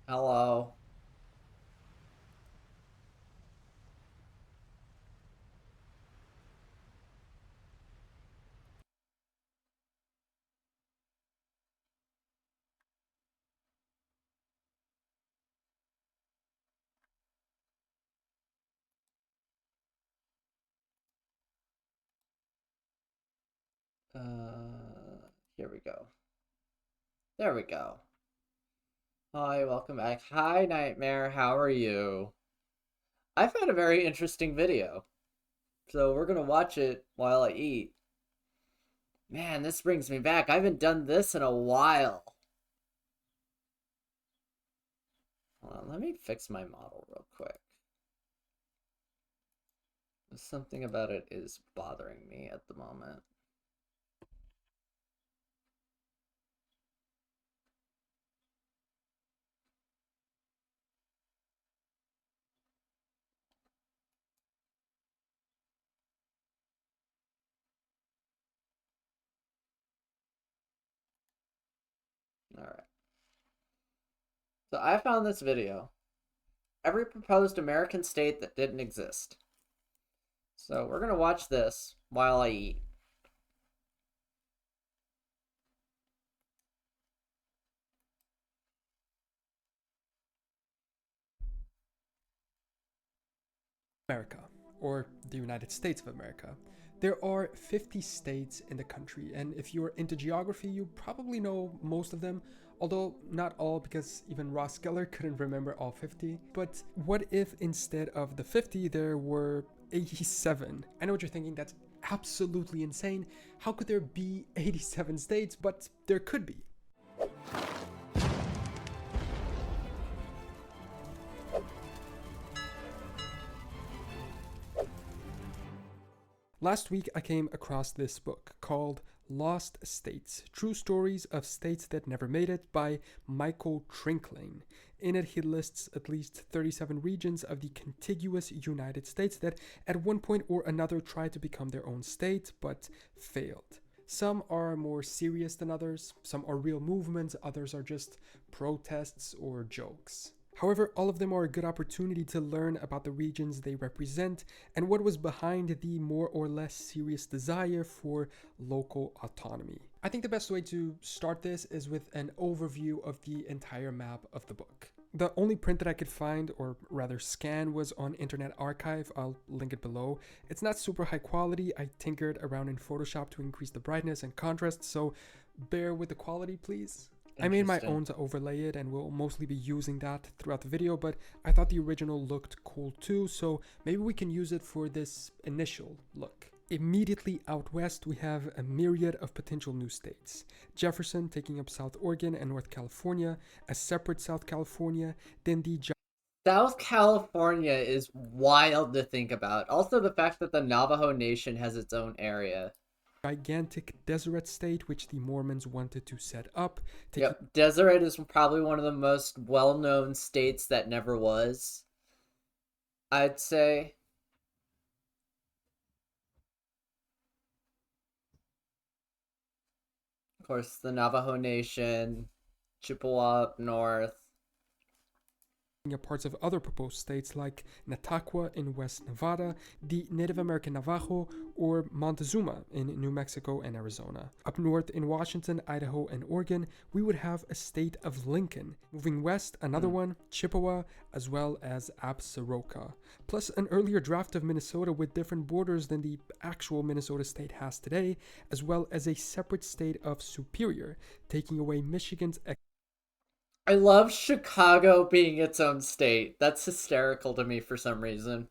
B: Hello. Here we go. There we go. Hi, welcome back. Hi, Nightmare. How are you? I found a very interesting video. So we're gonna watch it while I eat. Man, this brings me back. I haven't done this in a while. Hold on, let me fix my model real quick. Something about it is bothering me at the moment. Alright. So I found this video. Every proposed American state that didn't exist. So we're gonna watch this while I eat.
H: America, or the United States of America. There are 50 states in the country, and if you're into geography, you probably know most of them, although not all, because even Ross Geller couldn't remember all 50. But what if instead of the 50, there were 87? I know what you're thinking, that's absolutely insane. How could there be 87 states? But there could be. Last week, I came across this book called Lost States, True Stories of States That Never Made It by Michael Trinkling. In it, he lists at least 37 regions of the contiguous United States that at one point or another tried to become their own state, but failed. Some are more serious than others, some are real movements, others are just protests or jokes. However, all of them are a good opportunity to learn about the regions they represent and what was behind the more or less serious desire for local autonomy. I think the best way to start this is with an overview of the entire map of the book. The only print that I could find, or rather scan, was on Internet Archive. I'll link it below. It's not super high quality. I tinkered around in Photoshop to increase the brightness and contrast, so bear with the quality, please. I made my own to overlay it and will mostly be using that throughout the video, but I thought the original looked cool too, so maybe we can use it for this initial look. Immediately out west, we have a myriad of potential new states. Jefferson taking up South Oregon and North California, a separate South California, then the
B: South California is wild to think about. Also, the fact that the Navajo Nation has its own area.
H: gigantic Deseret state, which the Mormons wanted to set up.
B: Yep, Deseret is probably one of the most well-known states that never was, I'd say. Of course, the Navajo Nation, Chippewa up north.
H: Parts of other proposed states like Nataqua in West Nevada, the Native American Navajo, or Montezuma in New Mexico and Arizona. Up north in Washington, Idaho, and Oregon, we would have a state of Lincoln. Moving west, another one, Chippewa, as well as Absaroka. Plus an earlier draft of Minnesota with different borders than the actual Minnesota state has today, as well as a separate state of Superior, taking away Michigan's
B: I love Chicago being its own state. That's hysterical to me for some reason.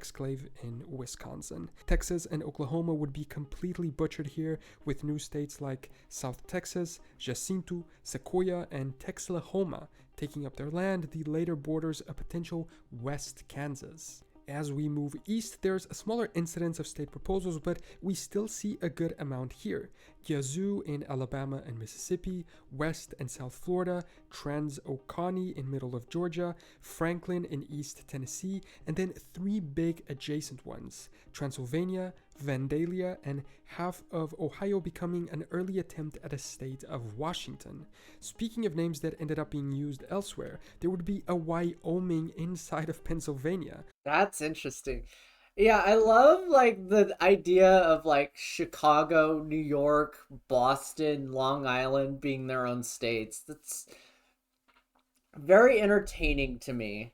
H: exclave in Wisconsin. Texas and Oklahoma would be completely butchered here, with new states like South Texas, Jacinto, Sequoia, and Texlahoma taking up their land. The later borders a potential West Kansas. As we move east, there's a smaller incidence of state proposals, but we still see a good amount here. Yazoo in Alabama and Mississippi, West and South Florida, Trans-Oconee in middle of Georgia, Franklin in East Tennessee, and then three big adjacent ones, Transylvania, Vandalia, and half of Ohio becoming an early attempt at a state of Washington. Speaking of names that ended up being used elsewhere, there would be a Wyoming inside of Pennsylvania.
B: That's interesting. Yeah, I love like the idea of like Chicago, New York, Boston, Long Island being their own states. That's very entertaining to me.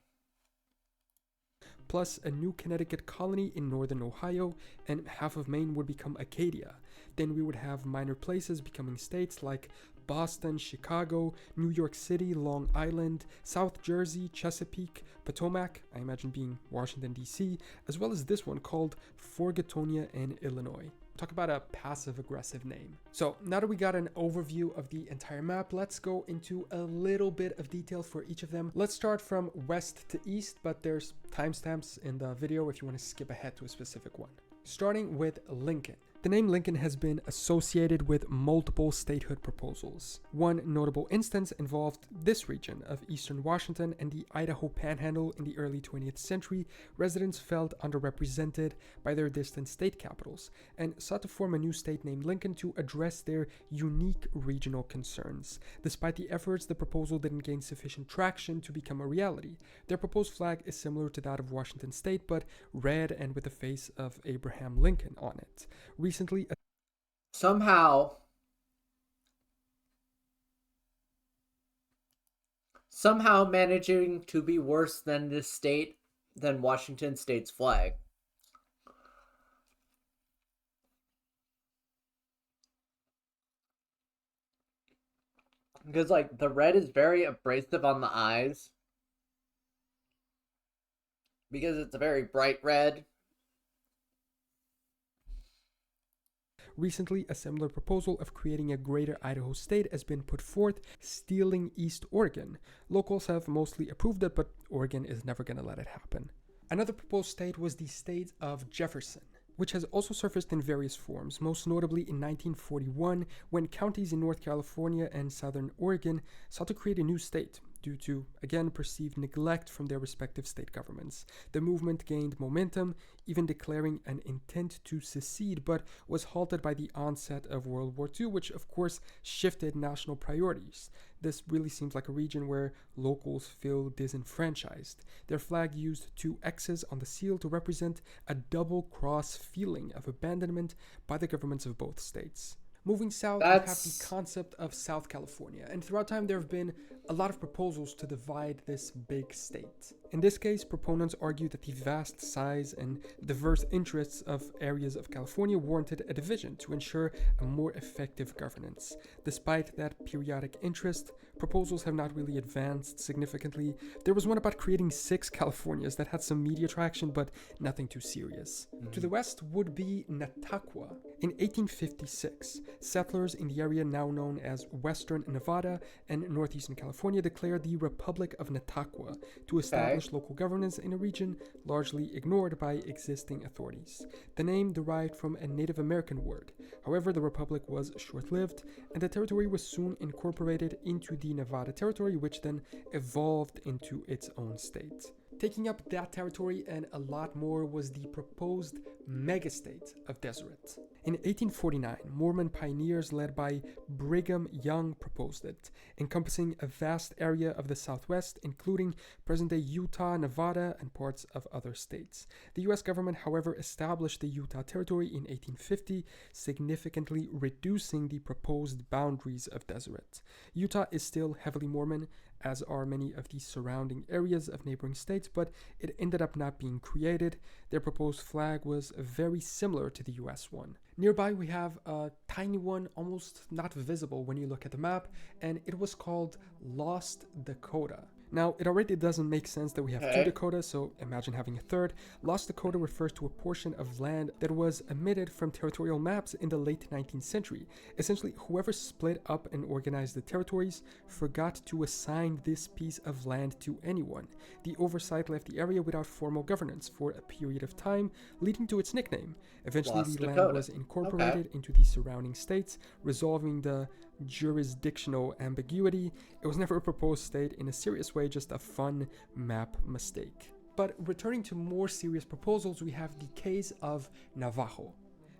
H: Plus a new Connecticut colony in northern Ohio, and half of Maine would become Acadia. Then we would have minor places becoming states like Boston, Chicago, New York City, Long Island, South Jersey, Chesapeake, Potomac, I imagine being Washington, D.C., as well as this one called Forgatonia in Illinois. Talk about a passive-aggressive name. So now that we got an overview of the entire map, let's go into a little bit of detail for each of them. Let's start from west to east, but there's timestamps in the video if you want to skip ahead to a specific one. Starting with Lincoln. The name Lincoln has been associated with multiple statehood proposals. One notable instance involved this region of eastern Washington and the Idaho Panhandle in the early 20th century. Residents felt underrepresented by their distant state capitals and sought to form a new state named Lincoln to address their unique regional concerns. Despite the efforts, the proposal didn't gain sufficient traction to become a reality. Their proposed flag is similar to that of Washington state, but red and with the face of Abraham Lincoln on it. Recently,
B: Somehow managing to be worse than Washington state's flag. Because like the red is very abrasive on the eyes. Because it's a very bright red.
H: Recently, a similar proposal of creating a greater Idaho state has been put forth, stealing East Oregon. Locals have mostly approved it, but Oregon is never going to let it happen. Another proposed state was the state of Jefferson, which has also surfaced in various forms, most notably in 1941 when counties in North California and Southern Oregon sought to create a new state due to, again, perceived neglect from their respective state governments. The movement gained momentum, even declaring an intent to secede, but was halted by the onset of World War II, which of course shifted national priorities. This really seems like a region where locals feel disenfranchised. Their flag used two X's on the seal to represent a double-cross feeling of abandonment by the governments of both states. Moving south, we have the concept of South California, and throughout time there have been a lot of proposals to divide this big state. In this case, proponents argue that the vast size and diverse interests of areas of California warranted a division to ensure a more effective governance. Despite that periodic interest, proposals have not really advanced significantly. There was one about creating 6 Californias that had some media traction, but nothing too serious. To the west would be Natahqua. In 1856, settlers in the area now known as Western Nevada and Northeastern California declared the Republic of Natahqua to establish local governance in a region largely ignored by existing authorities. The name derived from a Native American word. However, the republic was short-lived, and the territory was soon incorporated into the Nevada Territory, which then evolved into its own state. Taking up that territory and a lot more was the proposed megastate of Deseret. In 1849, Mormon pioneers led by Brigham Young proposed it, encompassing a vast area of the Southwest, including present-day Utah, Nevada, and parts of other states. The U.S. government, however, established the Utah Territory in 1850, significantly reducing the proposed boundaries of Deseret. Utah is still heavily Mormon, as are many of the surrounding areas of neighboring states, but it ended up not being created. Their proposed flag was very similar to the US one. Nearby we have a tiny one, almost not visible when you look at the map, and it was called Lost Dakota. Now, it already doesn't make sense that we have 2 Dakotas, so imagine having a third. Lost Dakota refers to a portion of land that was omitted from territorial maps in the late 19th century. Essentially, whoever split up and organized the territories forgot to assign this piece of land to anyone. The oversight left the area without formal governance for a period of time, leading to its nickname. Eventually,
B: Lost
H: the land
B: Dakota.
H: was incorporated into the surrounding states, resolving the jurisdictional ambiguity. It was never a proposed state in a serious way, just a fun map mistake. But returning to more serious proposals, we have the case of Navajo.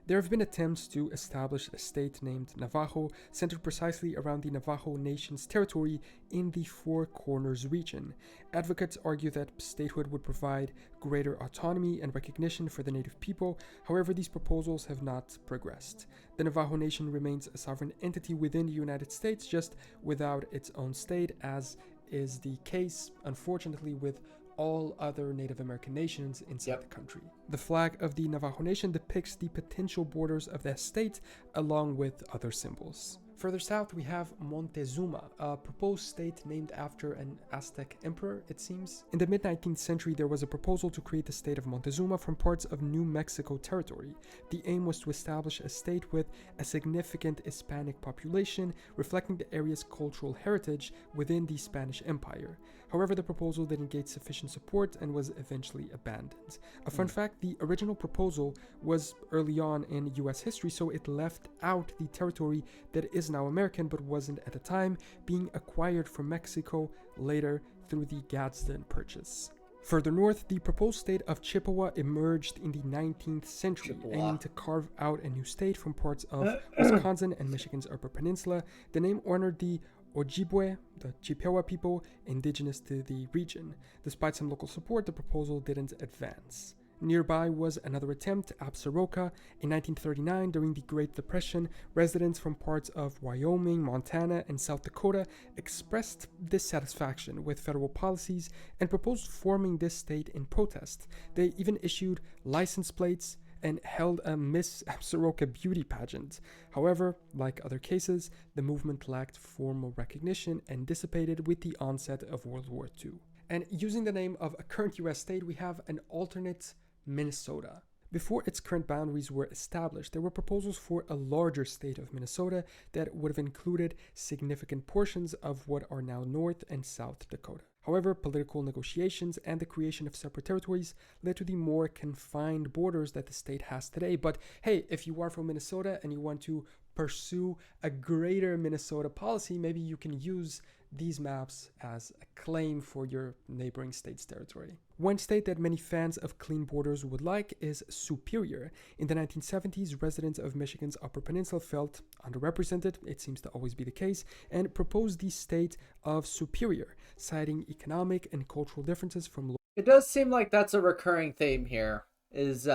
H: There have been attempts to establish a state named Navajo, centered precisely around the Navajo Nation's territory in the Four Corners region. Advocates argue that statehood would provide greater autonomy and recognition for the native people. However, these proposals have not progressed. The Navajo Nation remains a sovereign entity within the United States, just without its own state, as is the case, unfortunately, with all other Native American nations inside the country. The flag of the Navajo Nation depicts the potential borders of the state along with other symbols. Further south, we have Montezuma, a proposed state named after an Aztec emperor, it seems. In the mid-19th century, there was a proposal to create the state of Montezuma from parts of New Mexico territory. The aim was to establish a state with a significant Hispanic population, reflecting the area's cultural heritage within the Spanish Empire. However, the proposal didn't get sufficient support and was eventually abandoned. A fun fact, the original proposal was early on in US history, so it left out the territory that is now American but wasn't at the time, being acquired from Mexico later through the Gadsden Purchase. Further north, the proposed state of Chippewa emerged in the 19th century, aiming to carve out a new state from parts of Wisconsin and Michigan's Upper Peninsula. The name honored the Ojibwe, the Chippewa people indigenous to the region. Despite some local support, the proposal didn't advance. Nearby was another attempt, Absaroka. In 1939, during the Great Depression, residents from parts of Wyoming, Montana, and South Dakota expressed dissatisfaction with federal policies and proposed forming this state in protest. They even issued license plates and held a Miss Absaroka beauty pageant. However, like other cases, the movement lacked formal recognition and dissipated with the onset of World War II. And using the name of a current US state, we have an alternate Minnesota. Before its current boundaries were established, there were proposals for a larger state of Minnesota that would have included significant portions of what are now North and South Dakota. However, political negotiations and the creation of separate territories led to the more confined borders that the state has today. But hey, if you are from Minnesota and you want to pursue a greater Minnesota policy, maybe you can use these maps as a claim for your neighboring state's territory. One state that many fans of clean borders would like is Superior. In the 1970s, residents of Michigan's Upper Peninsula felt underrepresented, it seems to always be the case, and proposed the state of Superior, citing economic and cultural differences from
B: It does seem like that's a recurring theme here, is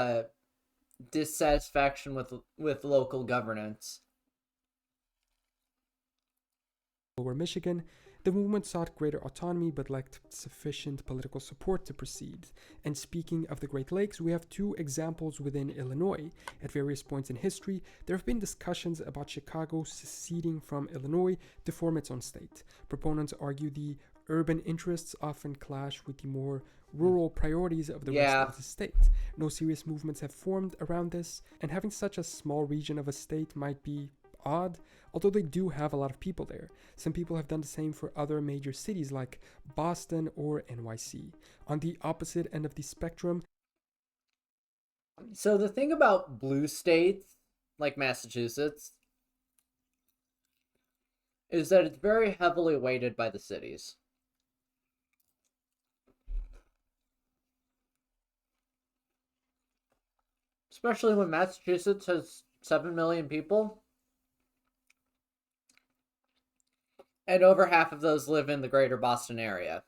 B: dissatisfaction with local governance.
H: Lower Michigan. The movement sought greater autonomy but lacked sufficient political support to proceed. And speaking of the Great Lakes, we have two examples within Illinois. At various points in history, there have been discussions about Chicago seceding from Illinois to form its own state. Proponents argue the urban interests often clash with the more rural priorities of the rest of the state. No serious movements have formed around this, and having such a small region of a state might be odd, although they do have a lot of people there. Some people have done the same for other major cities like Boston or NYC. On the opposite end of the spectrum,
B: so the thing about blue states, like Massachusetts, is that it's very heavily weighted by the cities. Especially when Massachusetts has 7 million people. And over half of those live in the greater Boston area.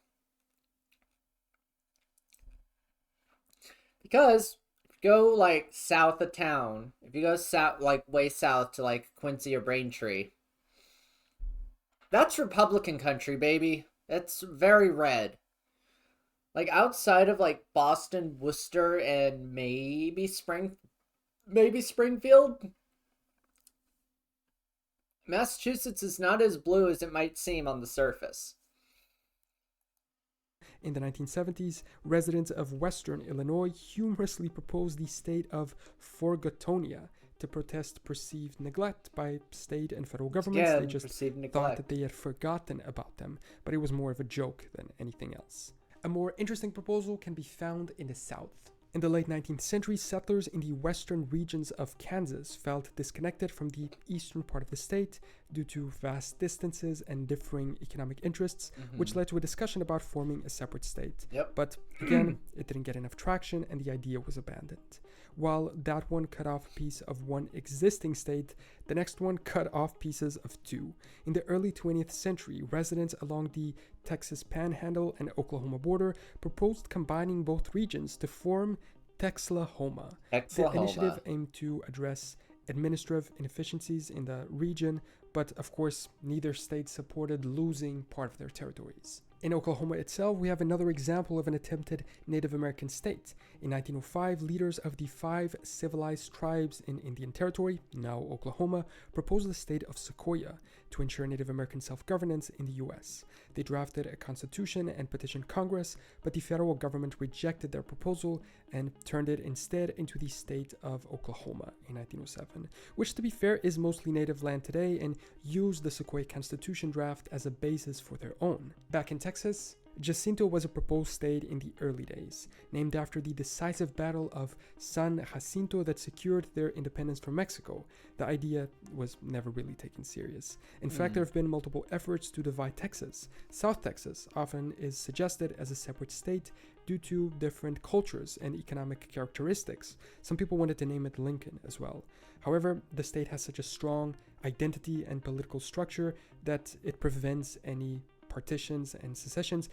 B: Because if you go like south of town, if you go south, like way south to like Quincy or Braintree, that's Republican country, baby. It's very red. Like outside of like Boston, Worcester, and maybe Springfield, Massachusetts is not as blue as it might seem on the surface.
H: In the 1970s, residents of Western Illinois humorously proposed the state of Forgotonia to protest perceived neglect by state and federal governments. They just thought that they had forgotten about them, but it was more of a joke than anything else. A more interesting proposal can be found in the South. In the late 19th century, settlers in the western regions of Kansas felt disconnected from the eastern part of the state due to vast distances and differing economic interests, which led to a discussion about forming a separate state. But again, it didn't get enough traction and the idea was abandoned. While that one cut off a piece of one existing state, the next one cut off pieces of two. In the early 20th century, residents along the Texas Panhandle and Oklahoma border proposed combining both regions to form Texlahoma. The initiative aimed to address administrative inefficiencies in the region, but of course, neither state supported losing part of their territories. In Oklahoma itself, we have another example of an attempted Native American state. In 1905, leaders of the 5 civilized tribes in Indian Territory, now Oklahoma, proposed the state of Sequoia to ensure Native American self-governance in the U.S. They drafted a constitution and petitioned Congress, but the federal government rejected their proposal and turned it instead into the state of Oklahoma in 1907, which, to be fair, is mostly native land today and used the Sequoia Constitution draft as a basis for their own. Back in Texas, Jacinto was a proposed state in the early days, named after the decisive battle of San Jacinto that secured their independence from Mexico. The idea was never really taken serious. In fact, there have been multiple efforts to divide Texas. South Texas often is suggested as a separate state due to different cultures and economic characteristics. Some people wanted to name it Lincoln as well. However, the state has such a strong identity and political structure that it prevents any partitions and secessions.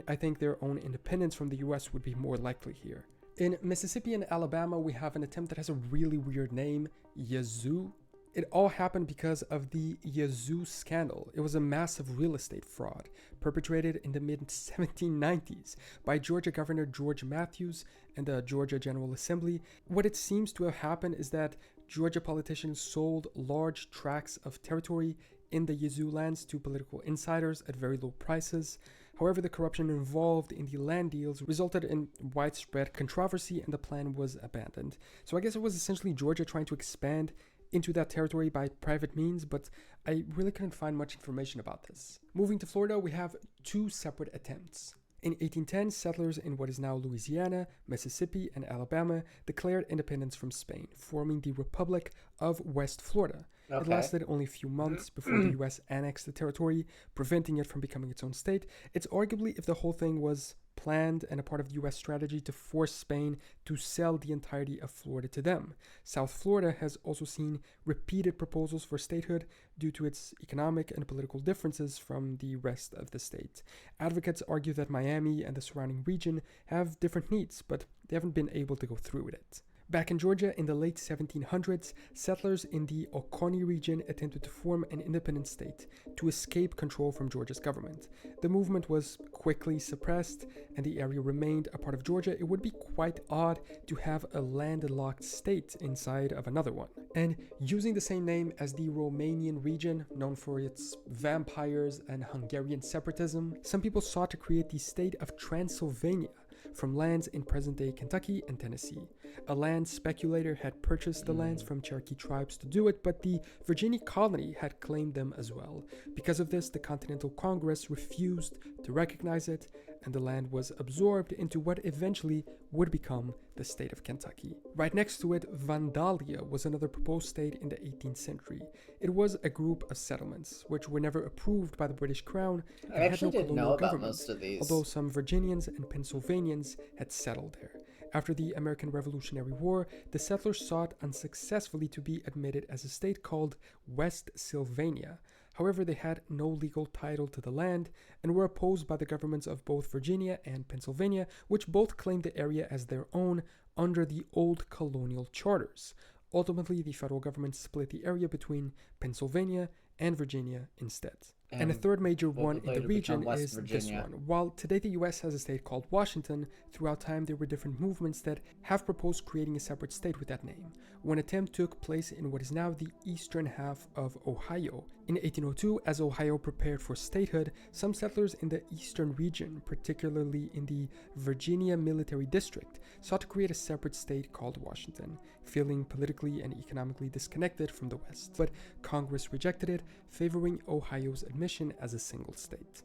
H: I think their own independence from the US would be more likely here. In Mississippi and Alabama, we have an attempt that has a really weird name, Yazoo. It all happened because of the Yazoo scandal. It was a massive real estate fraud perpetrated in the mid-1790s by Georgia Governor George Matthews and the Georgia General Assembly. What it seems to have happened is that Georgia politicians sold large tracts of territory in the Yazoo lands to political insiders at very low prices. However, the corruption involved in the land deals resulted in widespread controversy and the plan was abandoned. So I guess it was essentially Georgia trying to expand into that territory by private means, but I really couldn't find much information about this. Moving to Florida, we have 2 separate attempts. In 1810, settlers in what is now Louisiana, Mississippi, and Alabama declared independence from Spain, forming the Republic of West Florida. Okay. It lasted only a few months before the US annexed the territory, preventing it from becoming its own state. It's arguably if the whole thing was planned and a part of the US strategy to force Spain to sell the entirety of Florida to them. South Florida has also seen repeated proposals for statehood due to its economic and political differences from the rest of the state. Advocates argue that Miami and the surrounding region have different needs, but they haven't been able to go through with it. Back in Georgia in the late 1700s, settlers in the Oconee region attempted to form an independent state to escape control from Georgia's government. The movement was quickly suppressed and the area remained a part of Georgia. It would be quite odd to have a landlocked state inside of another one. And using the same name as the Romanian region, known for its vampires and Hungarian separatism, some people sought to create the state of Transylvania from lands in present-day Kentucky and Tennessee. A land speculator had purchased the lands from Cherokee tribes to do it, but the Virginia colony had claimed them as well. Because of this, the Continental Congress refused to recognize it, and the land was absorbed into what eventually would become the state of Kentucky. Right next to it, Vandalia was another proposed state in the 18th century. It was a group of settlements, which were never approved by the British Crown and had no colonial government, most of these. Although some Virginians and Pennsylvanians had settled there. After the American Revolutionary War, the settlers sought unsuccessfully to be admitted as a state called West Sylvania. However, they had no legal title to the land and were opposed by the governments of both Virginia and Pennsylvania, which both claimed the area as their own under the old colonial charters. Ultimately, the federal government split the area between Pennsylvania and Virginia instead. And a third major one in the region is this one. While today the US has a state called Washington, throughout time there were different movements that have proposed creating a separate state with that name. One attempt took place in what is now the eastern half of Ohio. In 1802, as Ohio prepared for statehood, some settlers in the eastern region, particularly in the Virginia Military District, sought to create a separate state called Washington, feeling politically and economically disconnected from the West. But Congress rejected it, favoring Ohio's admission as a single state.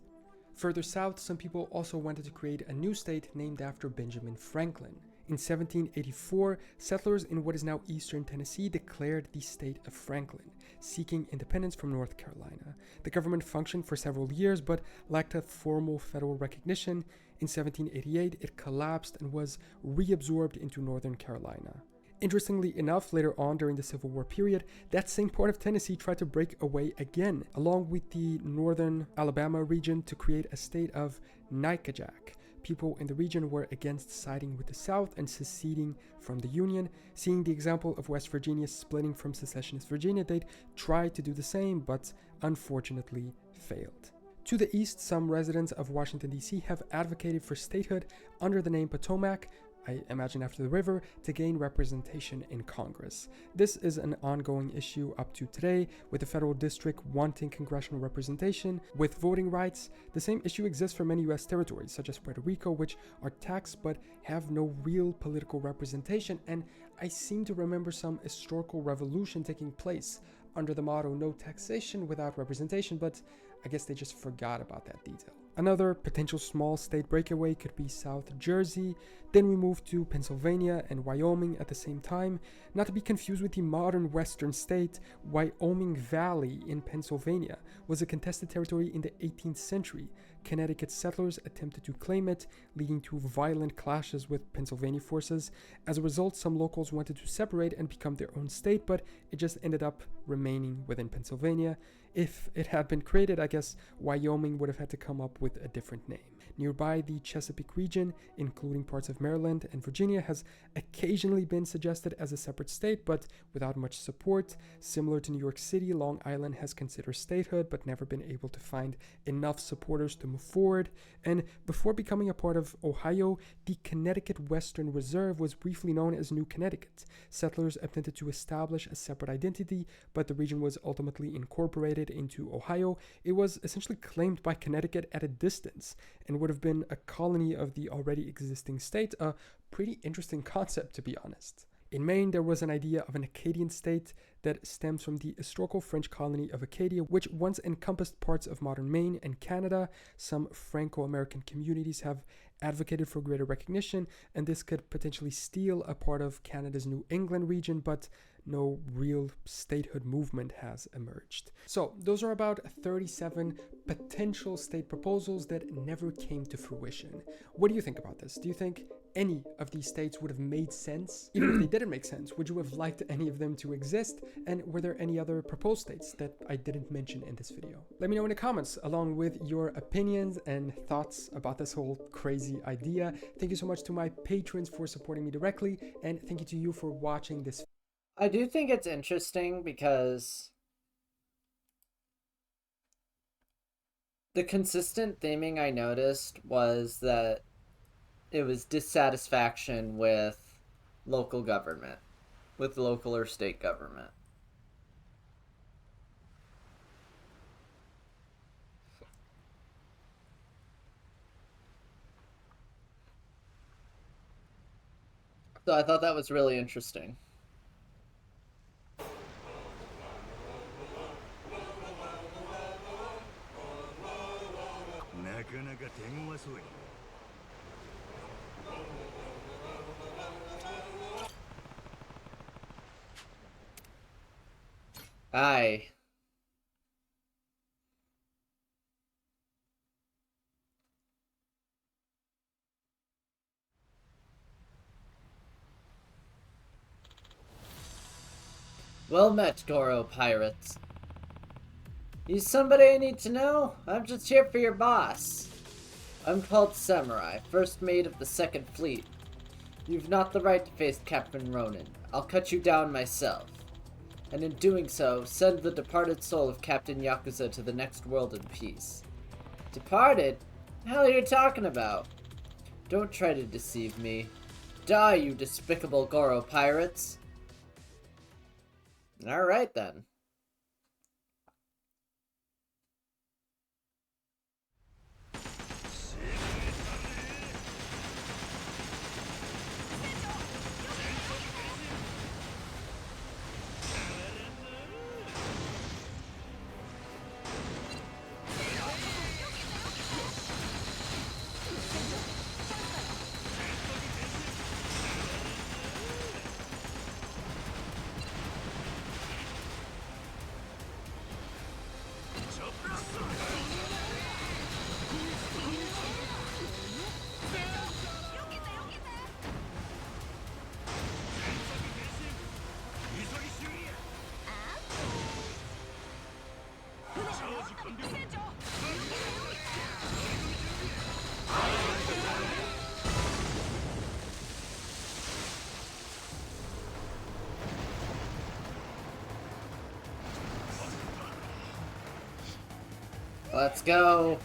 H: Further south, some people also wanted to create a new state named after Benjamin Franklin. In 1784, settlers in what is now eastern Tennessee declared the state of Franklin, seeking independence from North Carolina. The government functioned for several years but lacked a formal federal recognition. In 1788, it collapsed and was reabsorbed into Northern Carolina. Interestingly enough, later on during the Civil War period, that same part of Tennessee tried to break away again, along with the northern Alabama region, to create a state of Nickajack. People in the region were against siding with the South and seceding from the Union. Seeing the example of West Virginia splitting from secessionist Virginia, they'd tried to do the same, but unfortunately failed. To the east, some residents of Washington, D.C. have advocated for statehood under the name Potomac, I imagine after the river, to gain representation in Congress. This is an ongoing issue up to today, with the federal district wanting congressional representation with voting rights. The same issue exists for many U.S. territories, such as Puerto Rico, which are taxed but have no real political representation, and I seem to remember some historical revolution taking place under the motto "no taxation without representation," but I guess they just forgot about that detail. Another potential small state breakaway could be South Jersey. Then we move to Pennsylvania and Wyoming at the same time. Not to be confused with the modern western state, Wyoming Valley in Pennsylvania was a contested territory in the 18th century. Connecticut settlers attempted to claim it, leading to violent clashes with Pennsylvania forces. As a result, some locals wanted to separate and become their own state, but it just ended up remaining within Pennsylvania. If it had been created, I guess Wyoming would have had to come up with a different name. Nearby, the Chesapeake region, including parts of Maryland and Virginia, has occasionally been suggested as a separate state, but without much support. Similar to New York City, Long Island has considered statehood, but never been able to find enough supporters to move forward. And before becoming a part of Ohio, the Connecticut Western Reserve was briefly known as New Connecticut. Settlers attempted to establish a separate identity, but the region was ultimately incorporated into Ohio. It was essentially claimed by Connecticut at a distance and would have been a colony of the already existing state, a pretty interesting concept, to be honest. In Maine, there was an idea of an Acadian state that stems from the historical French colony of Acadia, which once encompassed parts of modern Maine and Canada. Some Franco-American communities have advocated for greater recognition, and this could potentially steal a part of Canada's New England region, but no real statehood movement has emerged. So those are about 37 potential state proposals that never came to fruition. What do you think about this? Do you think any of these states would have made sense? Even if they didn't make sense, would you have liked any of them to exist? And were there any other proposed states that I didn't mention in this video? Let me know in the comments, along with your opinions and thoughts about this whole crazy idea. Thank you so much to my patrons for supporting me directly, and thank you to you for watching this.
B: I do think it's interesting because the consistent theming I noticed was that it was dissatisfaction with local government, with local or state government. So I thought that was really interesting.
D: なかなか手強そうや。
B: Aye. Well met, Goro pirates. You somebody I need to know? I'm just here for your boss. I'm called Samurai, first mate of the Second Fleet. You've not the right to face Captain Ronin. I'll cut you down myself. And in doing so, send the departed soul of Captain Yakuza to the next world in peace. Departed? The hell are you talking about? Don't try to deceive me. Die, you despicable Goro pirates! Alright then. Let's go.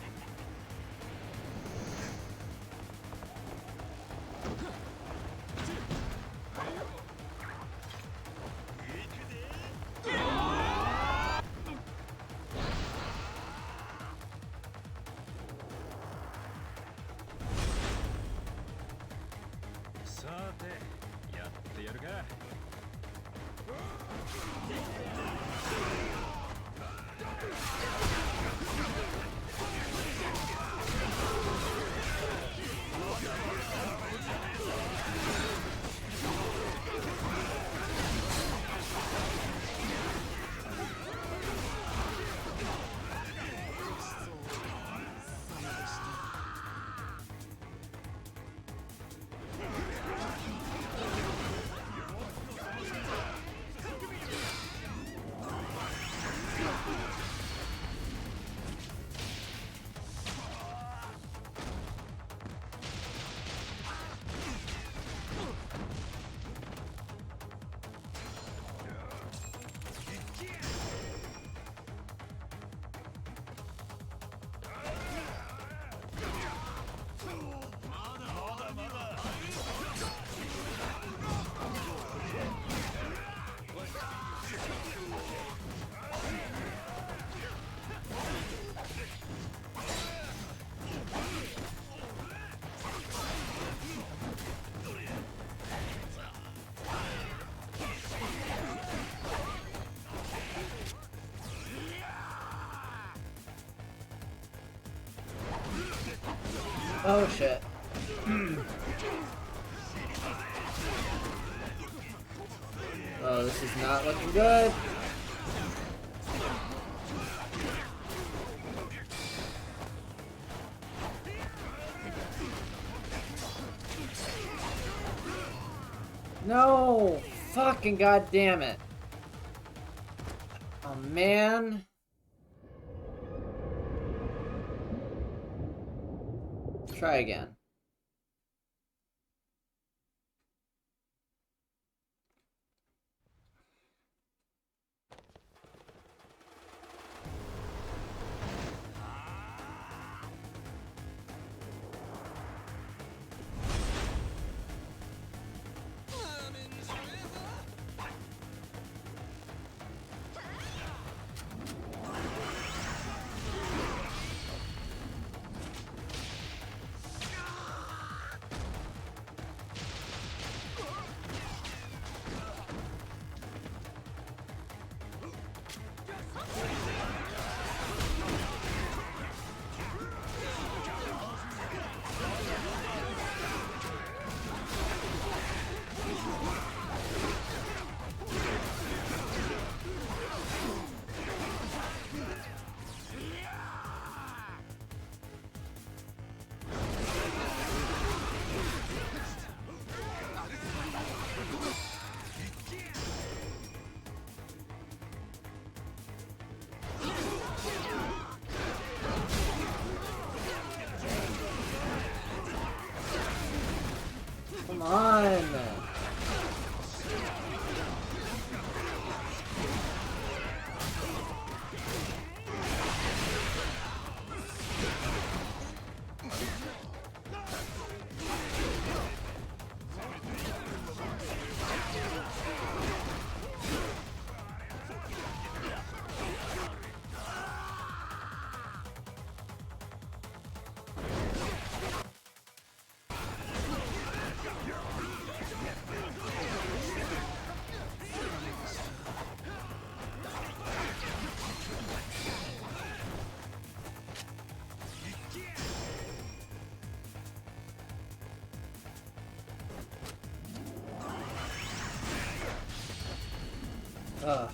B: Oh shit. Oh, this is not looking good. No! Fucking goddamn it. Oh man. Try again. Come on. Ugh.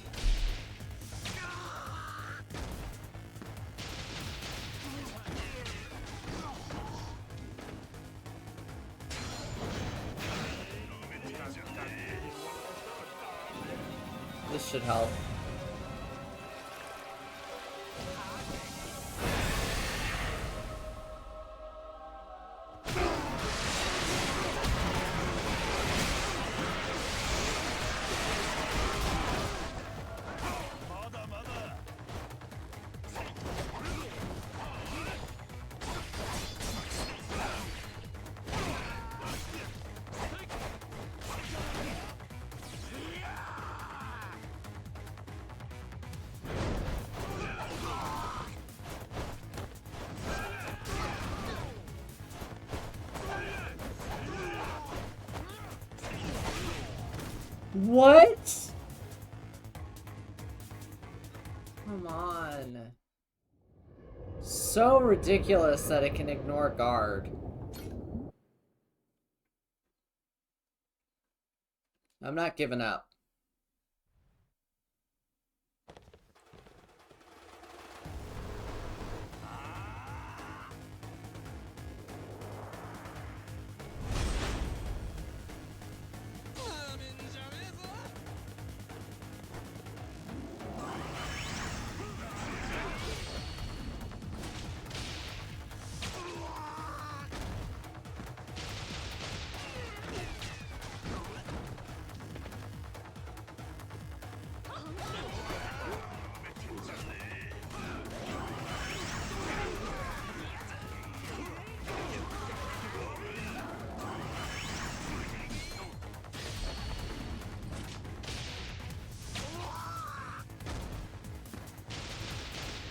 B: This should help. What? Come on. So ridiculous that it can ignore guard. I'm not giving up.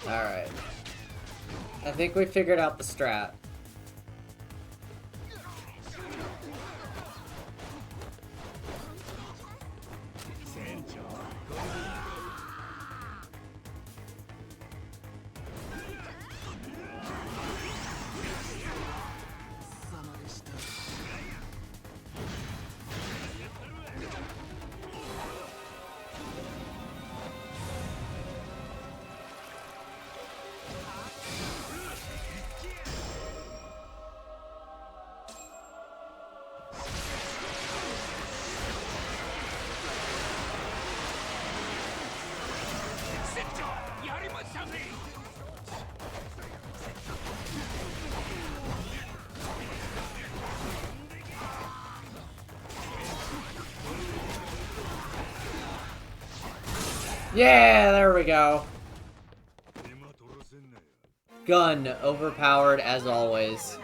B: Alright. I think we figured out the strat. Yeah, there we go. Gun overpowered as always.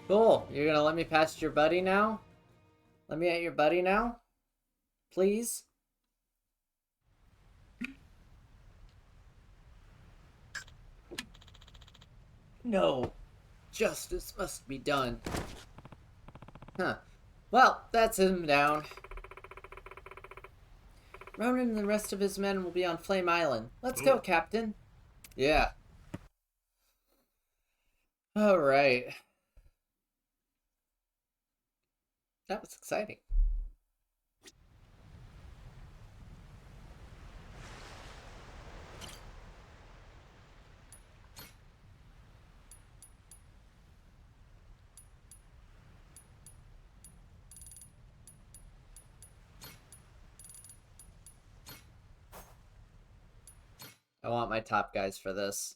B: Cool. You're gonna let me past your buddy now? Let me at your buddy now? Please? No. Justice must be done. Huh. Well, that's him down. Ronan and the rest of his men will be on Flame Island. Let's go, Captain. Yeah. Alright. That was exciting. I want my top guys for this.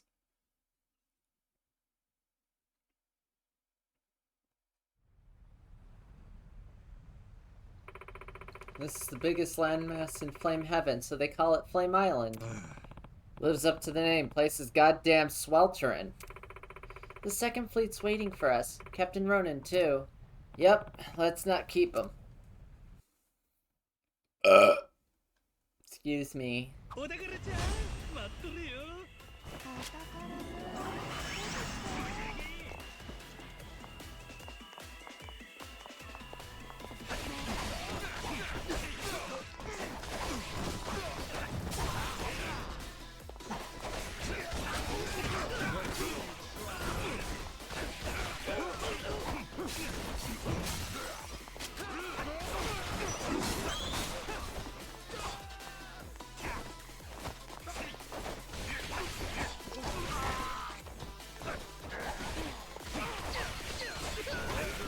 B: This is the biggest landmass in Flame Heaven, so they call it Flame Island. Lives up to the name. Place is goddamn sweltering. The second fleet's waiting for us. Captain Ronan, too. Yep, let's not keep him. Excuse me.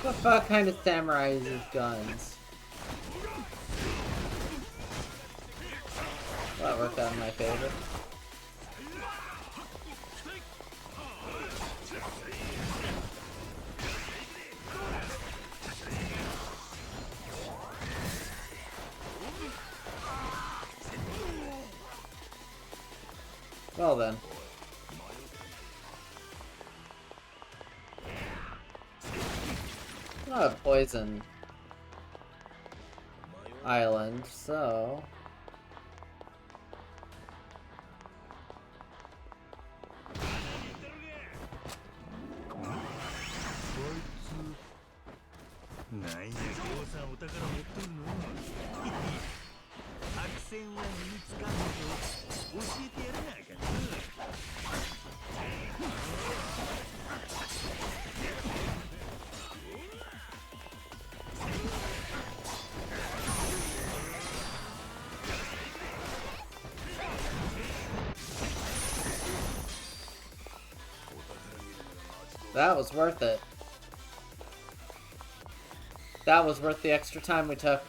B: What the fuck kind of samurai uses guns? Well, that worked out in my favor. Well then. Not a poison island, so... That was worth it. That was worth the extra time we took.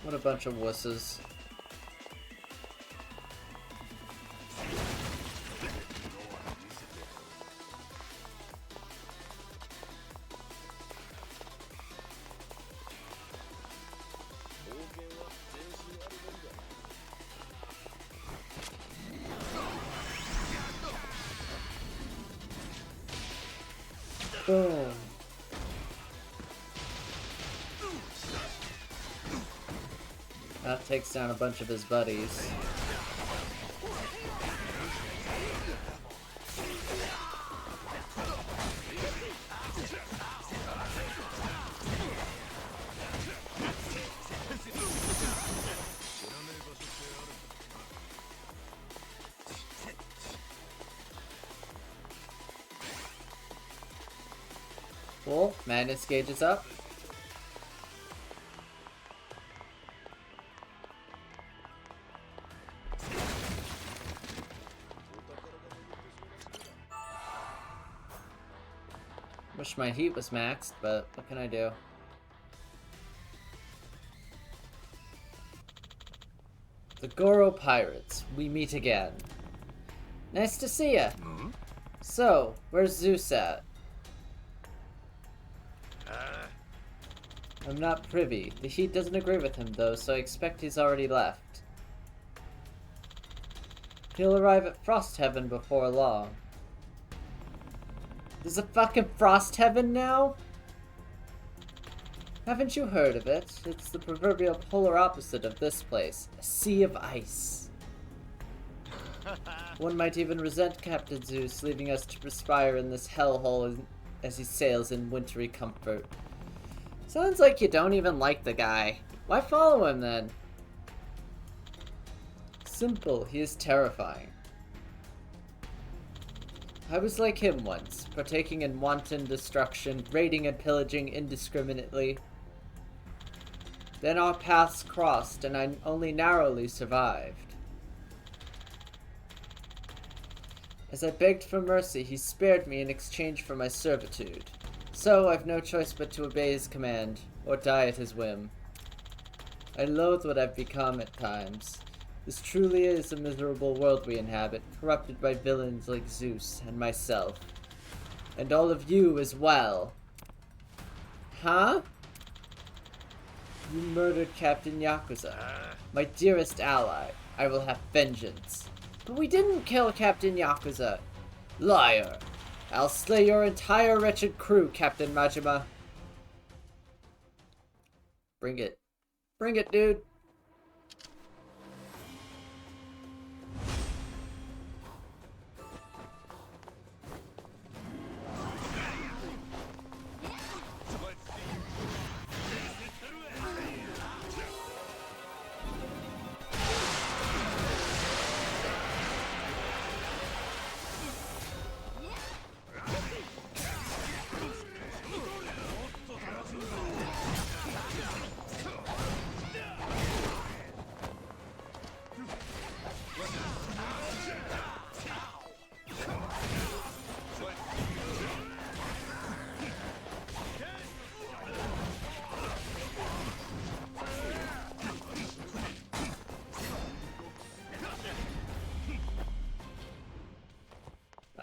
B: What a bunch of wusses. Boom. That takes down a bunch of his buddies. Cool. Madness gauge is up. Wish my heat was maxed, but what can I do? The Goro Pirates, we meet again. Nice to see ya. So, where's Zeus at? I'm not privy. The heat doesn't agree with him though, so I expect he's already left. He'll arrive at Frost Heaven before long. There's a fucking Frost Heaven now? Haven't you heard of it? It's the proverbial polar opposite of this place. A sea of ice. One might even resent Captain Zeus leaving us to perspire in this hellhole as he sails in wintry comfort. Sounds like you don't even like the guy. Why follow him then? Simple, he is terrifying. I was like him once, partaking in wanton destruction, raiding and pillaging indiscriminately. Then our paths crossed, and I only narrowly survived. As I begged for mercy, he spared me in exchange for my servitude. So I've no choice but to obey his command, or die at his whim. I loathe what I've become at times. This truly is a miserable world we inhabit, corrupted by villains like Zeus and myself. And all of you as well. Huh? You murdered Captain Yakuza, my dearest ally. I will have vengeance. But we didn't kill Captain Yakuza. Liar. I'll slay your entire wretched crew, Captain Majima. Bring it. Bring it, dude.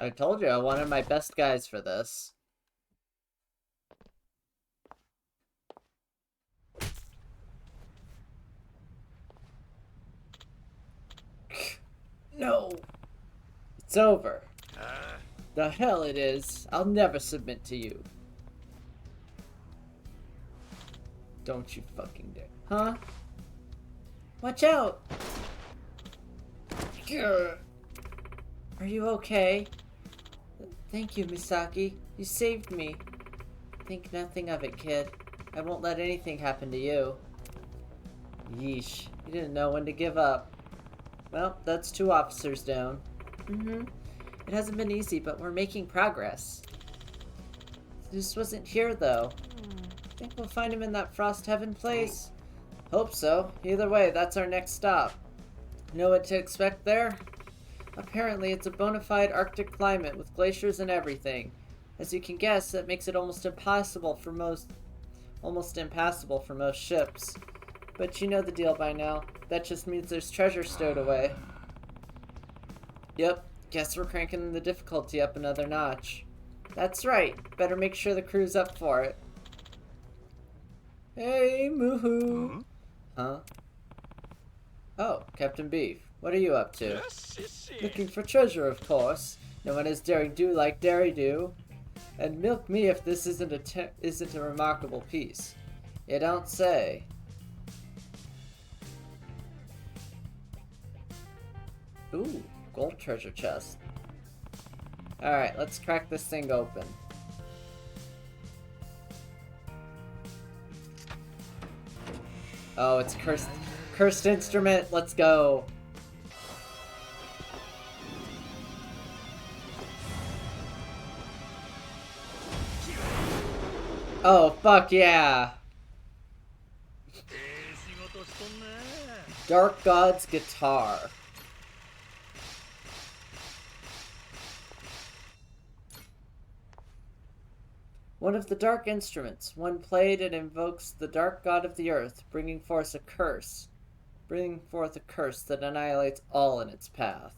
B: I told you I wanted my best guys for this. No! It's over. The hell it is. I'll never submit to you. Don't you fucking dare. Huh? Watch out! Grr. Are you okay? Thank you, Misaki. You saved me. Think nothing of it, kid. I won't let anything happen to you. Yeesh. You didn't know when to give up. Well, that's 2 officers down. It hasn't been easy, but we're making progress. This wasn't here, though. Think we'll find him in that Frost Heaven place? Hope so. Either way, that's our next stop. Know what to expect there? Apparently, it's a bona fide Arctic climate with glaciers and everything. As you can guess, that makes it almost impassable for most ships. But you know the deal by now. That just means there's treasure stowed away. Yep, guess we're cranking the difficulty up another notch. That's right. Better make sure the crew's up for it. Hey, Moohoo! Huh? Oh, Captain Beef. What are you up to? Looking for treasure, of course. No one is daring do like Derry do. And milk me if this isn't a remarkable piece. You don't say. Ooh, gold treasure chest. Alright, let's crack this thing open. Oh, it's a cursed instrument. Let's go. Oh, fuck yeah. Dark God's guitar. One of the dark instruments. When played, it invokes the dark god of the earth, bringing forth a curse that annihilates all in its path.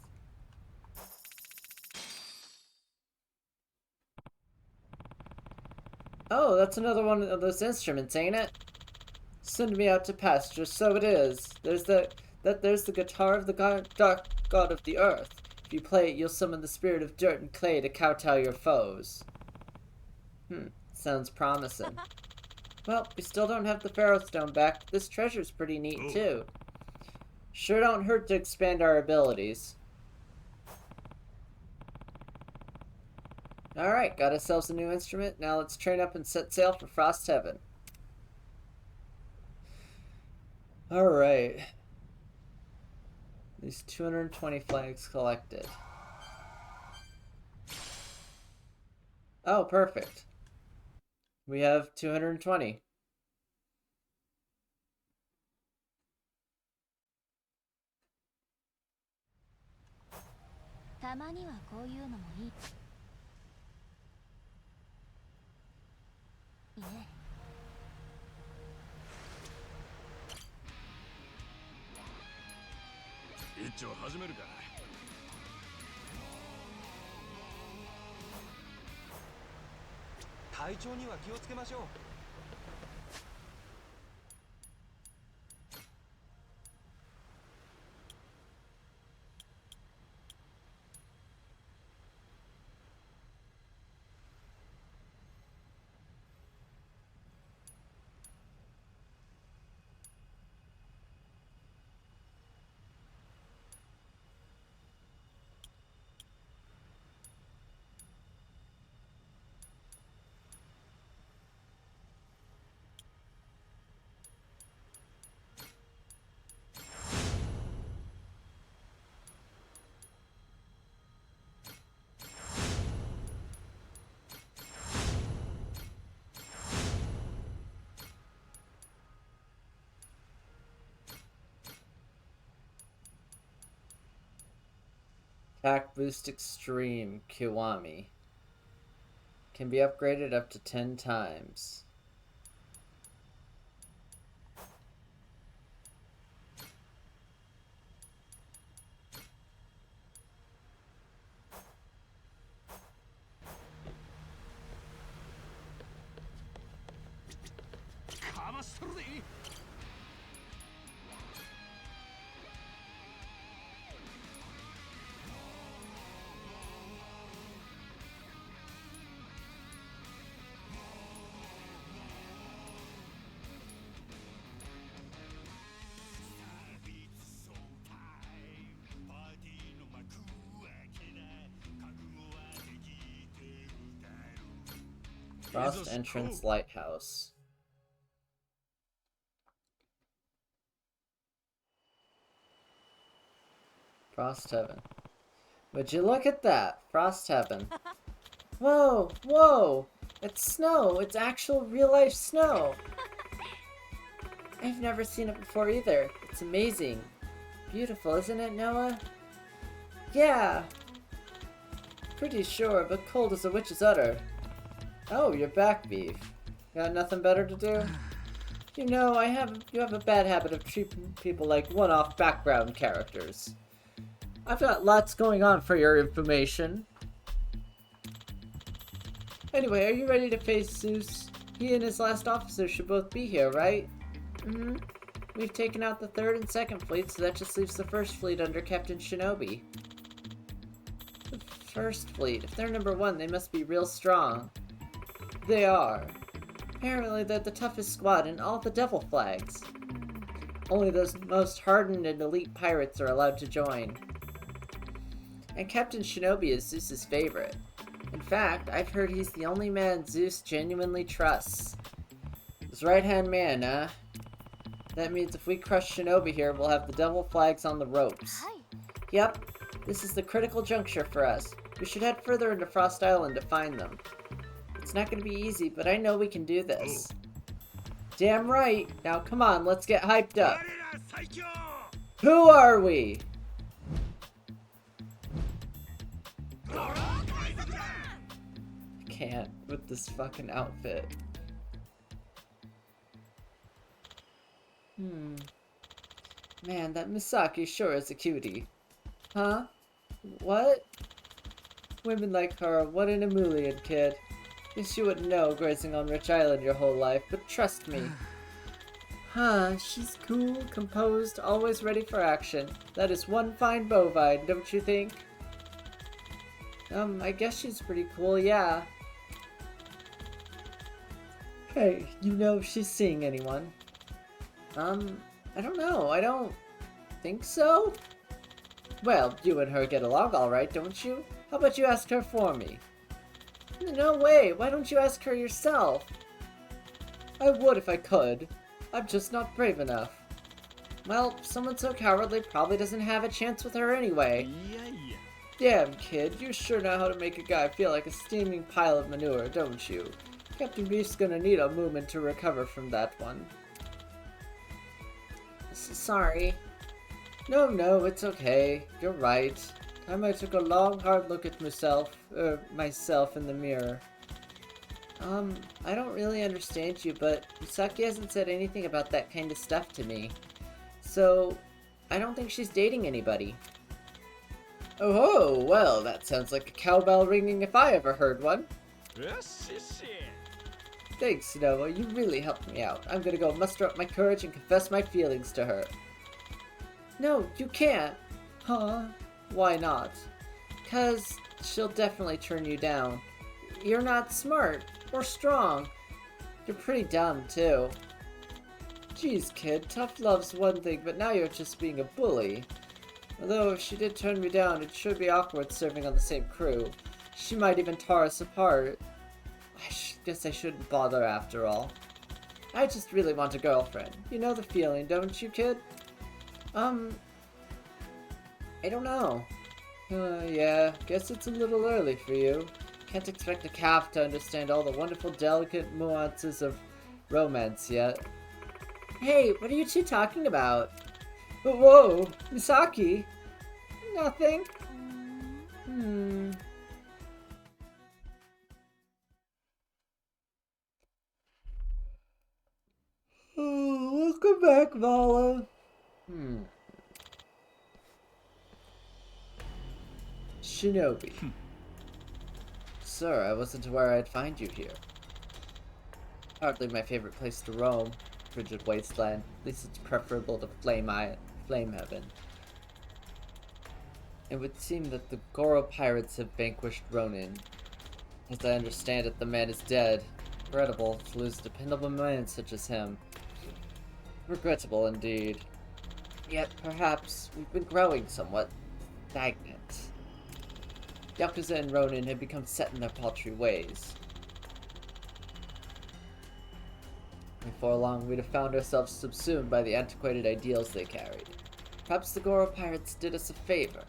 B: Oh, that's another one of those instruments, ain't it? Send me out to pasture, so it is. There's the guitar of the dark god of the earth. If you play it, you'll summon the spirit of dirt and clay to kowtow your foes. Sounds promising. Well, we still don't have the Pharaoh Stone back. This treasure's pretty neat, too. Sure don't hurt to expand our abilities. Alright, got ourselves a new instrument. Now let's train up and set sail for Frost Heaven. Alright. These 220 flags collected. Oh, perfect. We have 220. Attack Boost Extreme Kiwami. Can be upgraded up to 10 times. Frost Entrance Lighthouse. Frost Heaven. Would you look at that? Frost Heaven. Whoa! Whoa! It's snow! It's actual real-life snow! I've never seen it before either. It's amazing. Beautiful, isn't it, Noah? Yeah! Pretty sure, but cold as a witch's udder. Oh, you're back, Beef. Got nothing better to do? You know, you have a bad habit of treating people like one-off background characters. I've got lots going on for your information. Anyway, are you ready to face Zeus? He and his last officer should both be here, right? Mm-hmm. We've taken out the 3rd and 2nd fleet, so that just leaves the 1st fleet under Captain Shinobi. The 1st fleet? If they're number 1, they must be real strong. They are. Apparently they're the toughest squad in all the Devil Flags. Only those most hardened and elite pirates are allowed to join. And Captain Shinobi is Zeus's favorite. In fact, I've heard he's the only man Zeus genuinely trusts. His right-hand man, huh? That means if we crush Shinobi here, we'll have the Devil Flags on the ropes. Yep, this is the critical juncture for us. We should head further into Frost Island to find them. It's not gonna be easy, but I know we can do this. Damn right! Now come on, let's get hyped up. Who are we? I can't with this fucking outfit. Man, that Misaki sure is a cutie. Huh? What? Women like her, what an emulian, kid. Guess you wouldn't know, grazing on Rich Island your whole life, but trust me. Huh, she's cool, composed, always ready for action. That is one fine bovine, don't you think? I guess she's pretty cool, yeah. Hey, you know if she's seeing anyone? I don't know, I don't think so? Well, you and her get along alright, don't you? How about you ask her for me? No way, why don't you ask her yourself? I would if I could. I'm just not brave enough. Well, someone so cowardly probably doesn't have a chance with her anyway. Damn, kid, you sure know how to make a guy feel like a steaming pile of manure, don't you? Captain Beef's gonna need a moment to recover from that one. Sorry. No, it's okay. You're right. Time I took a long, hard look at myself in the mirror. I don't really understand you, but Misaki hasn't said anything about that kind of stuff to me. So, I don't think she's dating anybody. Oh ho, well, that sounds like a cowbell ringing if I ever heard one. Thanks, Noah, you really helped me out. I'm gonna go muster up my courage and confess my feelings to her. No, you can't. Huh? Why not? 'Cause she'll definitely turn you down. You're not smart or strong. You're pretty dumb, too. Jeez, kid, tough love's one thing, but now you're just being a bully. Although, if she did turn me down, it should be awkward serving on the same crew. She might even tear us apart. I guess I shouldn't bother after all. I just really want a girlfriend. You know the feeling, don't you, kid? I don't know. Yeah, guess it's a little early for you. Can't expect a calf to understand all the wonderful, delicate nuances of romance yet. Hey, what are you two talking about? Whoa, Misaki? Nothing. Oh, welcome back, Vala. Shinobi. Sir, I wasn't aware I'd find you here. Hardly my favorite place to roam. Frigid wasteland. At least it's preferable to Flame Heaven. It would seem that the Goro pirates have vanquished Ronin. As I understand it, the man is dead. Regrettable to lose a dependable man such as him. Regrettable indeed. Yet, perhaps, we've been growing somewhat stagnant. Yakuza and Ronin have become set in their paltry ways. Before long, we'd have found ourselves subsumed by the antiquated ideals they carried. Perhaps the Goro pirates did us a favor.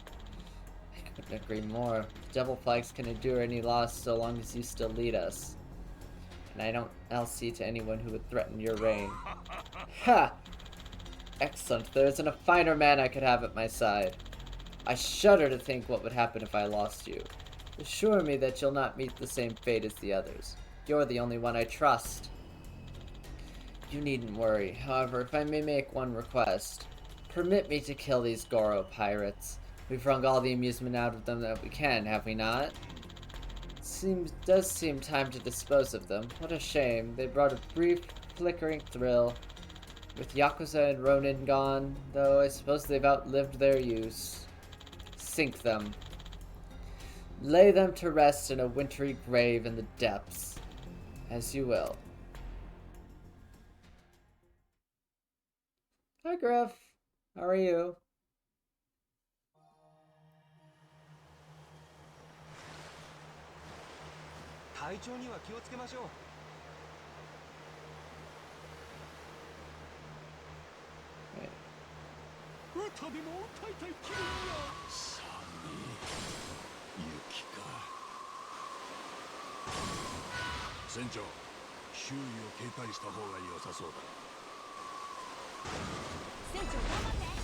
B: I couldn't agree more. The Devil Flags can endure any loss so long as you still lead us. And I don't LC to anyone who would threaten your reign. Ha! Excellent. There isn't a finer man I could have at my side. I shudder to think what would happen if I lost you. Assure me that you'll not meet the same fate as the others. You're the only one I trust. You needn't worry. However, if I may make one request, permit me to kill these Goro pirates. We've wrung all the amusement out of them that we can, have we not? Does seem time to dispose of them. What a shame. They brought a brief, flickering thrill. With Yakuza and Ronin gone, though, I suppose they've outlived their use. Sink them. Lay them to rest in a wintry grave in the depths. As you will. Hi, Griff. How are you? Wait.
D: 渡でも歌いたい気分や。寒い雪か。船長、周囲を警戒した方が良さそうだ。
A: 船長頑張って。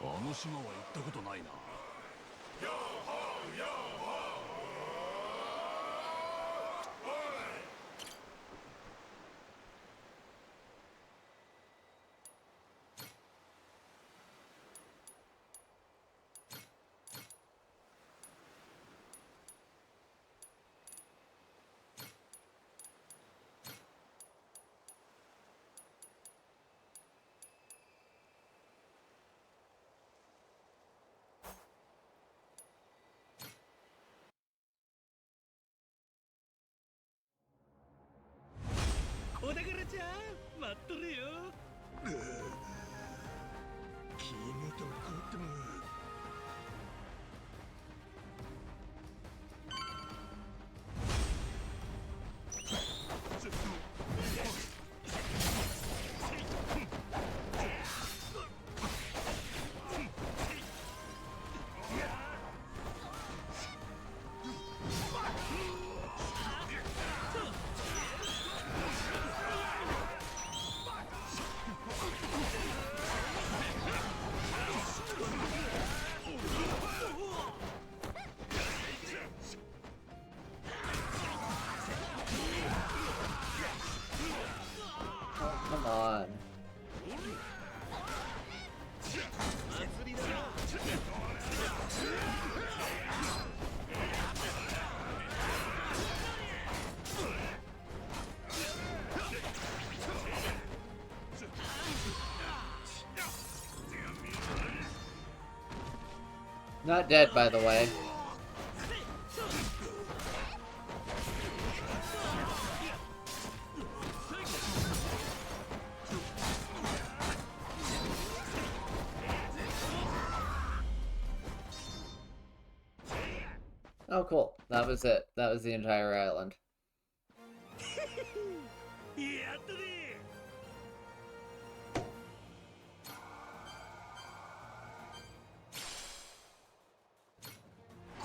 D: あの島は行ったことないな。お宝ちゃん、待っとるよ。君とこと。
B: Come on. Not dead, by the way. Oh, cool. That was it. That was the entire island.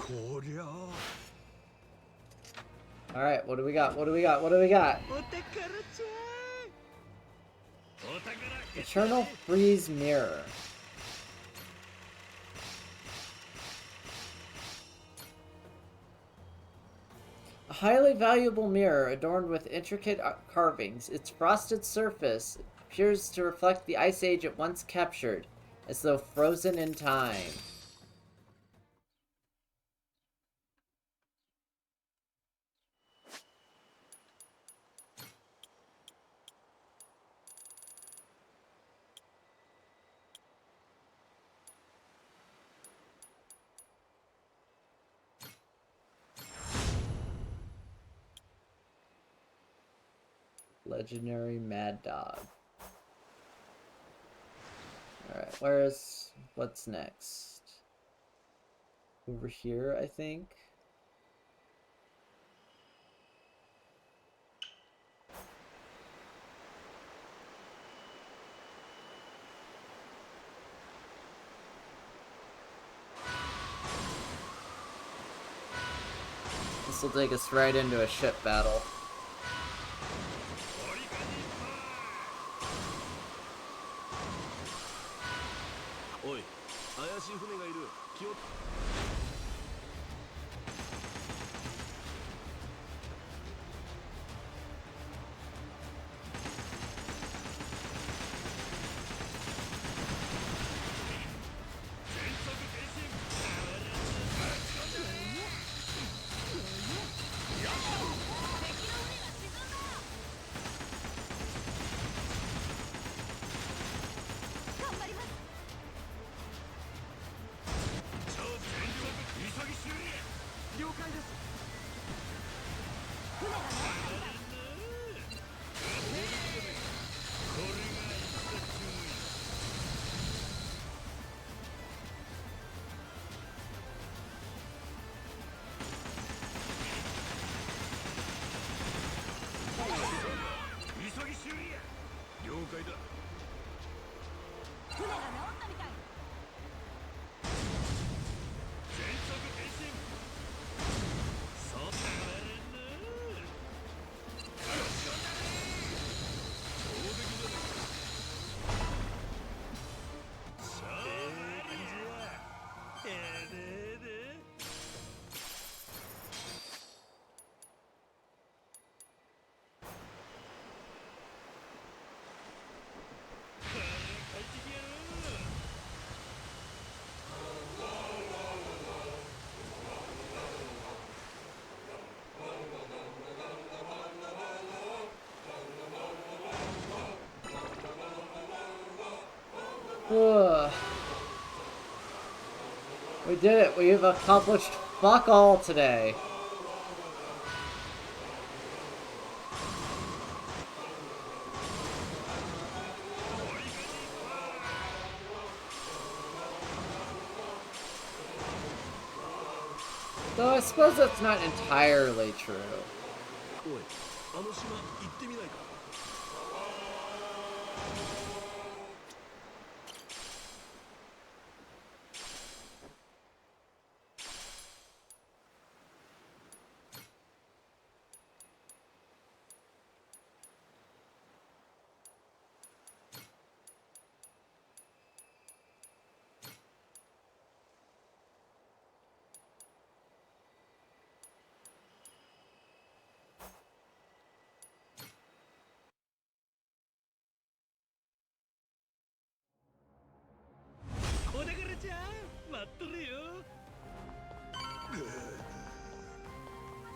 D: こりゃあ
B: Alright, what do we got? What do we got? What do we got?
D: お宝ちゃんお宝
B: Eternal Freeze Mirror. A highly valuable mirror adorned with intricate carvings. Its frosted surface appears to reflect the ice age it once captured, as though frozen in time. Legendary Mad Dog. Alright, what's next? Over here, I think. This will take us right into a ship battle.
C: おい、怪しい船がいる。気を。
B: Ugh. We did it. We've accomplished fuck all today. Though I suppose that's not entirely true.
C: おい、あの島行ってみないか。
D: お宝ちゃん待っとるよ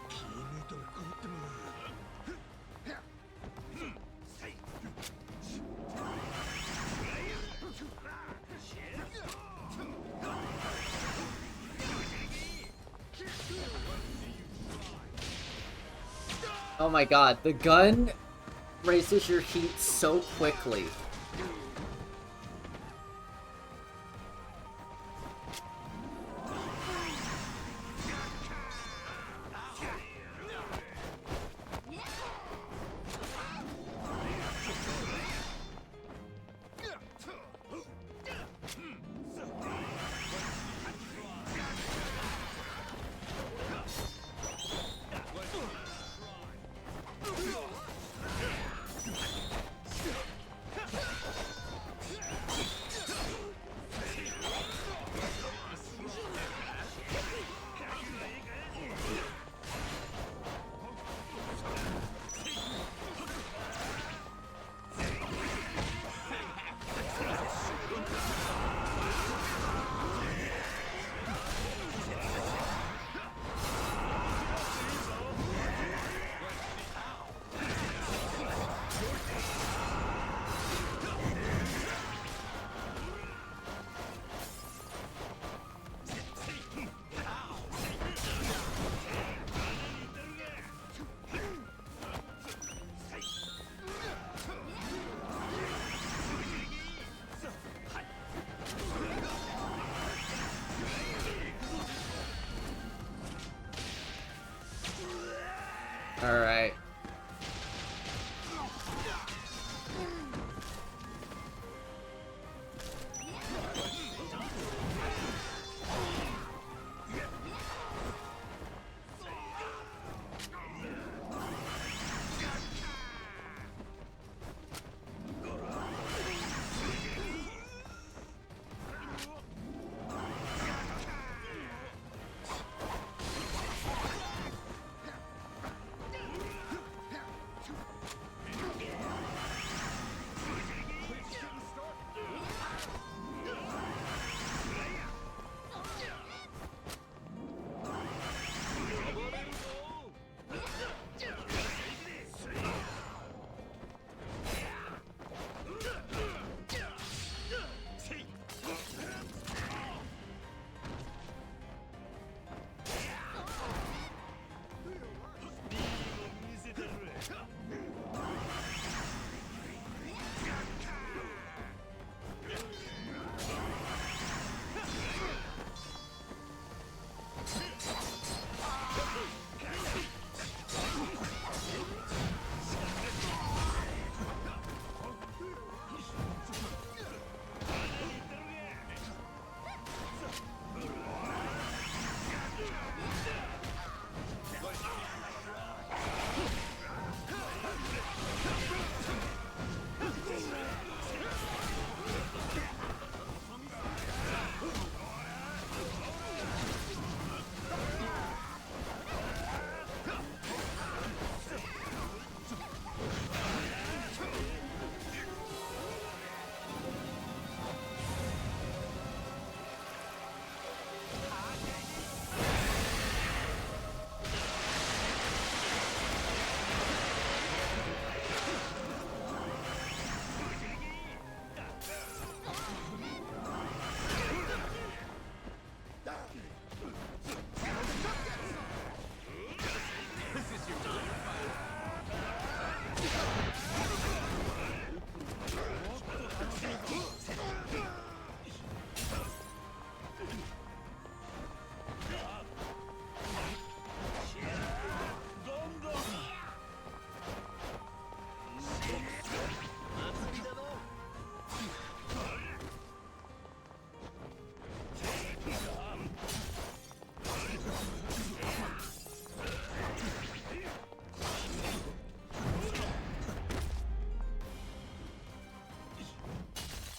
D: 君どこだ
B: Oh my god, the gun raises your heat so quickly.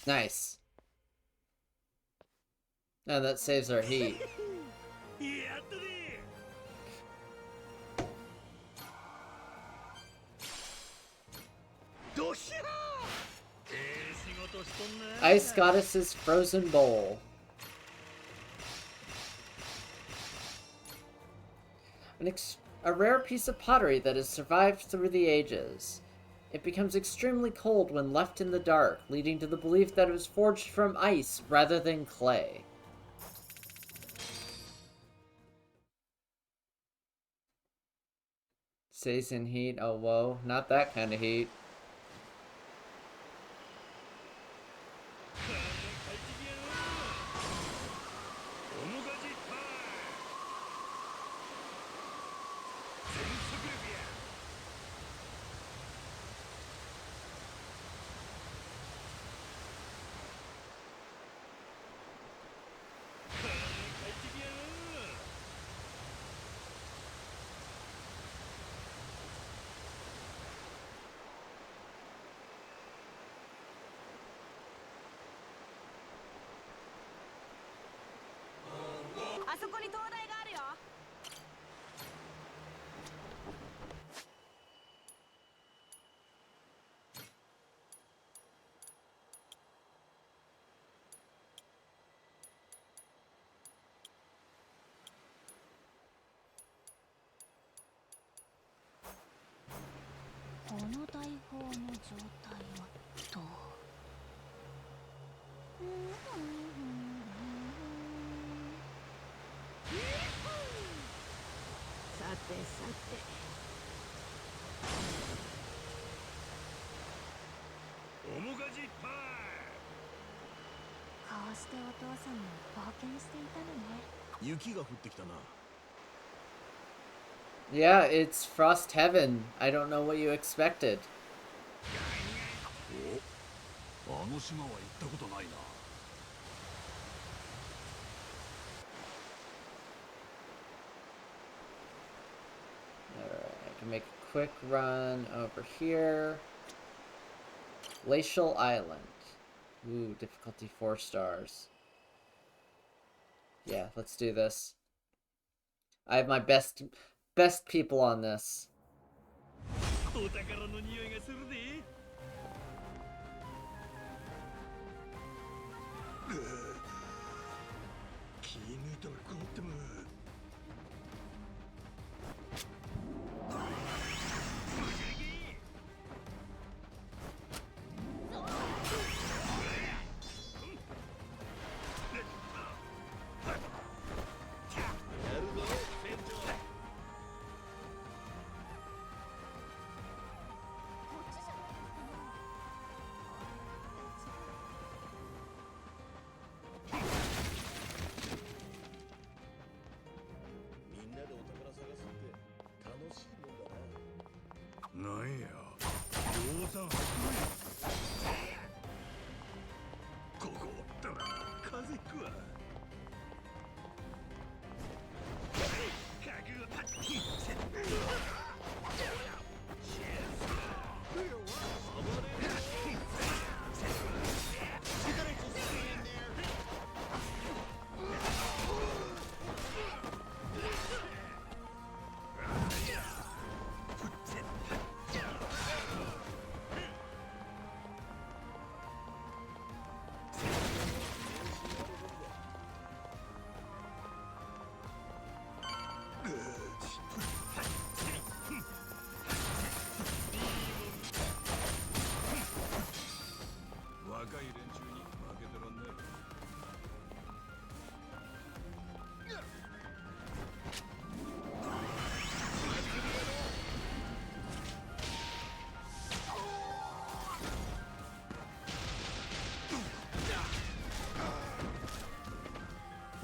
B: Nice. And that saves our heat.
D: やったね。
C: どしゃ
D: 仕事しとんな。
B: Ice Goddess's Frozen Bowl. A rare piece of pottery that has survived through the ages. It becomes extremely cold when left in the dark, leading to the belief that it was forged from ice rather than clay. Stays in heat. Oh, whoa. Not that kind of heat. Yeah, it's Frost Heaven. I don't know what you expected.
D: あの島は行ったことないな。
B: Alright, I can make a quick run over here. Glacial Island. Ooh, difficulty 4 stars. Yeah, let's do this. I have my best people on this.
D: お宝の匂いがするで。
C: 絹どこでも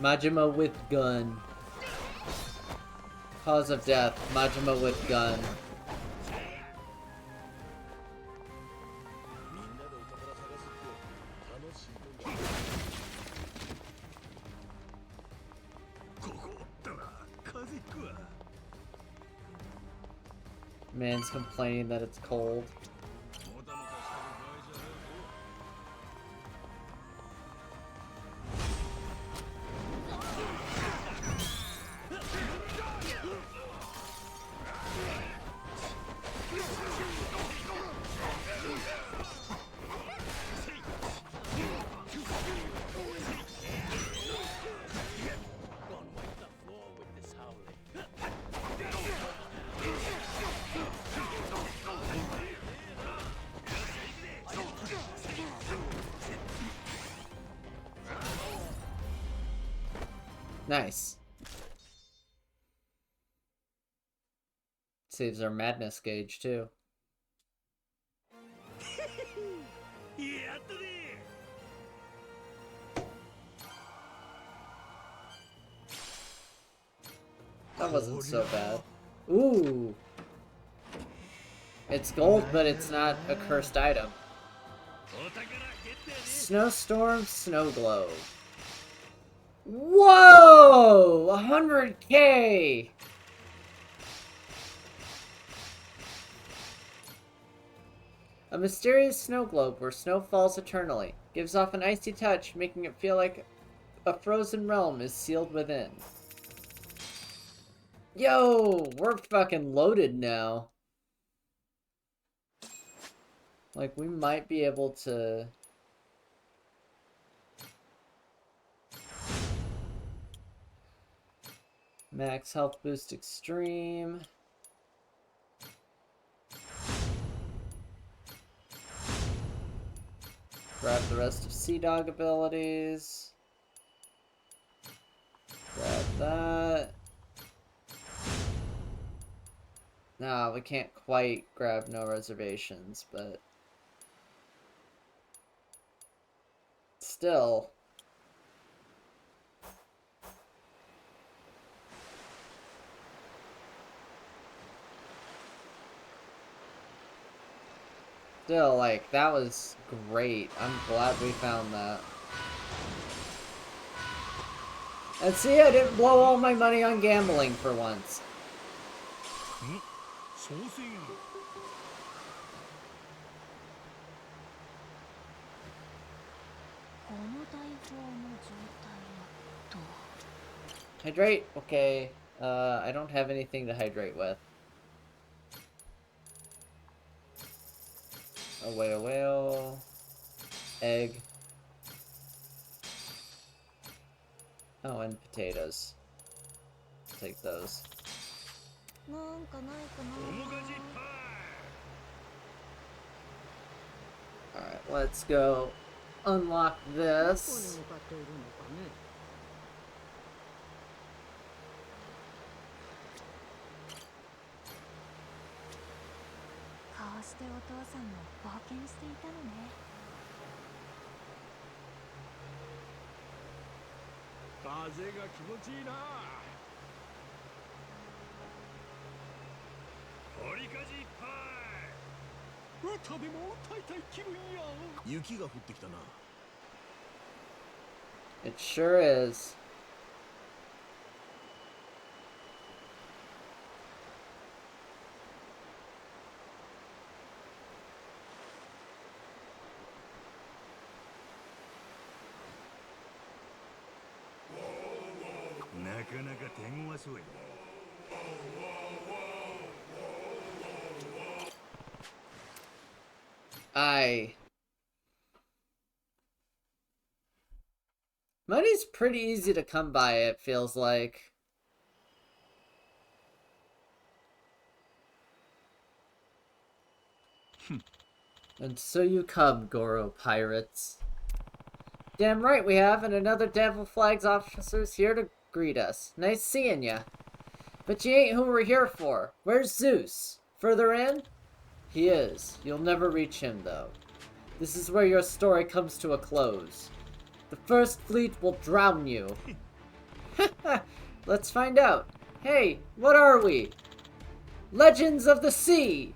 B: Majima with gun. Cause of death, Majima with gun.
C: みんなでお宝探すって楽しいもんだ。
D: ここおったら風邪ひくわ。
B: Man's complaining that it's cold.
D: もたもたしてる場合じゃねえぞ。
B: Nice. Saves our madness gauge too.
D: やったね。
B: That wasn't so bad. Ooh. It's gold, but it's not a cursed item.
D: お宝ゲットやね。
B: Snowstorm, Snow Globe. Whoa! 100K! A mysterious snow globe where snow falls eternally. Gives off an icy touch, making it feel like a frozen realm is sealed within. Yo! We're fucking loaded now. Like, we might be able to... Max health boost extreme. Grab the rest of Sea Dog abilities. Grab that. Nah, we can't quite grab no reservations, but... Still... Still, like, that was great. I'm glad we found that. And see, I didn't blow all my money on gambling for once.
D: 挑戦。
B: Hydrate? Okay. I don't have anything to hydrate with. A whale. Egg. Oh, and potatoes. Take those.
E: なんかないかな。
D: 面かじパイ。
B: Alright, let's go unlock
E: どこに
B: this.
E: 向かっているのかね。こうしてお父さんも冒険していたのね。
D: 風が気持ちいいな。折りかじパイ。歌でも歌いたい気分や。
C: 雪が降ってきたな。
B: It sure is. Money's pretty easy to come by, it feels like. And so you come, Goro pirates. Damn right we have, and another Devil Flag's officer's here to greet us. Nice seeing ya. But you ain't who we're here for. Where's Zeus? Further in? He is. You'll never reach him, though. This is where your story comes to a close. The First Fleet will drown you. Let's find out. Hey, what are we? Legends of the Sea!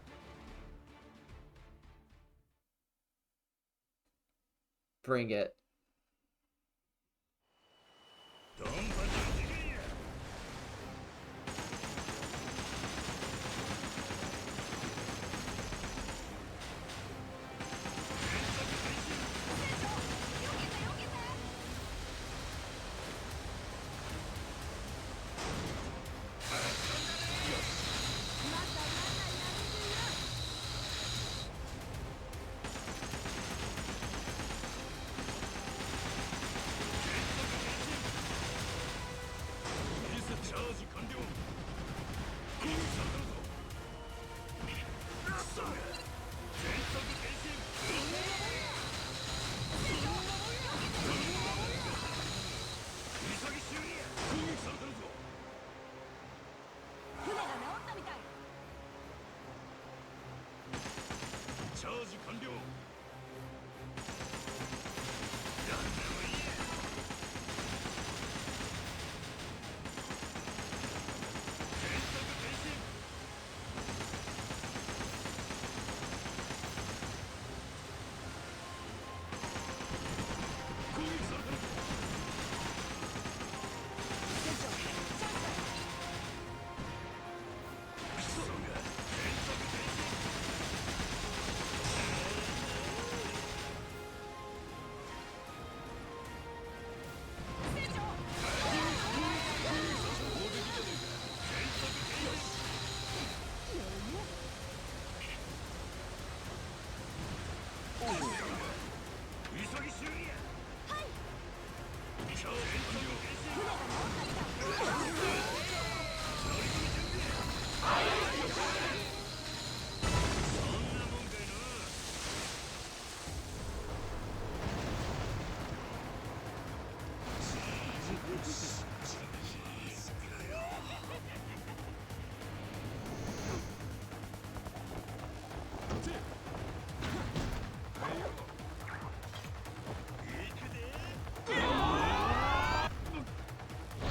B: Bring it.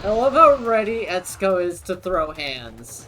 B: I love how ready Etsuko is to throw hands.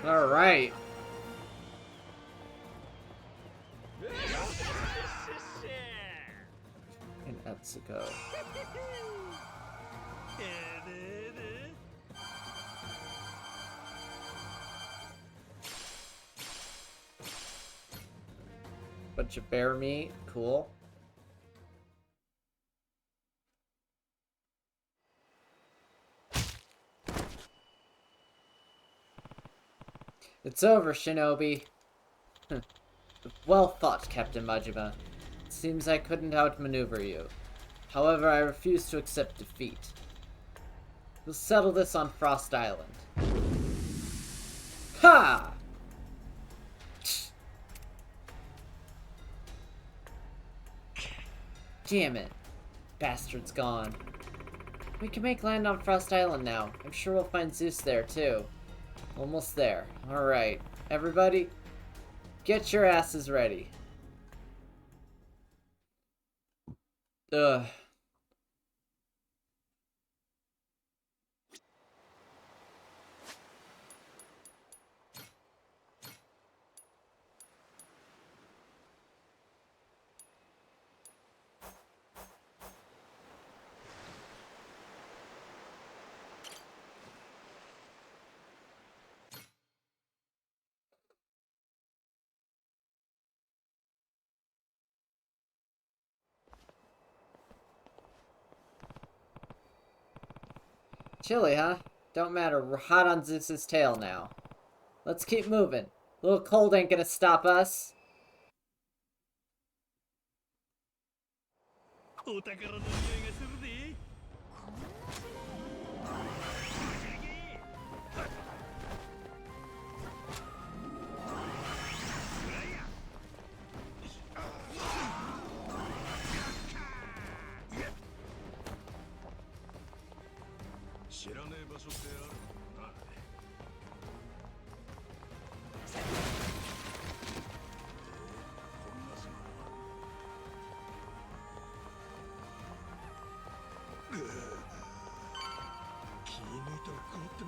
B: All right. And Etsuko. Bunch of bear meat, cool. It's over, Shinobi. Well thought, Captain Majima. It seems I couldn't outmaneuver you. However, I refuse to accept defeat. We'll settle this on Frost Island. Ha! Damn it. Bastard's gone. We can make land on Frost Island now. I'm sure we'll find Zeus there, too. Almost there. Alright. Everybody, Get your asses ready. Ugh. Chilly, huh? Don't matter, we're hot on Zeus's tail now. Let's keep moving. A little cold ain't gonna stop us.
D: お宝の匂いがするぜ。知らねえ場所ってあるのかな。こんな島君とこと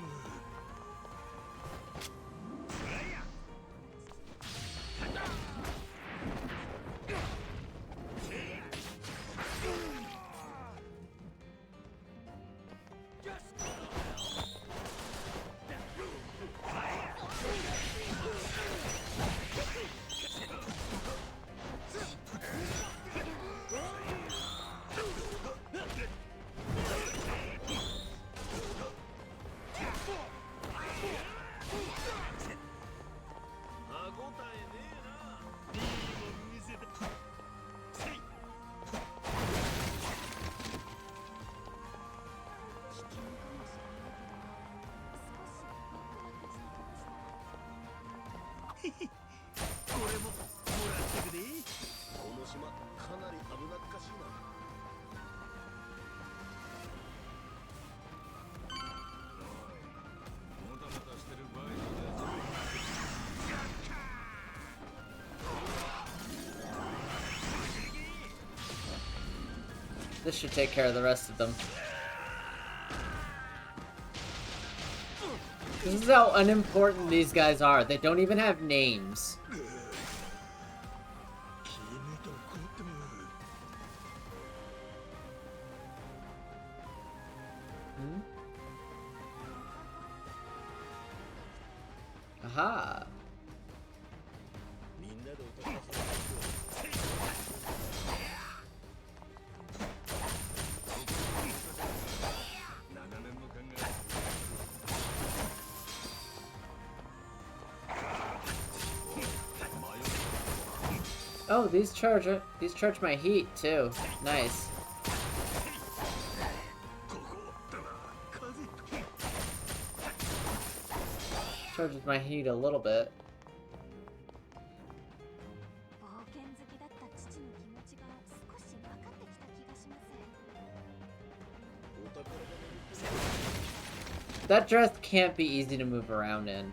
D: これももらってくで。この島かなり危なっかしいな。もたもたしてる場合じゃねえぞ。
B: This should take care of the rest of them. This is how unimportant these guys are. They don't even have names. Hmm? Aha. Oh, these charge my heat too. Nice. Charges my heat a little bit. That dress can't be easy to move around in.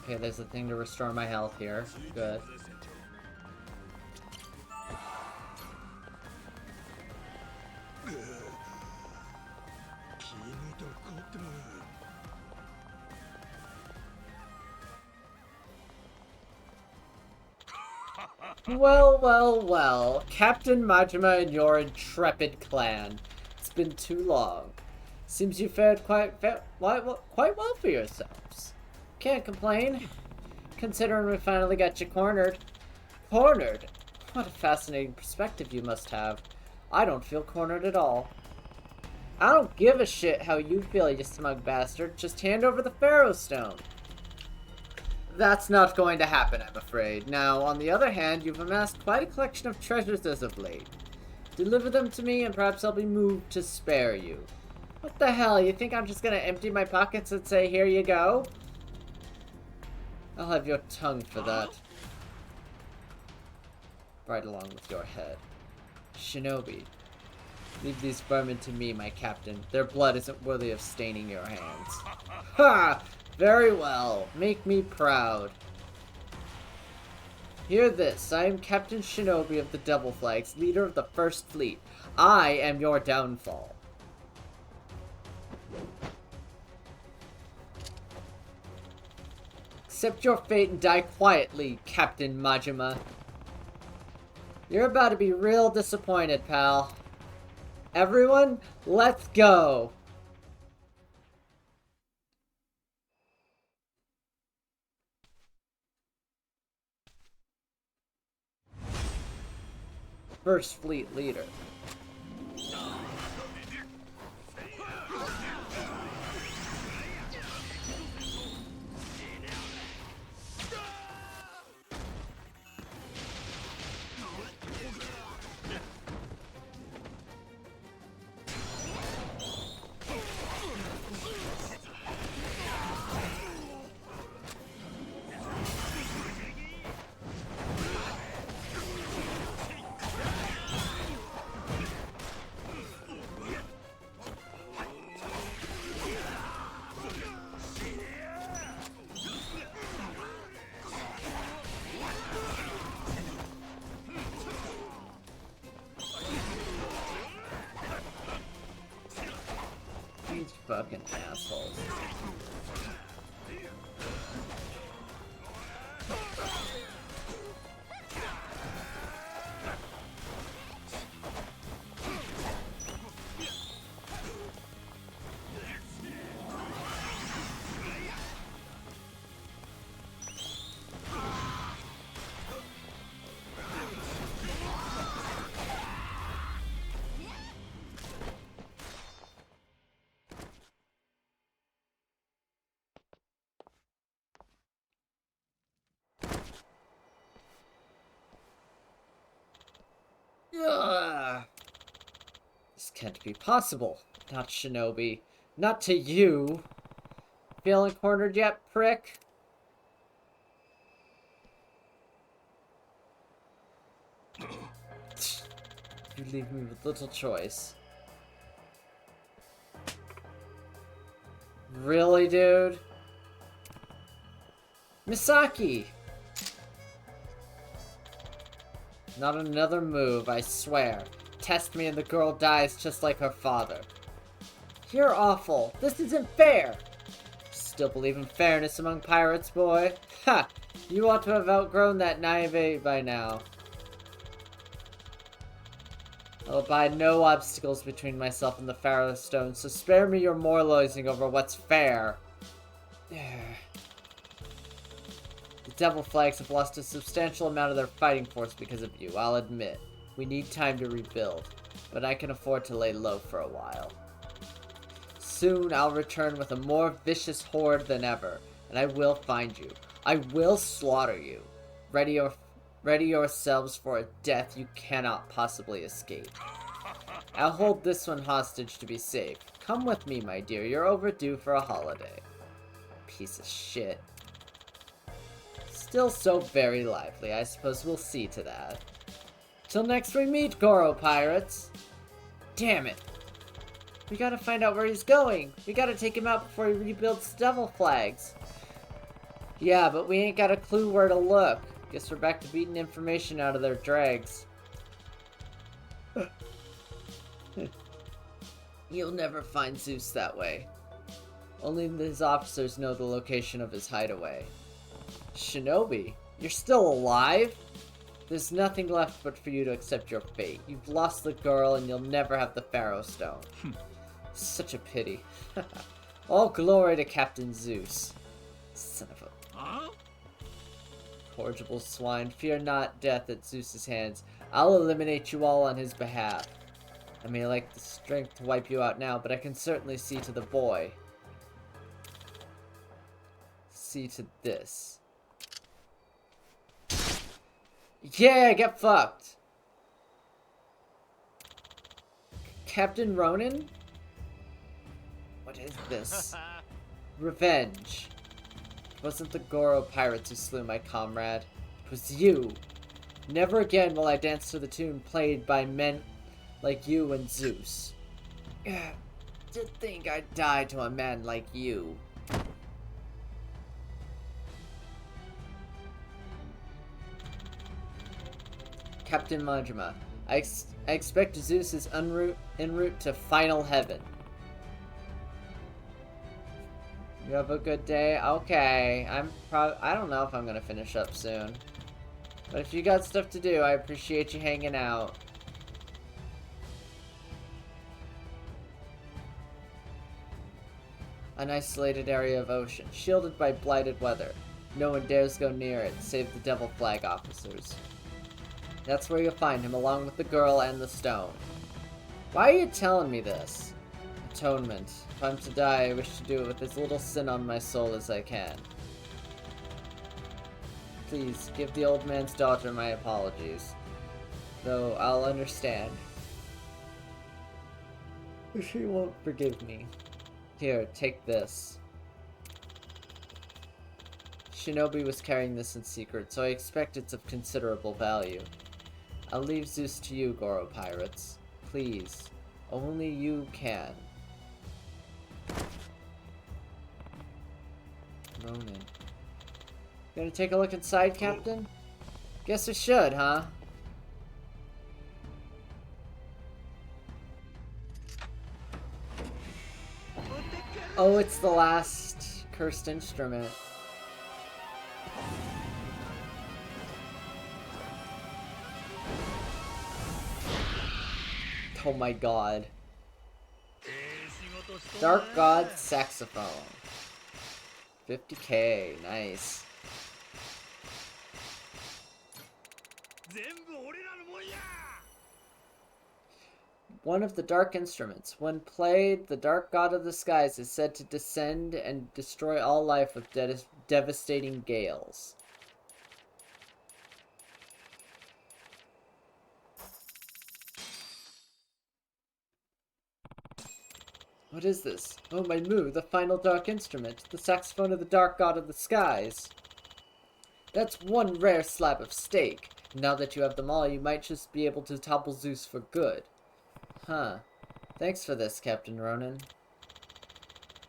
B: Okay, there's a thing to restore my health here. Good. Well, well, well. Captain Majima and your intrepid clan. It's been too long. Seems you fared quite well for yourselves. Can't complain, considering we finally got you cornered. Cornered? What a fascinating perspective you must have. I don't feel cornered at all. I don't give a shit how you feel, you smug bastard. Just hand over the Pharaoh Stone. That's not going to happen, I'm afraid. Now, on the other hand, you've amassed quite a collection of treasures as of late. Deliver them to me, and perhaps I'll be moved to spare you. What the hell? You think I'm just gonna empty my pockets and say, here you go? I'll have your tongue for that. Right along with your head. Shinobi. Leave these vermin to me, my captain. Their blood isn't worthy of staining your hands. Ha! Very well. Make me proud. Hear this. I am Captain Shinobi of the Devil Flags, leader of the First Fleet. I am your downfall. Accept your fate and die quietly, Captain Majima. You're about to be real disappointed, pal. Everyone, let's go! First Fleet leader. These fucking assholes. Ugh. This can't be possible. Not Shinobi. Not to you. Feeling cornered yet, prick? You leave me with little choice. Really, dude? Misaki! Not another move, I swear. Test me and the girl dies just like her father. You're awful. This isn't fair. Still believe in fairness among pirates, boy? Ha! You ought to have outgrown that naivete by now. I'll abide no obstacles between myself and the Pharaoh Stone, so spare me your moralizing over what's fair. The Devil Flags have lost a substantial amount of their fighting force because of you, I'll admit. We need time to rebuild, but I can afford to lay low for a while. Soon I'll return with a more vicious horde than ever, and I will find you. I will slaughter you. Ready yourselves for a death you cannot possibly escape. I'll hold this one hostage to be safe. Come with me, my dear. You're overdue for a holiday. Piece of shit. Still so very lively. I suppose we'll see to that. Till next we meet, Goro Pirates. Damn it. We gotta find out where he's going. We gotta take him out before he rebuilds Devil Flags. Yeah, but we ain't got a clue where to look. Guess we're back to beating information out of their dregs. You'll never find Zeus that way. Only his officers know the location of his hideaway. Shinobi, you're still alive? There's nothing left but for you to accept your fate. You've lost the girl and you'll never have the Pharaoh Stone. Such a pity. All glory to Captain Zeus. Son of a... Incorrigible swine, fear not death at Zeus's hands. I'll eliminate you all on his behalf. I may lack the strength to wipe you out now, but I can certainly see to the boy. See to this. Yeah, get fucked! Captain Ronan? What is this? Revenge. It wasn't the Goro pirates who slew my comrade. It was you. Never again will I dance to the tune played by men like you and Zeus. To think I'd die to a man like you. Captain Majima, I expect Zeus is en route to final heaven. You have a good day? Okay. I don't know if I'm gonna finish up soon. But if you got stuff to do, I appreciate you hanging out. An isolated area of ocean, shielded by blighted weather. No one dares go near it, save the Devil Flag officers. That's where you'll find him, along with the girl and the stone. Why are you telling me this? Atonement. If I'm to die, I wish to do it with as little sin on my soul as I can. Please, give the old man's daughter my apologies. Though I'll understand. She won't forgive me. Here, take this. Shinobi was carrying this in secret, so I expect it's of considerable value. I'll leave Zeus to you, Goro pirates. Please. Only you can. Ronan. Gonna take a look inside, Captain? Guess we should, huh? Oh, it's the last cursed instrument. Oh my god. Dark God Saxophone. 50k, nice. One of the dark instruments. When played, the dark god of the skies is said to descend and destroy all life with devastating gales. What is this? Oh, my Mu, the final dark instrument. The saxophone of the dark god of the skies. That's one rare slab of steak. Now that you have them all, you might just be able to topple Zeus for good. Huh. Thanks for this, Captain Ronan.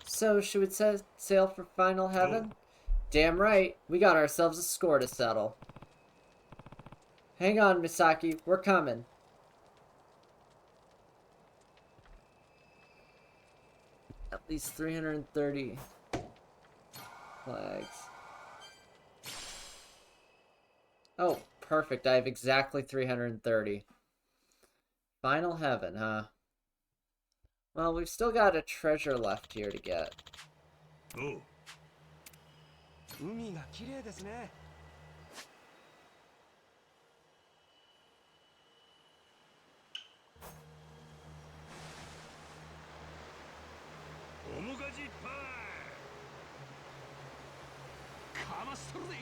B: So, should we sail for final heaven? Damn right. We got ourselves a score to settle. Hang on, Misaki. We're coming. At least 330 flags. Oh, perfect. I have exactly 330. Final heaven, huh? Well, we've still got a treasure left here to get.
C: Oh. 海が綺麗ですね。
D: おもがじパイかましとるぜ。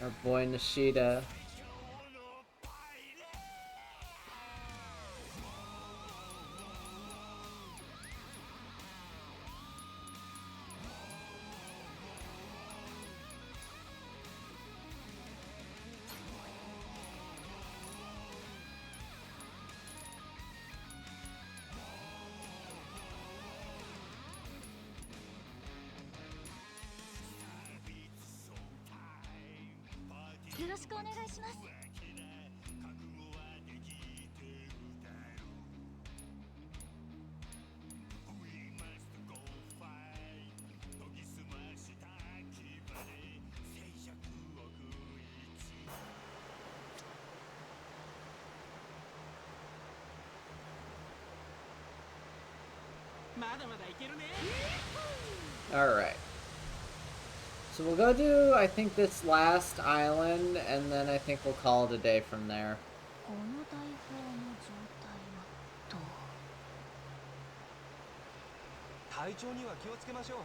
B: Our boy Nishida. Alright. So we'll go do, I think, this last island, and then I think we'll call it a day from there.
A: この大砲の状態はどう？
C: 体調には気をつけましょう。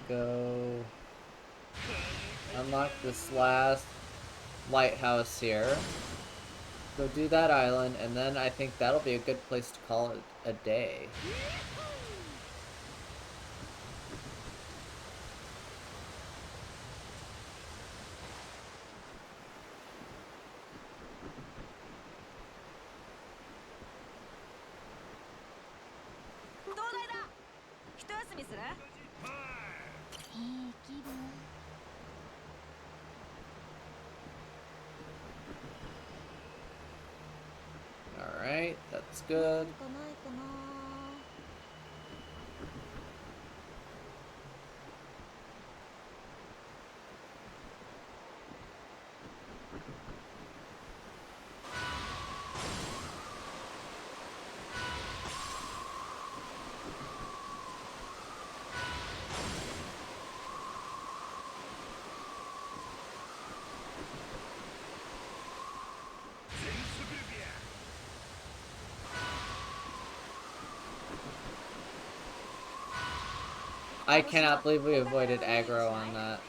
B: Go unlock this last lighthouse here. Go do that island, and then I think that'll be a good place to call it a day. Alright, that's good. I cannot believe we avoided aggro on that.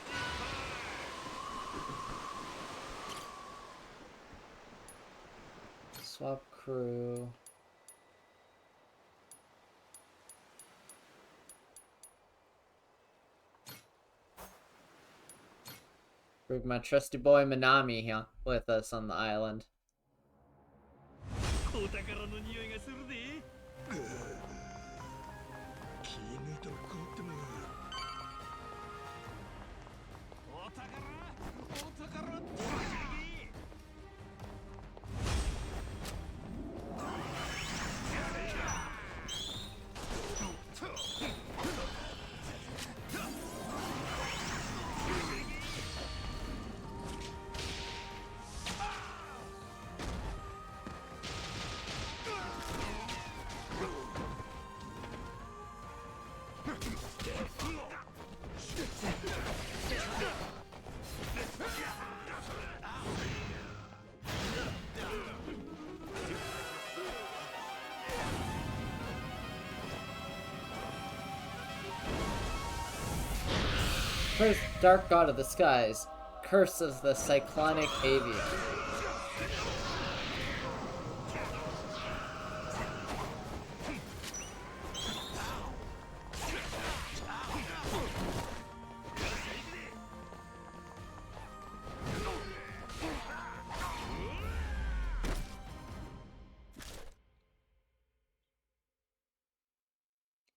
B: Swap crew. Bring my trusty boy Minami here with us on the island.
D: お宝の匂いがするで。気抜いたら凍っても。お宝、お宝、お宝。
B: First, dark god of the skies, curse of the cyclonic avian.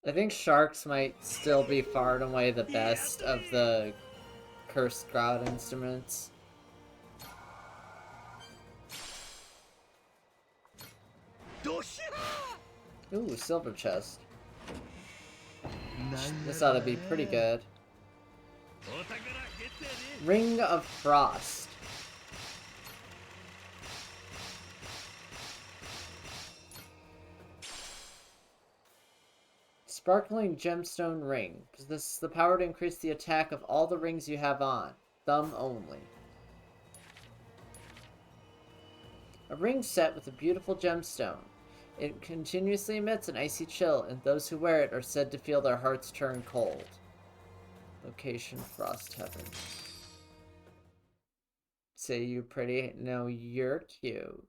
B: I think sharks might still be far and away the best of the cursed god instruments. Ooh, silver chest. This ought to be pretty good. Ring of Frost. Sparkling gemstone ring. This is the power to increase the attack of all the rings you have on. Thumb only. A ring set with a beautiful gemstone. It continuously emits an icy chill, and those who wear it are said to feel their hearts turn cold. Location Frost Heaven. Say you pretty? No, you're cute.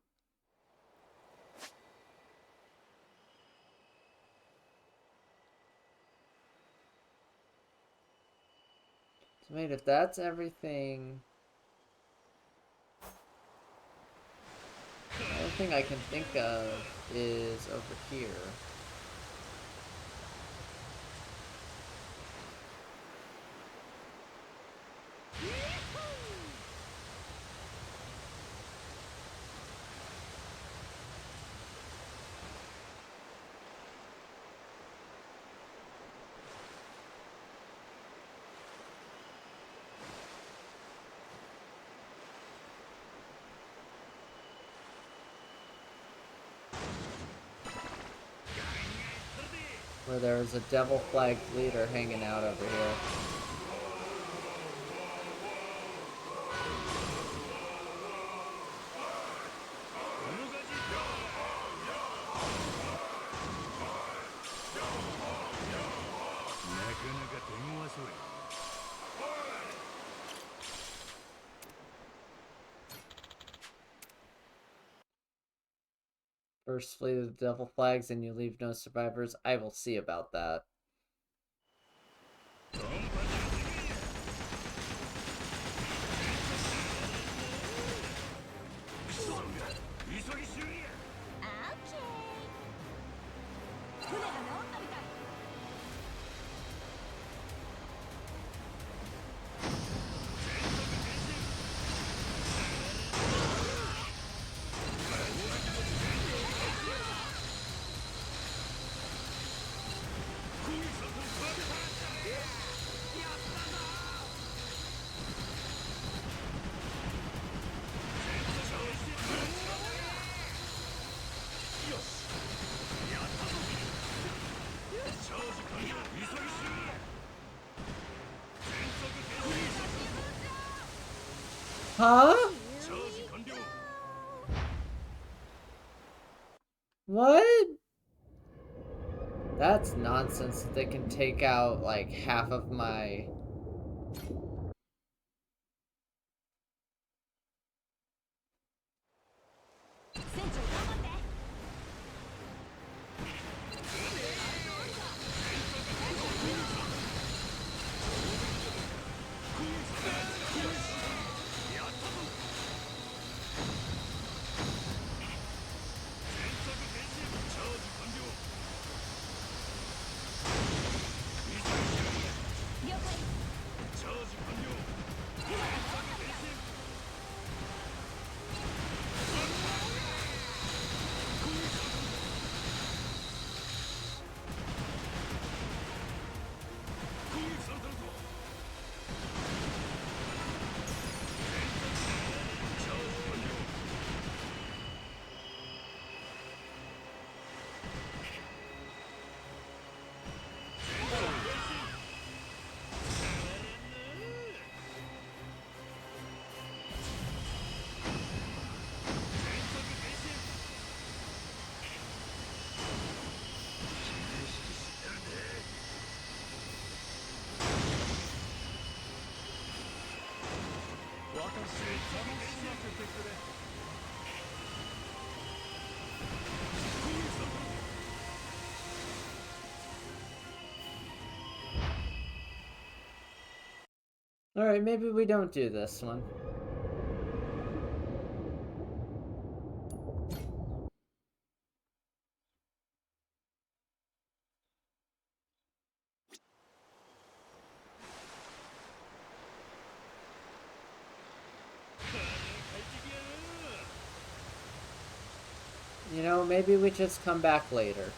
B: So wait, if that's everything... The only thing I can think of is over here. Where there's a devil flagged leader hanging out over here. First flee the devil flags and you leave no survivors. I will see about that. Huh? What? That's nonsense that they can take out like half of my... Alright, maybe we don't do this one. You know, maybe we just come back later.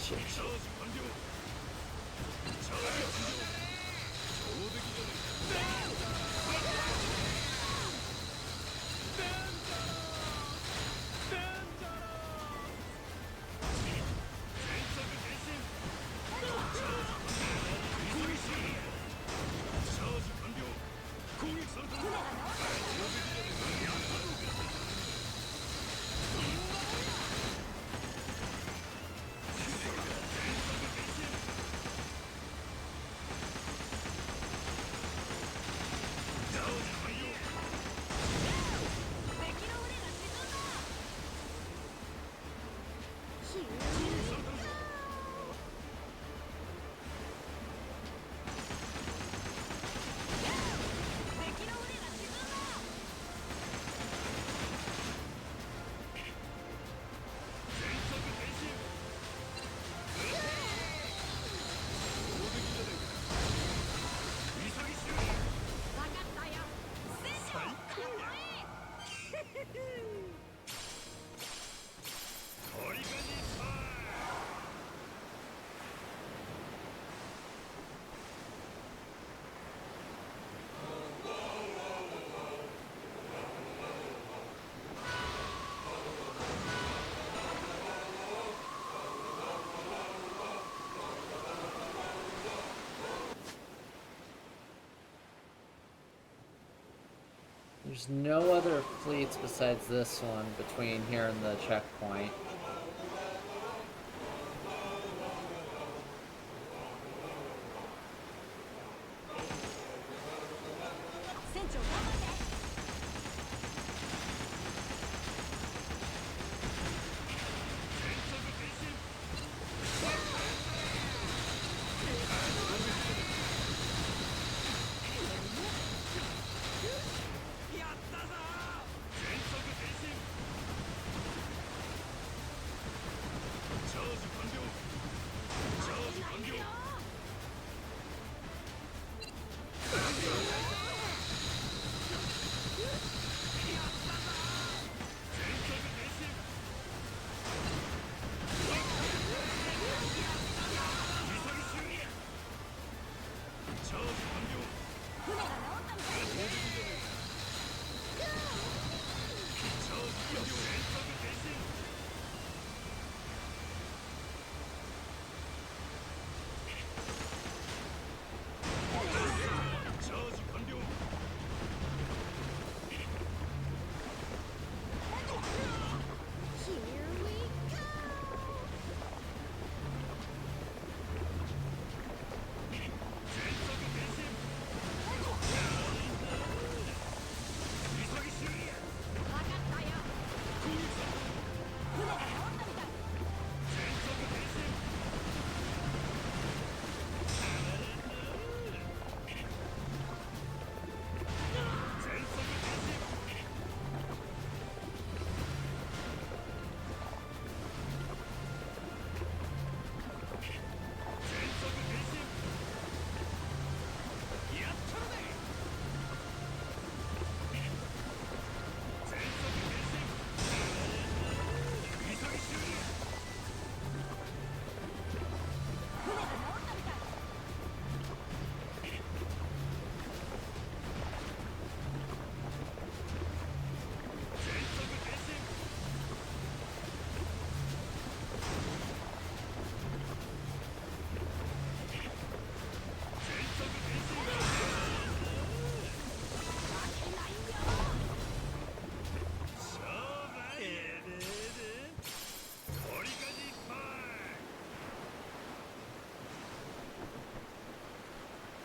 B: Shit. There's no other fleets besides this one between here and the checkpoint.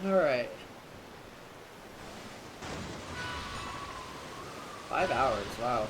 B: Alright. 5 hours, wow.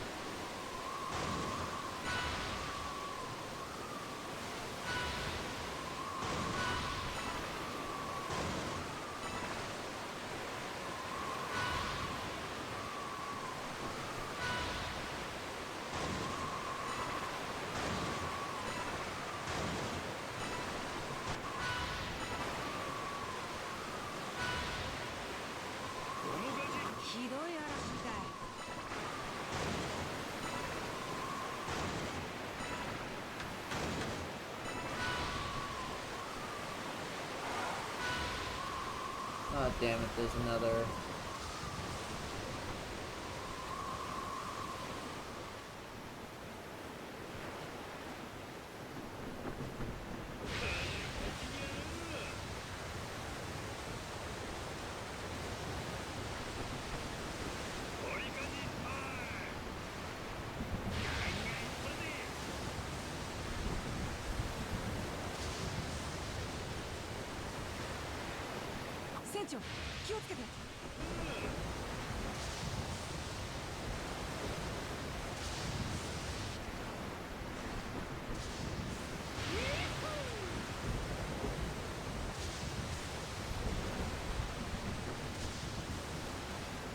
B: Oh, damn it, there's another.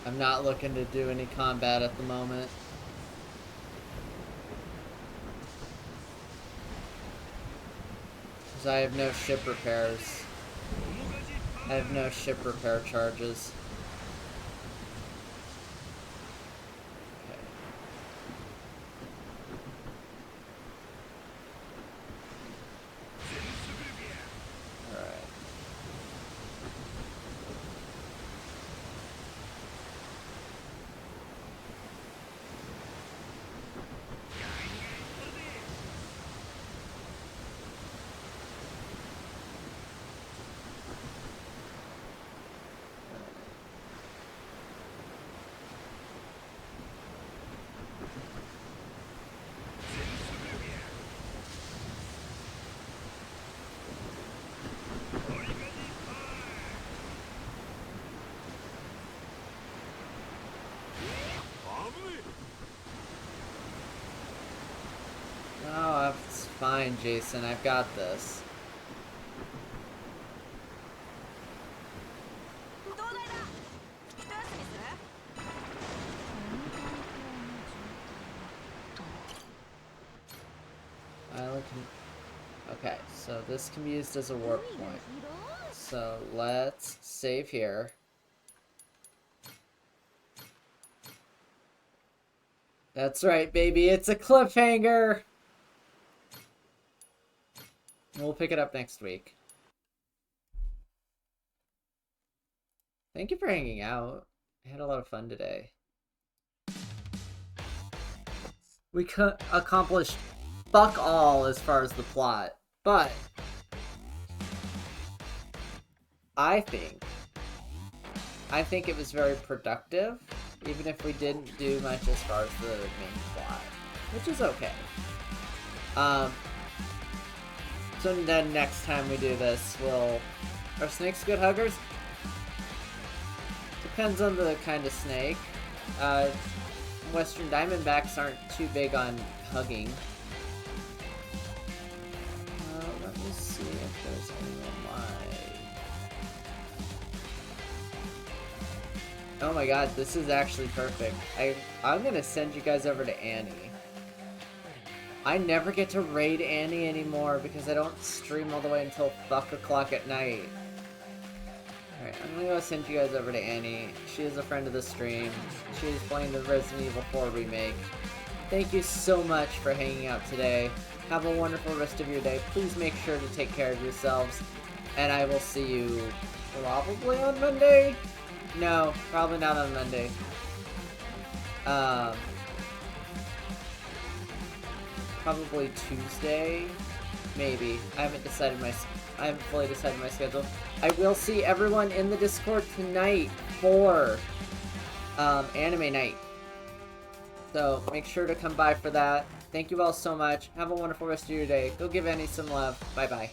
B: I'm not looking to do any combat at the moment. Because I have no ship repairs. I have no ship repair charges. Okay. Alright. fine, Jason. I've got this.
E: 東大だ。一休みする？
B: Island okay, so this can be used as a warp point. So let's save here. That's right, baby. It's a cliffhanger. We'll pick it up next week. Thank you for hanging out. I had a lot of fun today. We accomplished fuck all as far as the plot, but I think it was very productive, even if we didn't do much as far as the main plot, which is okay. So then next time we do this, are snakes good huggers? Depends on the kind of snake. Western Diamondbacks aren't too big on hugging. Let me see if there's anyone live. Oh my god, this is actually perfect. I'm gonna send you guys over to Annie. I never get to raid Annie anymore because I don't stream all the way until fuck o'clock at night. Alright, I'm gonna go send you guys over to Annie. She is a friend of the stream. She is playing the Resident Evil 4 remake. Thank you so much for hanging out today. Have a wonderful rest of your day. Please make sure to take care of yourselves. And I will see you probably on Monday? No, probably not on Monday. Probably Tuesday? Maybe. I haven't fully decided my schedule. I will see everyone in the Discord tonight for anime night. So make sure to come by for that. Thank you all so much. Have a wonderful rest of your day. Go give Annie some love. Bye bye.